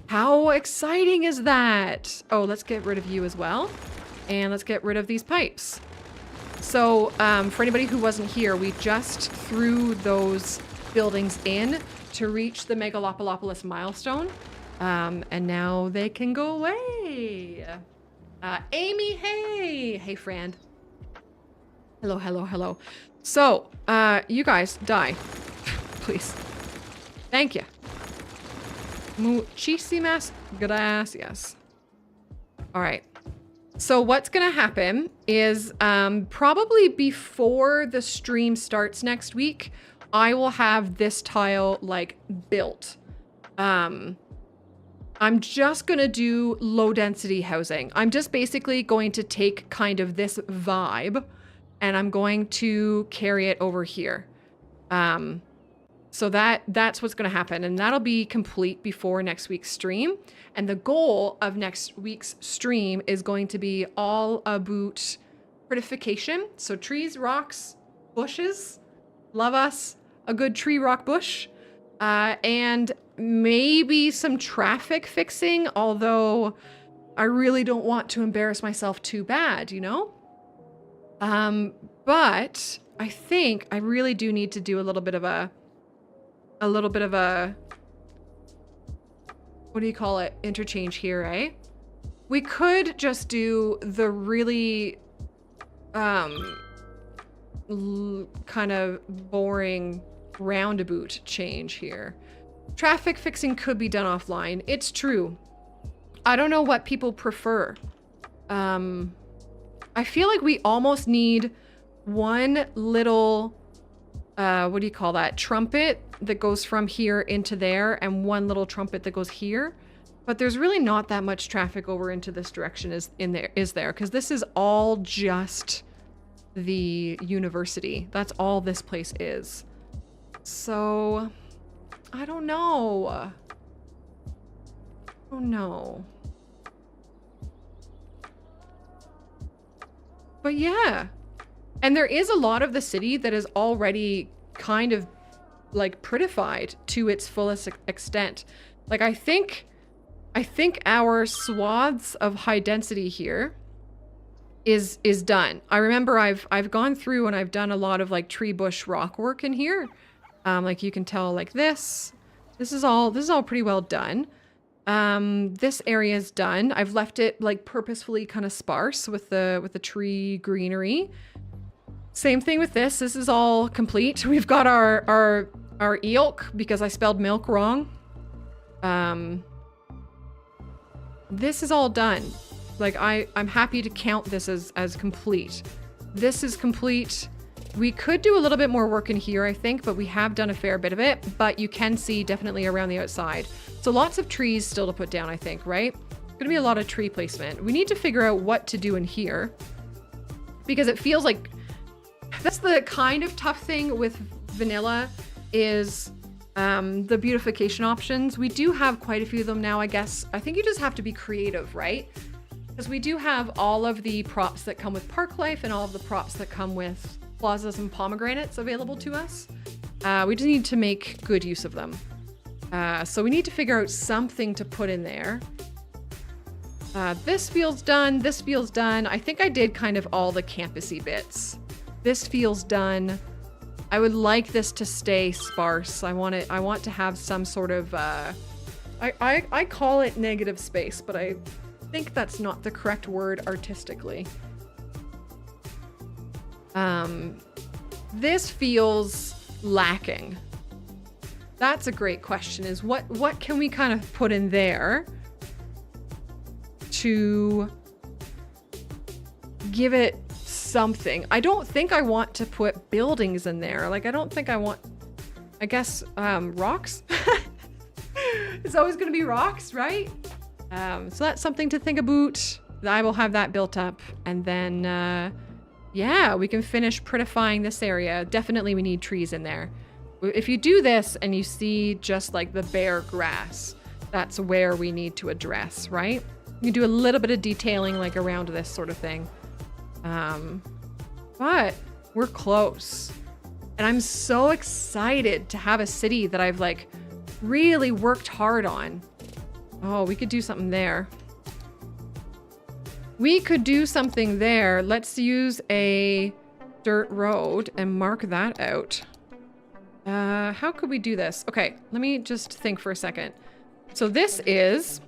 How exciting is that? Oh, let's get rid of you as well. And let's get rid of these pipes. So, for anybody who wasn't here, we just threw those buildings in to reach the Megalopolopolis milestone. And now they can go away. Amy, hey! Hey, friend. Hello, hello, hello. So, you guys, die. Please. Thank you. Muchísimas gracias. All right. So what's going to happen is probably before the stream starts next week, I will have this tile like built. I'm just going to do low density housing. I'm just basically going to take kind of this vibe and I'm going to carry it over here. So that's what's going to happen, and that'll be complete before next week's stream. And the goal of next week's stream is going to be all about prettification. So trees, rocks, bushes, love us a good tree, rock, bush, and maybe some traffic fixing, although I really don't want to embarrass myself too bad, you know? But I think I really do need to do a little bit of a what do you call it? Interchange here, eh? We could just do the really kind of boring roundabout change here. Traffic fixing could be done offline. It's true. I don't know what people prefer. I feel like we almost need one little what do you call that? Trumpet that goes from here into there, and one little trumpet that goes here. But there's really not that much traffic over into this direction is there? Because this is all just the university. That's all this place is. So, I don't know. Oh no. But yeah. And there is a lot of the city that is already kind of like prettified to its fullest extent. Like I think our swaths of high density here is done. I remember I've gone through and I've done a lot of like tree bush rock work in here. Like you can tell like this is all pretty well done. This area is done. I've left it like purposefully kind of sparse with the tree greenery. Same thing with this. This is all complete. We've got our eelk because I spelled milk wrong. This is all done. Like I'm happy to count this as complete. This is complete. We could do a little bit more work in here, I think, but we have done a fair bit of it. But you can see definitely around the outside. So lots of trees still to put down, I think, right? Gonna be a lot of tree placement. We need to figure out what to do in here because it feels like that's the kind of tough thing with vanilla is the beautification options. We do have quite a few of them now, I guess. I think you just have to be creative, right? Because we do have all of the props that come with Park Life and all of the props that come with plazas and pomegranates available to us. We just need to make good use of them. So we need to figure out something to put in there. This feels done. This feels done. I think I did kind of all the campusy bits. This feels done. I would like this to stay sparse. I want to have some sort of I call it negative space, but I think that's not the correct word artistically. This feels lacking. That's a great question, is what can we kind of put in there to give it something? I don't think I want to put buildings in there. Like, I don't think I want, I guess, rocks. It's always going to be rocks, right? So that's something to think about. I will have that built up, and then, yeah, we can finish prettifying this area. Definitely we need trees in there. If you do this and you see just like the bare grass, that's where we need to address, right? You can do a little bit of detailing like around this sort of thing. But we're close. And I'm so excited to have a city that I've like really worked hard on. Oh, we could do something there. We could do something there. Let's use a dirt road and mark that out. How could we do this? Okay, let me just think for a second. So this is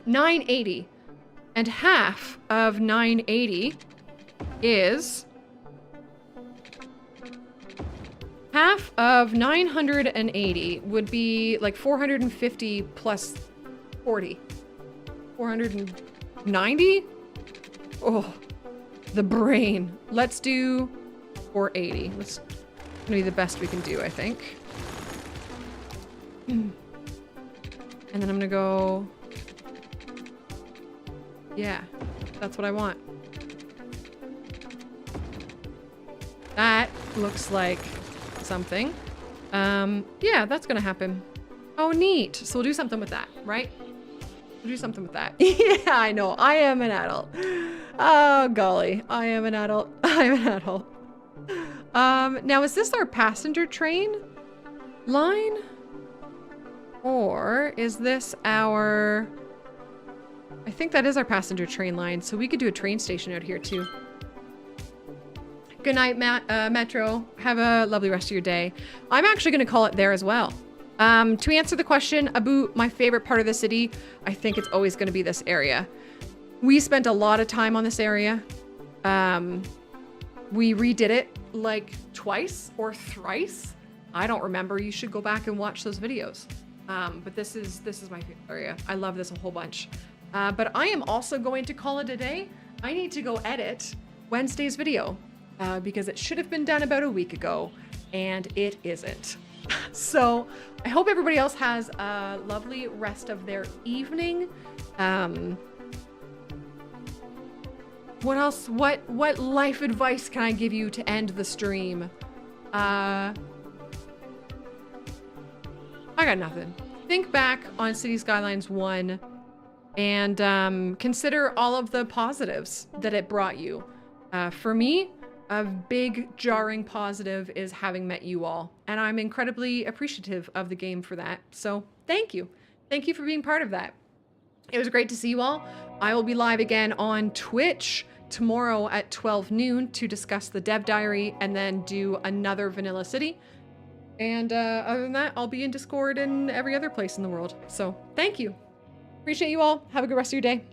980. And half of 980 is... Half of 980 would be like 450 plus 40. 490? Oh, the brain. Let's do 480. That's gonna be the best we can do, I think. And then I'm gonna go... Yeah, that's what I want. That looks like something. Yeah, that's gonna happen. Oh, neat. So we'll do something with that, right? We'll do something with that. Yeah, I know. I am an adult. Oh, golly. I am an adult. I am an adult. Now, is this our passenger train line? Or is this our... I think that is our passenger train line, so we could do a train station out here too. Good night, Metro. Have a lovely rest of your day. I'm actually going to call it there as well. To answer the question about my favorite part of the city, I think it's always going to be this area. We spent a lot of time on this area. We redid it like twice or thrice. I don't remember. You should go back and watch those videos. But this is my favorite area. I love this a whole bunch. But I am also going to call it a day. I need to go edit Wednesday's video because it should have been done about a week ago and it isn't. So I hope everybody else has a lovely rest of their evening. What else? What life advice can I give you to end the stream? I got nothing. Think back on City Skylines 1 and consider all of the positives that it brought you. For me, a big jarring positive is having met you all, and I'm incredibly appreciative of the game for that. So thank you. Thank you for being part of that. It was great to see you all. I will be live again on Twitch tomorrow at 12 noon to discuss the dev diary and then do another Vanilla City. And other than that, I'll be in Discord and every other place in the world. So thank you. Appreciate you all. Have a good rest of your day.